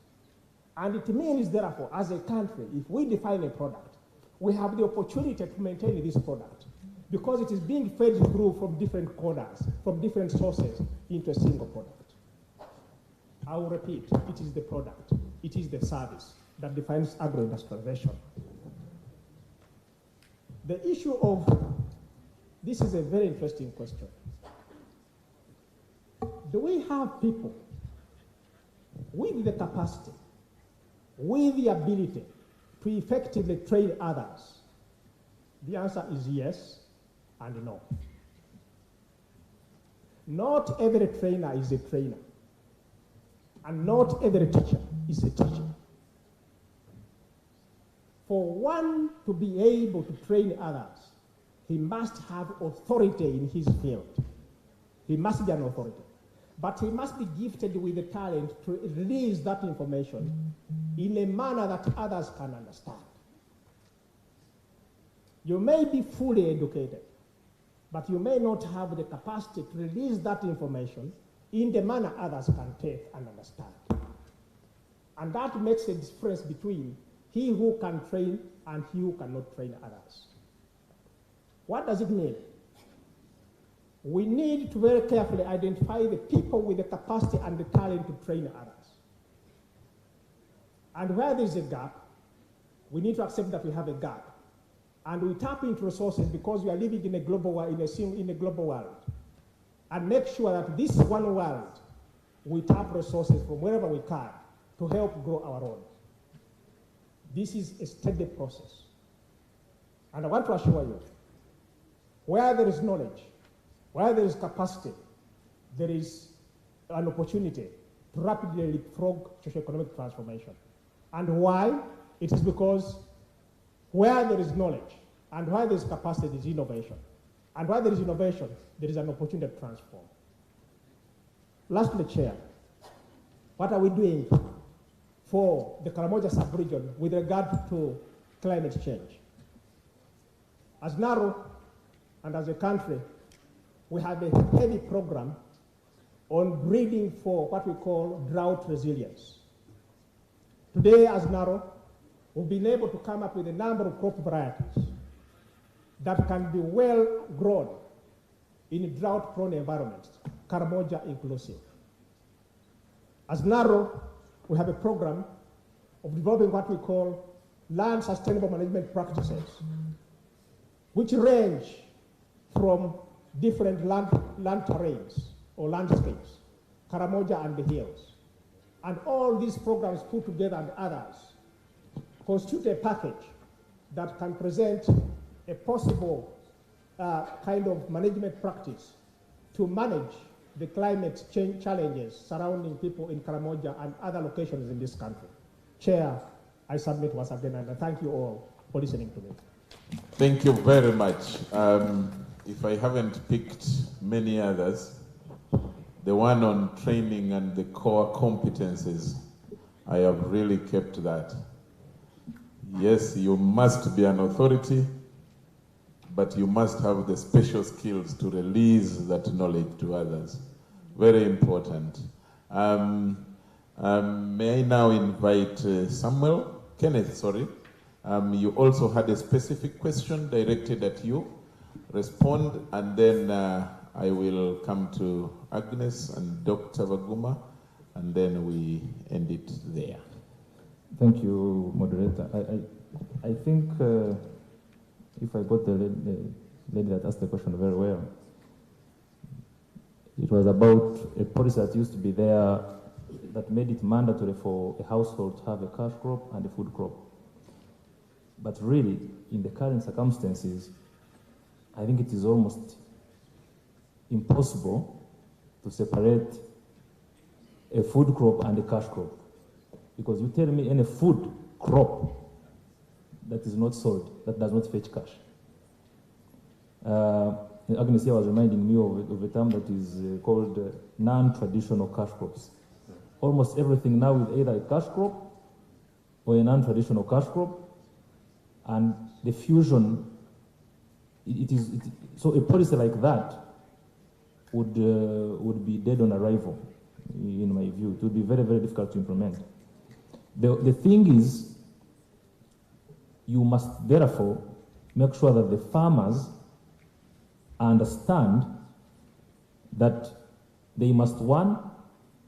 And it means, therefore, as a country, if we define a product, we have the opportunity to maintain this product because it is being fed through from different corners, from different sources into a single product. I will repeat, it is the product, it is the service that defines agro-industrialization. The issue of, this is a very interesting question. Do we have people with the capacity, with the ability to effectively train others? The answer is yes and no. Not every trainer is a trainer, and not every teacher is a teacher. For one to be able to train others, he must have authority in his field. He must be an authority. But he must be gifted with the talent to release that information in a manner that others can understand. You may be fully educated, but you may not have the capacity to release that information in the manner others can take and understand. And that makes a difference between he who can train and he who cannot train others. What does it mean? We need to very carefully identify the people with the capacity and the talent to train others. And where there is a gap, we need to accept that we have a gap. And we tap into resources because we are living in a global world, in a global world. And make sure that this one world, we tap resources from wherever we can to help grow our own. This is a steady process. And I want to assure you, where there is knowledge, where there is capacity, there is an opportunity to rapidly leapfrog socioeconomic transformation. And why? It is because where there is knowledge and where there is capacity, there is innovation. And where there is innovation, there is an opportunity to transform. Lastly, Chair, what are we doing for the Karamoja sub-region with regard to climate change? As NARO and as a country, we have a heavy program on breeding for what we call drought resilience. Today, as NARO, we've been able to come up with a number of crop varieties that can be well grown in drought-prone environments, Karamoja inclusive. As NARO, we have a program of developing what we call land sustainable management practices, which range from different land terrains or landscapes, Karamoja and the hills. And all these programs put together and others constitute a package that can present a possible kind of management practice to manage the climate change challenges surrounding people in Karamoja and other locations in this country. Chair, I submit once again, and I thank you all for listening to me. Thank you very much. If I haven't picked many others, the one on training and the core competencies, I have really kept that. Yes, you must be an authority, but you must have the special skills to release that knowledge to others. Very important. May I now invite Kenneth, sorry. You also had a specific question directed at you. Respond, and then I will come to Agnes and Dr. Baguma, and then we end it there. Thank you, moderator. I think if I got the lady that asked the question very well, it was about a policy that used to be there that made it mandatory for a household to have a cash crop and a food crop. But really, in the current circumstances, I think it is almost impossible to separate a food crop and a cash crop. Because you tell me any food crop that is not sold, that does not fetch cash. Agnes here was reminding me of a term that is called non-traditional cash crops. Almost everything now is either a cash crop or a non-traditional cash crop, and the fusion, so a policy like that would be dead on arrival, in my view. It would be very, very difficult to implement. The thing is, you must therefore make sure that the farmers understand that they must, one,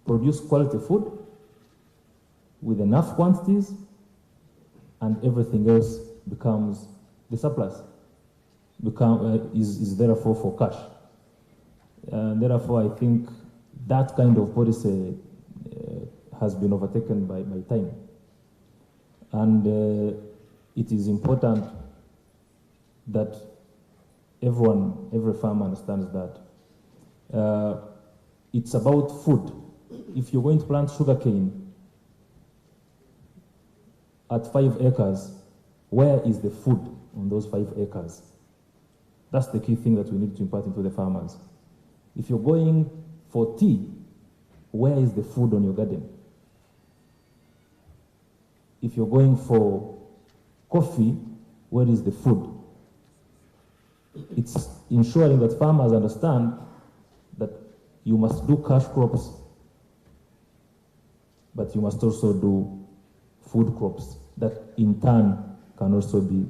produce quality food with enough quantities, and everything else becomes the surplus, is therefore for cash. And therefore, I think that kind of policy has been overtaken by time. And it is important that every farmer understands that it's about food. If you're going to plant sugarcane at 5 acres, where is the food on those 5 acres? That's the key thing that we need to impart into the farmers. If you're going for tea, where is the food on your garden? If you're going for coffee, where is the food? It's ensuring that farmers understand that you must do cash crops, but you must also do food crops that in turn can also be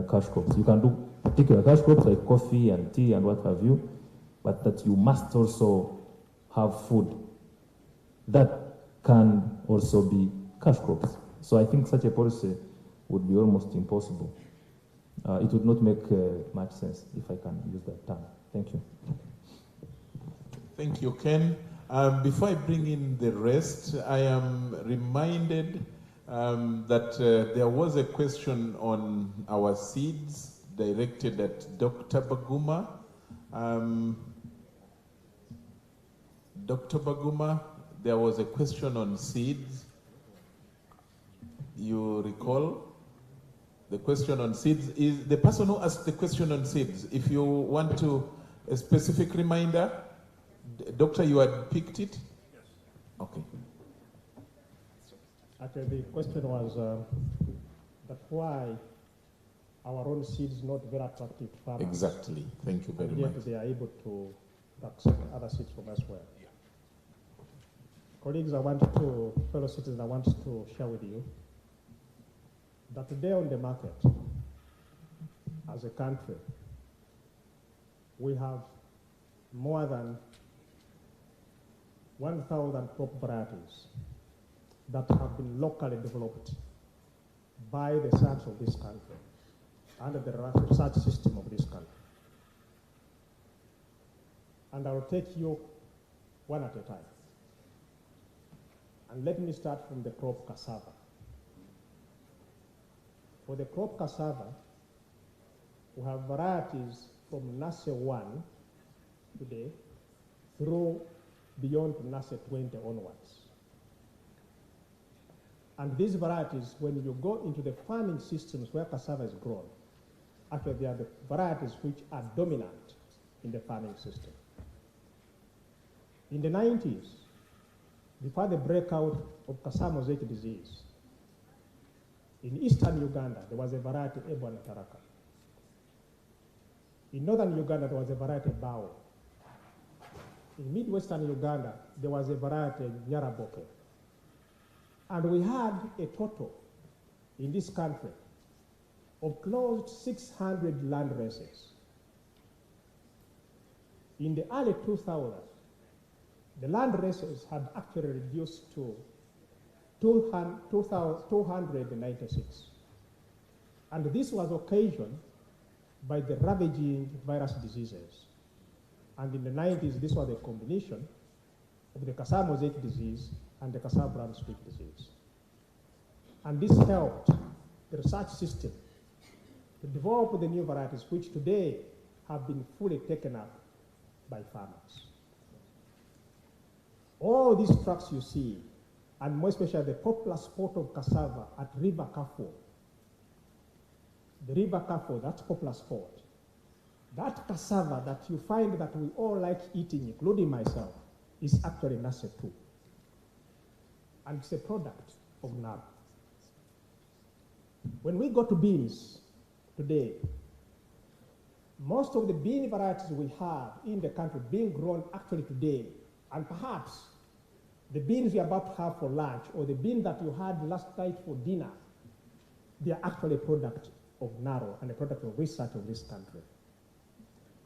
cash crops. You can do particular cash crops like coffee and tea and what have you, but that you must also have food that can also be cash crops. So I think such a policy would be almost impossible. It would not make much sense, if I can use that term. Thank you. Thank you, Ken. Before I bring in the rest, I am reminded that there was a question on our seeds directed at Dr. Baguma. Dr. Baguma, there was a question on seeds. You recall? The question on seeds is the person who asked the question on seeds. If you want to, a specific reminder, Doctor, you had picked it? Yes. Okay. Actually, the question was that why our own seeds not very attractive to farmers. Exactly. Thank you very much. Yet they are able to accept other seeds from elsewhere. Yeah. Colleagues, fellow citizens, I want to share with you that today on the market, as a country, we have more than 1,000 crop varieties that have been locally developed by the research of this country, under the research system of this country. And I will take you one at a time. And let me start from the crop cassava. For the crop cassava, we have varieties from NASE 1 today through beyond NASE 20 onwards. And these varieties, when you go into the farming systems where cassava is grown, actually they are the varieties which are dominant in the farming system. In the 90s, before the breakout of 𝐏𝐨𝐴 disease, in eastern Uganda, there was a variety Ebwana Taraka. In northern Uganda, there was a variety Bao. In midwestern Uganda, there was a variety Nyaraboke. And we had a total in this country of close to 600 land races. In the early 2000s, the land races had actually reduced to 296. And this was occasioned by the ravaging virus diseases. And in the 90s, this was a combination of the 𝐏𝐨𝐴 disease and the cassava brown streak disease. And this helped the research system to develop the new varieties, which today have been fully taken up by farmers. All these trucks you see, and more especially the popular spot of cassava at River Kafo, the River Kafo, that's popular spot. That cassava that you find that we all like eating, including myself, is actually NASE 2. And it's a product of NARO. When we go to beans today, most of the bean varieties we have in the country being grown actually today, and perhaps the beans you're about to have for lunch or the beans that you had last night for dinner, they are actually a product of NARO and a product of research of this country.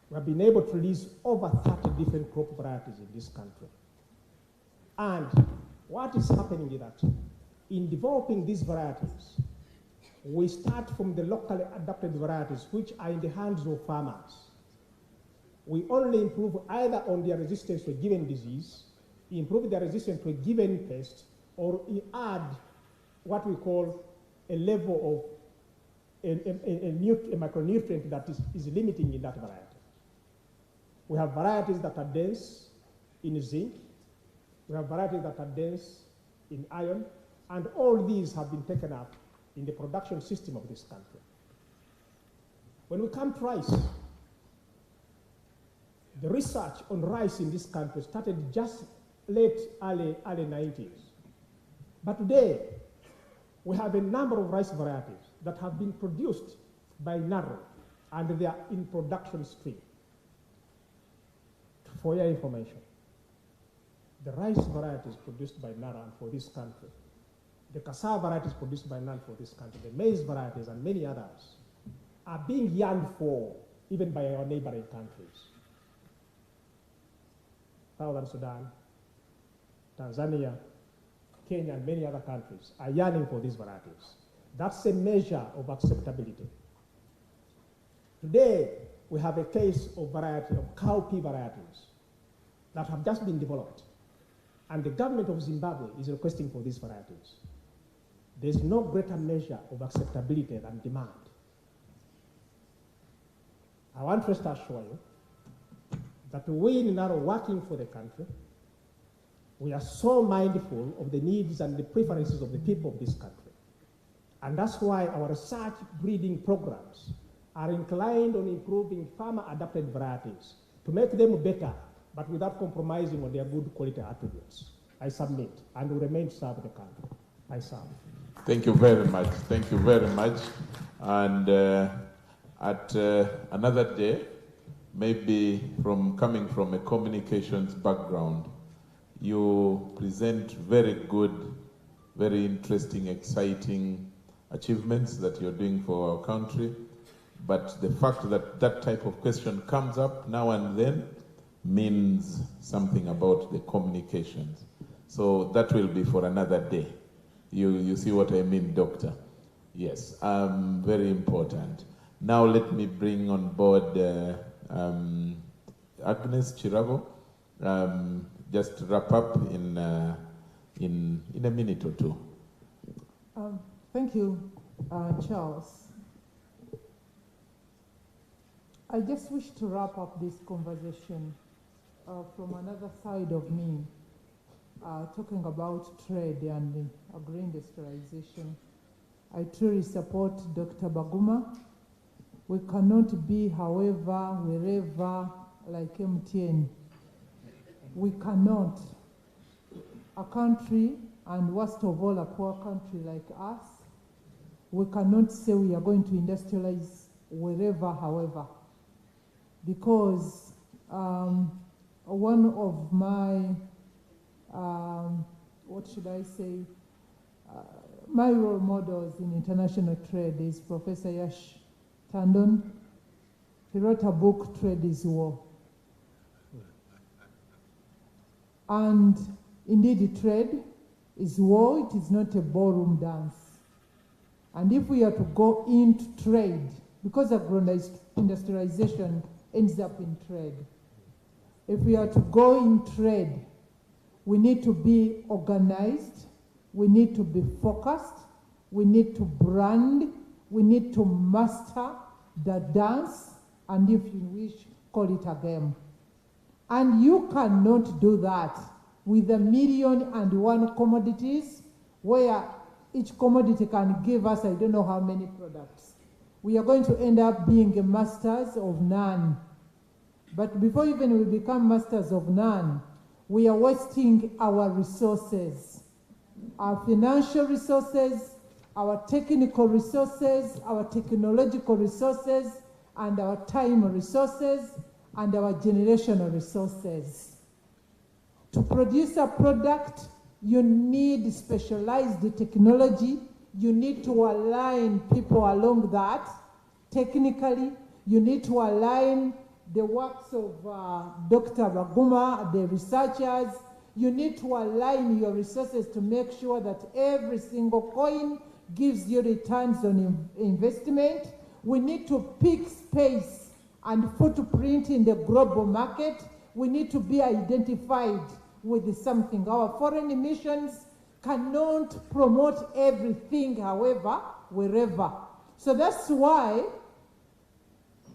We have been able to release over 30 different crop varieties in this country. And what is happening is that in developing these varieties, we start from the locally adapted varieties which are in the hands of farmers. We only improve either on their resistance to a given disease, improve their resistance to a given pest, or add what we call a level of a micronutrient that is limiting in that variety. We have varieties that are dense in zinc. We have varieties that are dense in iron. And all these have been taken up in the production system of this country. When we come to rice, the research on rice in this country started just early 90s. But today, we have a number of rice varieties that have been produced by NARO, and they are in production stream. For your information, the rice varieties produced by NARO and for this country, the cassava varieties produced by NARO for this country, the maize varieties and many others are being yearned for even by our neighboring countries. Southern Sudan, Tanzania, Kenya, and many other countries are yearning for these varieties. That's a measure of acceptability. Today, we have a case of variety of cowpea varieties that have just been developed. And the government of Zimbabwe is requesting for these varieties. There's no greater measure of acceptability than demand. I want to assure you that we in NARO working for the country, we are so mindful of the needs and the preferences of the people of this country. And that's why our research breeding programs are inclined on improving farmer-adapted varieties to make them better, but without compromising on their good quality attributes. I submit and will remain to serve the country. I serve. Thank you very much. Thank you very much. And at another day, maybe coming from a communications background, you present very good, very interesting, exciting achievements that you're doing for our country. But the fact that that type of question comes up now and then means something about the communications. So that will be for another day. You see what I mean, Doctor? Yes, very important. Now let me bring on board Agnes Chirago. Just wrap up in a minute or two. Thank you, Charles, I just wish to wrap up this conversation from another side of me, talking about trade and agri-industrialization. I truly support Dr. Baguma. We cannot be, however, wherever, like MTN. We cannot. A country, and worst of all, a poor country like us, we cannot say we are going to industrialize wherever, however, because one of my, what should I say, my role models in international trade is Professor Yash Tandon. He wrote a book, Trade is War. And indeed, trade is war. It is not a ballroom dance. And if we are to go into trade, because agro-industrialization ends up in trade, if we are to go in trade, we need to be organized, we need to be focused, we need to brand, we need to master the dance, and if you wish, call it a game. And you cannot do that with 1,000,001 commodities, where each commodity can give us I don't know how many products. We are going to end up being masters of none. But before even we become masters of none, we are wasting our resources, our financial resources, our technical resources, our technological resources, and our time resources, and our generational resources. To produce a product, you need specialized technology. You need to align people along that. Technically, you need to align the works of Dr. Baguma, the researchers. You need to align your resources to make sure that every single coin gives you returns on investment. We need to pick space and footprint in the global market. We need to be identified with something. Our foreign missions cannot promote everything, however, wherever. So that's why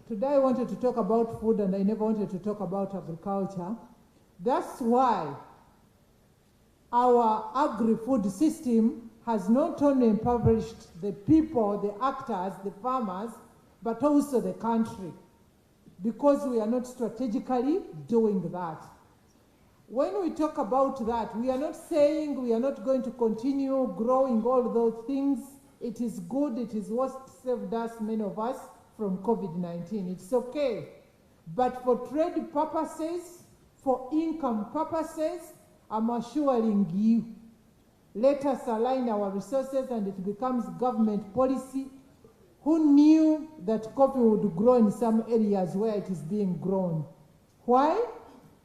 today I wanted to talk about food and I never wanted to talk about agriculture. That's why our agri-food system has not only impoverished the people, the actors, the farmers, but also the country, because we are not strategically doing that. When we talk about that, we are not saying we are not going to continue growing all those things. It is good, it is what saved us, many of us, from COVID-19. It's okay. But for trade purposes, for income purposes, I'm assuring you, let us align our resources and it becomes government policy. Who knew that coffee would grow in some areas where it is being grown? Why?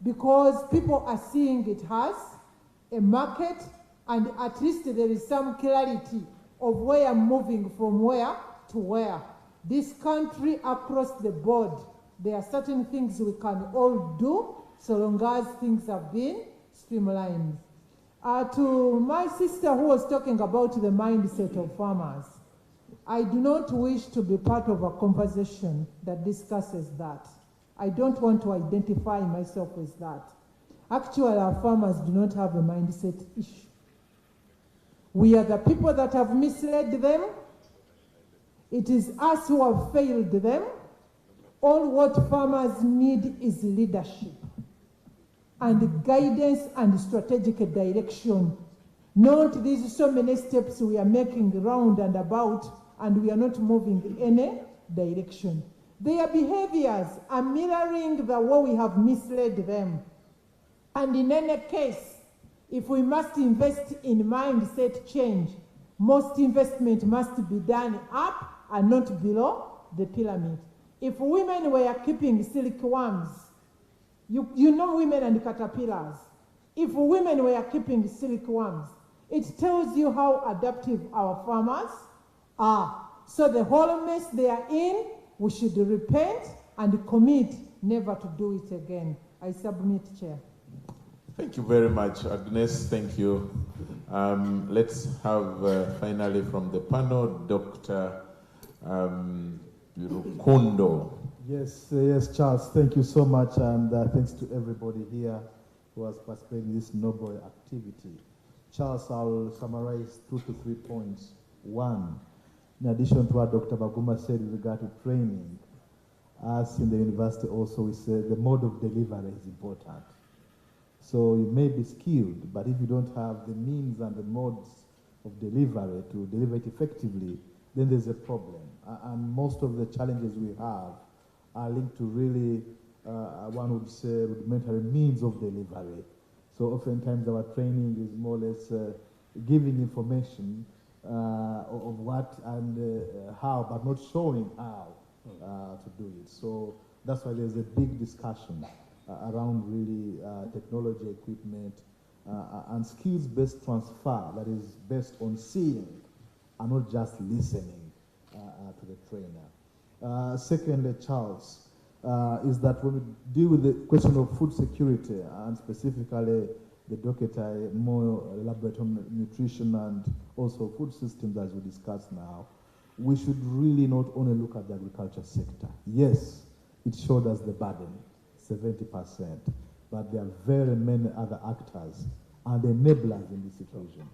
Because people are seeing it has a market, and at least there is some clarity of where I'm moving from where to where. This country, across the board, there are certain things we can all do so long as things have been streamlined. To my sister who was talking about the mindset of farmers, I do not wish to be part of a conversation that discusses that. I don't want to identify myself with that. Actually, our farmers do not have a mindset issue. We are the people that have misled them. It is us who have failed them. All what farmers need is leadership and guidance and strategic direction. Not these so many steps we are making round and about, and we are not moving in any direction. Their behaviors are mirroring the way we have misled them. And in any case, if we must invest in mindset change, most investment must be done up and not below the pyramid. If women were keeping silkworms, you know women and caterpillars. If women were keeping silkworms, it tells you how adaptive our farmers are. So the whole mess they are in, we should repent and commit never to do it again. I submit, Chair. Thank you very much, Agnes. Thank you. Let's have finally from the panel, Dr. Rukundo. Yes, yes, Charles, thank you so much, and thanks to everybody here who has participated in this noble activity. Charles, I'll summarize 2 to 3 points. One, in addition to what Dr. Baguma said with regard to training, us in the university also, we say the mode of delivery is important. So you may be skilled, but if you don't have the means and the modes of delivery to deliver it effectively, then there's a problem. And most of the challenges we have are linked to really, one would say, rudimentary means of delivery. So oftentimes our training is more or less giving information of what and how, but not showing how to do it. So that's why there's a big discussion around really technology, equipment, and skills-based transfer that is based on seeing and not just listening to the trainer. Secondly, Charles, is that when we deal with the question of food security, and specifically the docket more elaborate on nutrition and also food systems as we discussed now, we should really not only look at the agriculture sector. Yes, it showed us the burden, 70%, but there are very many other actors and enablers in this situation.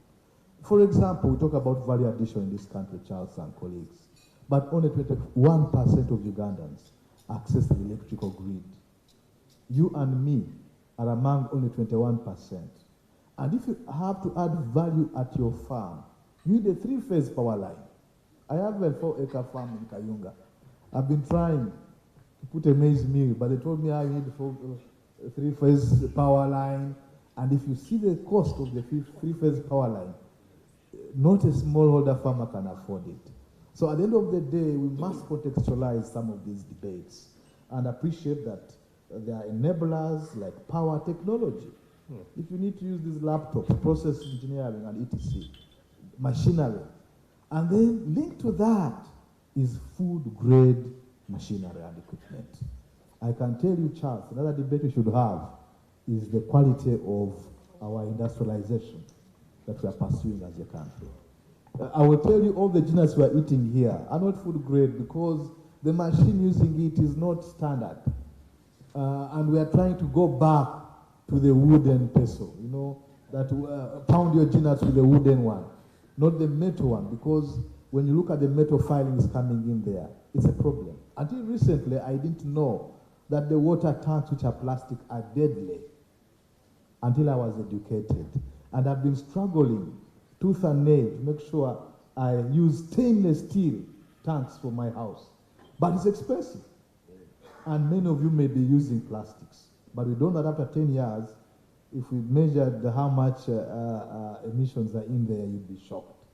For example, we talk about value addition in this country, Charles and colleagues, but only 21% of Ugandans access the electrical grid. You and me are among only 21%. And if you have to add value at your farm, you need a 3-phase power line. I have a 4-acre farm in Kayunga. I've been trying to put a maize mill, but they told me I need a 3-phase power line. And if you see the cost of the 3-phase power line, not a smallholder farmer can afford it. So at the end of the day, we must contextualize some of these debates and appreciate that there are enablers like power technology. If you need to use this laptop, process engineering and etc., machinery, and then linked to that is food-grade machinery and equipment. I can tell you, Charles, another debate we should have is the quality of our industrialization that we are pursuing as a country. I will tell you all the dinners we are eating here are not food grade because the machine using it is not standard. And we are trying to go back to the wooden pestle, you know, that pound your dinners with the wooden one, not the metal one, because when you look at the metal filings coming in there, it's a problem. Until recently, I didn't know that the water tanks, which are plastic, are deadly until I was educated. And I've been struggling tooth and nail to make sure I use stainless steel tanks for my house. But it's expensive. And many of you may be using plastics. But we don't know that after 10 years, if we measured how much emissions are in there, you'd be shocked.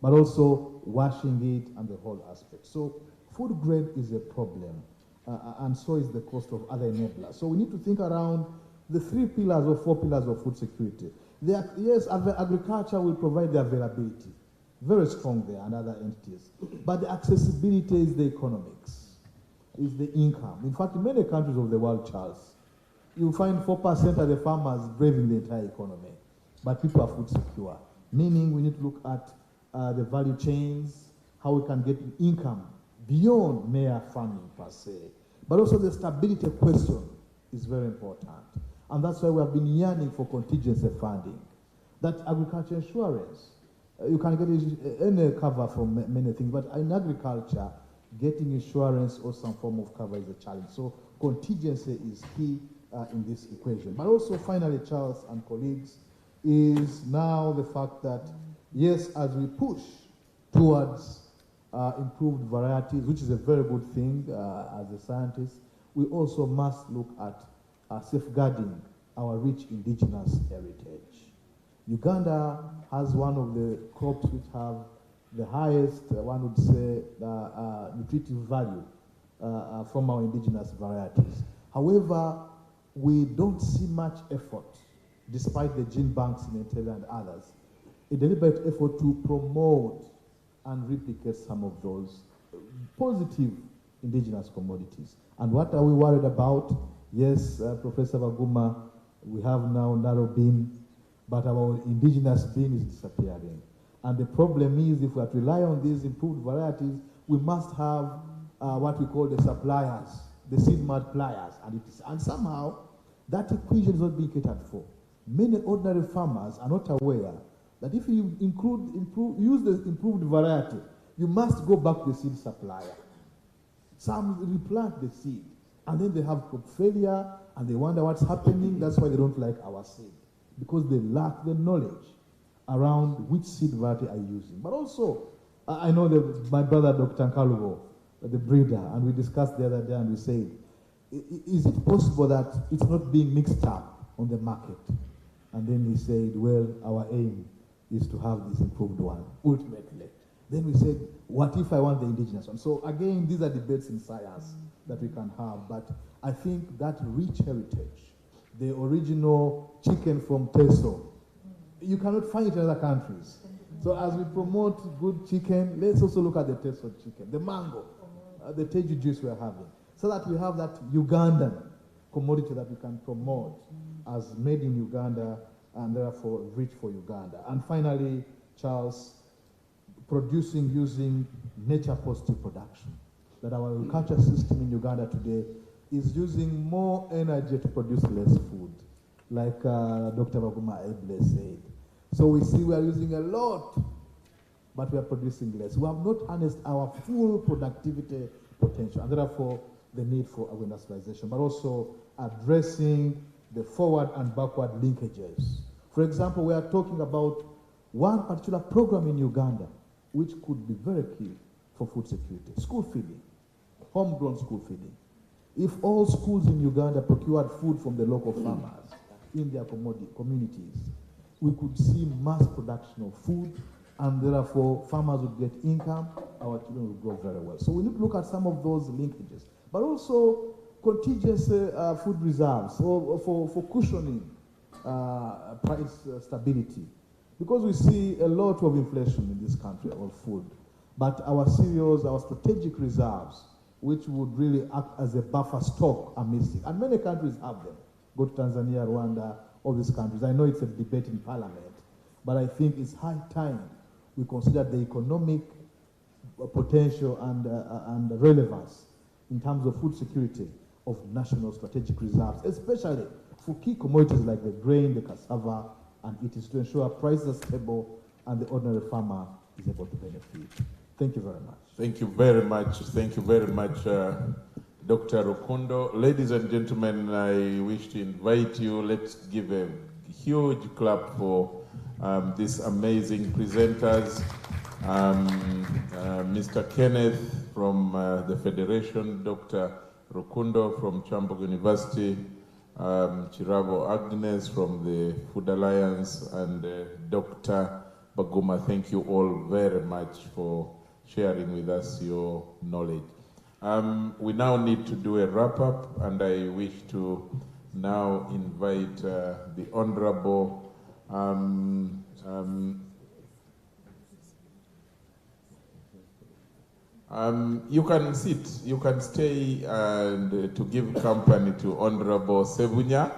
But also washing it and the whole aspect. So food grade is a problem. And so is the cost of other enablers. So we need to think around the 3 pillars or 4 pillars of food security. Yes, agriculture will provide the availability, very strong there, and other entities. But the accessibility is the economics, is the income. In fact, in many countries of the world, Charles, you find 4% of the farmers driving the entire economy. But people are food secure, meaning we need to look at the value chains, how we can get income beyond mere farming per se. But also the stability question is very important. And that's why we have been yearning for contingency funding. That agriculture insurance, you can get any cover from many things, but in agriculture, getting insurance or some form of cover is a challenge. So contingency is key in this equation. But also finally, Charles and colleagues, is now the fact that, yes, as we push towards improved varieties, which is a very good thing as a scientist, we also must look at safeguarding our rich indigenous heritage. Uganda has one of the crops which have the highest, one would say, nutritive value from our indigenous varieties. However, we don't see much effort, despite the gene banks in Intel and others, a deliberate effort to promote and replicate some of those positive indigenous commodities. And what are we worried about? Yes, Professor Baguma, we have now narrow bean, but our indigenous bean is disappearing. And the problem is, if we are to rely on these improved varieties, we must have what we call the suppliers, the seed multipliers, and somehow that equation is not being catered for. Many ordinary farmers are not aware that if you use the improved variety, you must go back to the seed supplier. Some replant the seed, and then they have crop failure, and they wonder what's happening. That's why they don't like our seed, because they lack the knowledge around which seed variety are you using. But also, I know that my brother, Dr. 𝐾𝐢𝐚𝐥𝐲, the breeder, and we discussed the other day, and we said, is it possible that it's not being mixed up on the market? And then he said, well, our aim is to have this improved one, ultimately. Then we said, what if I want the indigenous one? So again, these are debates in science that we can have, but I think that rich heritage, the original chicken from Teso, you cannot find it in other countries. So as we promote good chicken, let's also look at the Teso chicken, the mango, the teju juice we're having, so that we have that Ugandan commodity that we can promote as made in Uganda and therefore rich for Uganda. And finally, Charles, producing using nature-positive production. That our agriculture system in Uganda today is using more energy to produce less food, like Dr. 𝐏𝐸𝐴𝐵𝐿𝐴 said. So we see we are using a lot, but we are producing less. We have not harnessed our full productivity potential, and therefore the need for industrialization, but also addressing the forward and backward linkages. For example, we are talking about one particular program in Uganda which could be very key for food security: school feeding, homegrown school feeding. If all schools in Uganda procured food from the local farmers in their communities, we could see mass production of food, and therefore farmers would get income, our children would grow very well. So we need to look at some of those linkages, but also contiguous food reserves for cushioning price stability. Because we see a lot of inflation in this country of food, but our cereals, our strategic reserves, which would really act as a buffer stock, are missing. And many countries have them. Go to Tanzania, Rwanda, all these countries. I know it's a debate in parliament, but I think it's high time we consider the economic potential and relevance in terms of food security of national strategic reserves, especially for key commodities like the grain, the cassava, and it is to ensure prices are stable and the ordinary farmer is able to benefit. Thank you very much. Thank you very much. Thank you very much, Dr. Rukundo. Ladies and gentlemen, I wish to invite you. Let's give a huge clap for these amazing presenters. Mr. Kenneth from the Federation, Dr. Rukundo from Chambok University, Chirabo Agnes from the Food Alliance, and Dr. Baguma. Thank you all very much for sharing with us your knowledge. We now need to do a wrap-up, and I wish to now invite the Honorable you can sit, you can stay, and to give company to Honorable Sebunya,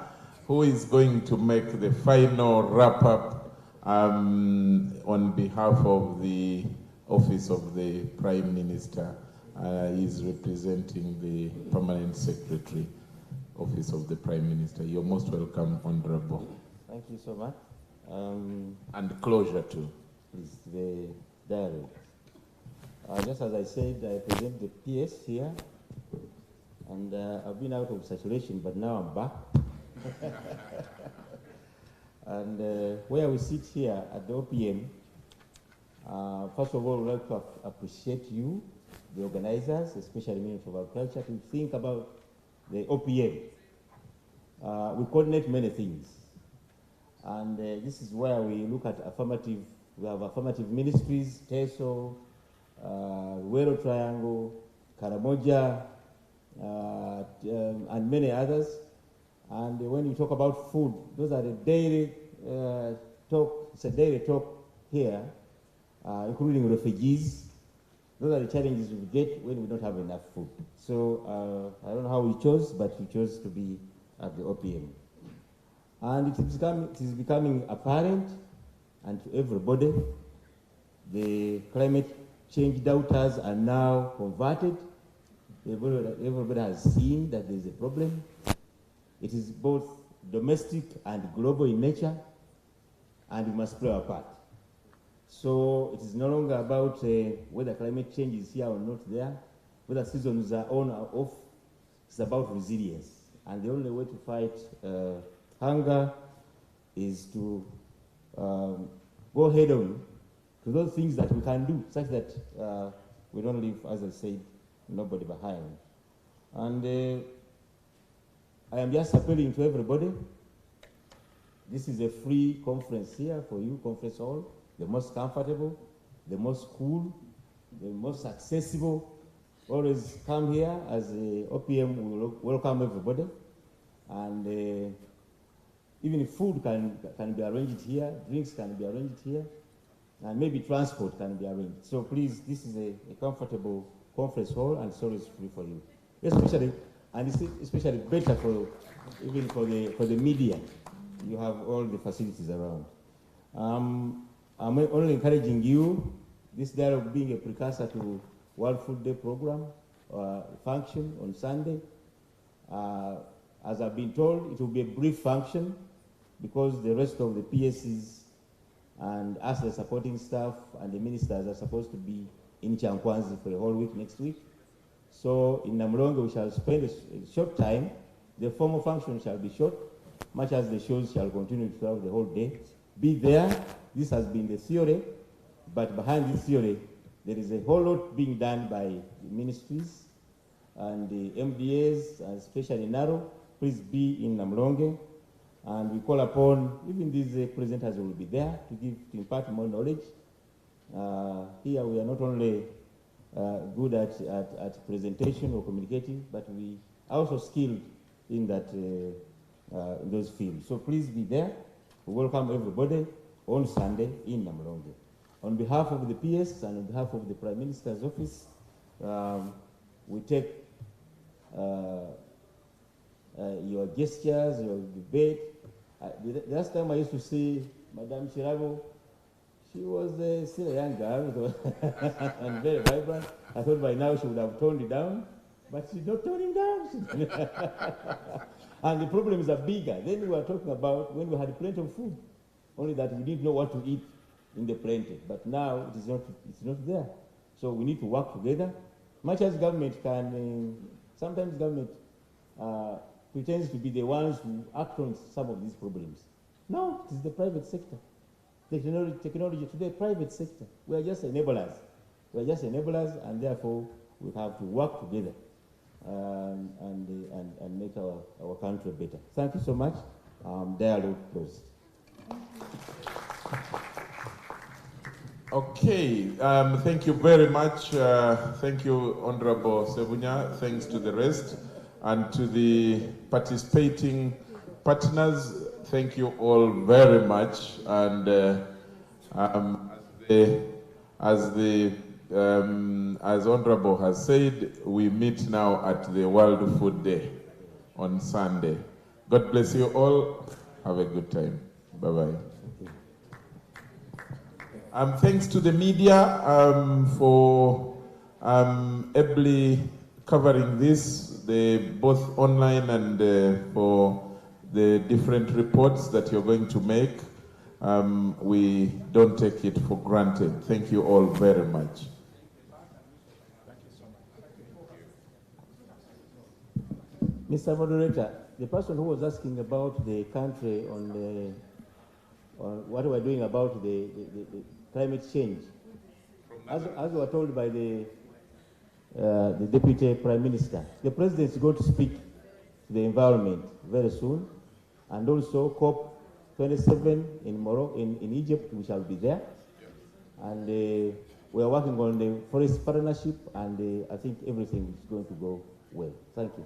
who is going to make the final wrap-up on behalf of the Office of the Prime Minister. He is representing the Permanent Secretary, Office of the Prime Minister. You're most welcome, Honorable. Thank you so much. And closure too. Is the dialogue. Just as I said, I present the PS here, and I've been out of saturation, but now I'm back. And where we sit here at the OPM, first of all, we'd like to appreciate you, the organizers, especially Ministry of Agriculture, to think about the OPM. We coordinate many things, and this is where we look at affirmative. We have affirmative ministries, TESO, Ruero Triangle, Karamoja, and many others. And when you talk about food, those are the daily talk. It's a daily talk here, including refugees. Those are the challenges we get when we don't have enough food. So I don't know how we chose, but we chose to be at the OPM. And it is becoming apparent and to everybody, the climate change doubters are now converted. Everybody has seen that there is a problem. It is both domestic and global in nature, and we must play our part. So it is no longer about whether climate change is here or not there, whether seasons are on or off. It's about resilience. And the only way to fight hunger is to go head on to those things that we can do, such that we don't leave, as I said, nobody behind. And I am just appealing to everybody. This is a free conference here for you, conference hall, the most comfortable, the most cool, the most accessible. Always come here as a OPM, we will welcome everybody. And even food can be arranged here, drinks can be arranged here, and maybe transport can be arranged. So please, this is a comfortable conference hall, and so it's free for you. Especially, and it's especially better for even for the media. You have all the facilities around. I'm only encouraging you, this dialogue being a precursor to World Food Day program function on Sunday. As I've been told, it will be a brief function because the rest of the PSCs and us, the supporting staff and the ministers, are supposed to be in Chankwanzi for a whole week next week. So in Namulonge, we shall spend a short time. The formal function shall be short, much as the shows shall continue throughout the whole day. Be there. This has been the theory, but behind this theory, there is a whole lot being done by the ministries and the MDAs, and especially NARO. Please be in Namulonge, and we call upon, even these presenters will be there to impart more knowledge. Here we are not only good at presentation or communicating, but we are also skilled in that in those fields. So please be there. We welcome everybody on Sunday in Namulonge. On behalf of the PS and on behalf of the Prime Minister's office, we take your gestures, your debate. The last time I used to see Madame Chirabo, she was still a young girl and very vibrant. I thought by now she would have toned it down, but she's not toning down. And the problems are bigger. Then we were talking about when we had plenty of food, only that we didn't know what to eat in the plenty. But now it's not there. So we need to work together. Much as government can, sometimes government pretends to be the ones who act on some of these problems. No, it is the private sector. Technology today, private sector. We are just enablers. We are just enablers, and therefore we have to work together and make our country better. Thank you so much. Dialogue closed. Okay, thank you very much. Thank you, Honorable Sebunya. Thanks to the rest and to the participating partners. Thank you all very much. And as Honorable has said, we meet now at the World Food Day on Sunday. God bless you all. Have a good time. Bye-bye. Thanks to the media for ably covering this, both online and for the different reports that you're going to make. We don't take it for granted. Thank you all very much. Mr. Moderator, the person who was asking about the country on what we're doing about the climate change, as we were told by the Deputy Prime Minister, the President is going to speak to the environment very soon, and also COP27 in Egypt, we shall be there, and we are working on the forest partnership, and I think everything is going to go well. Thank you.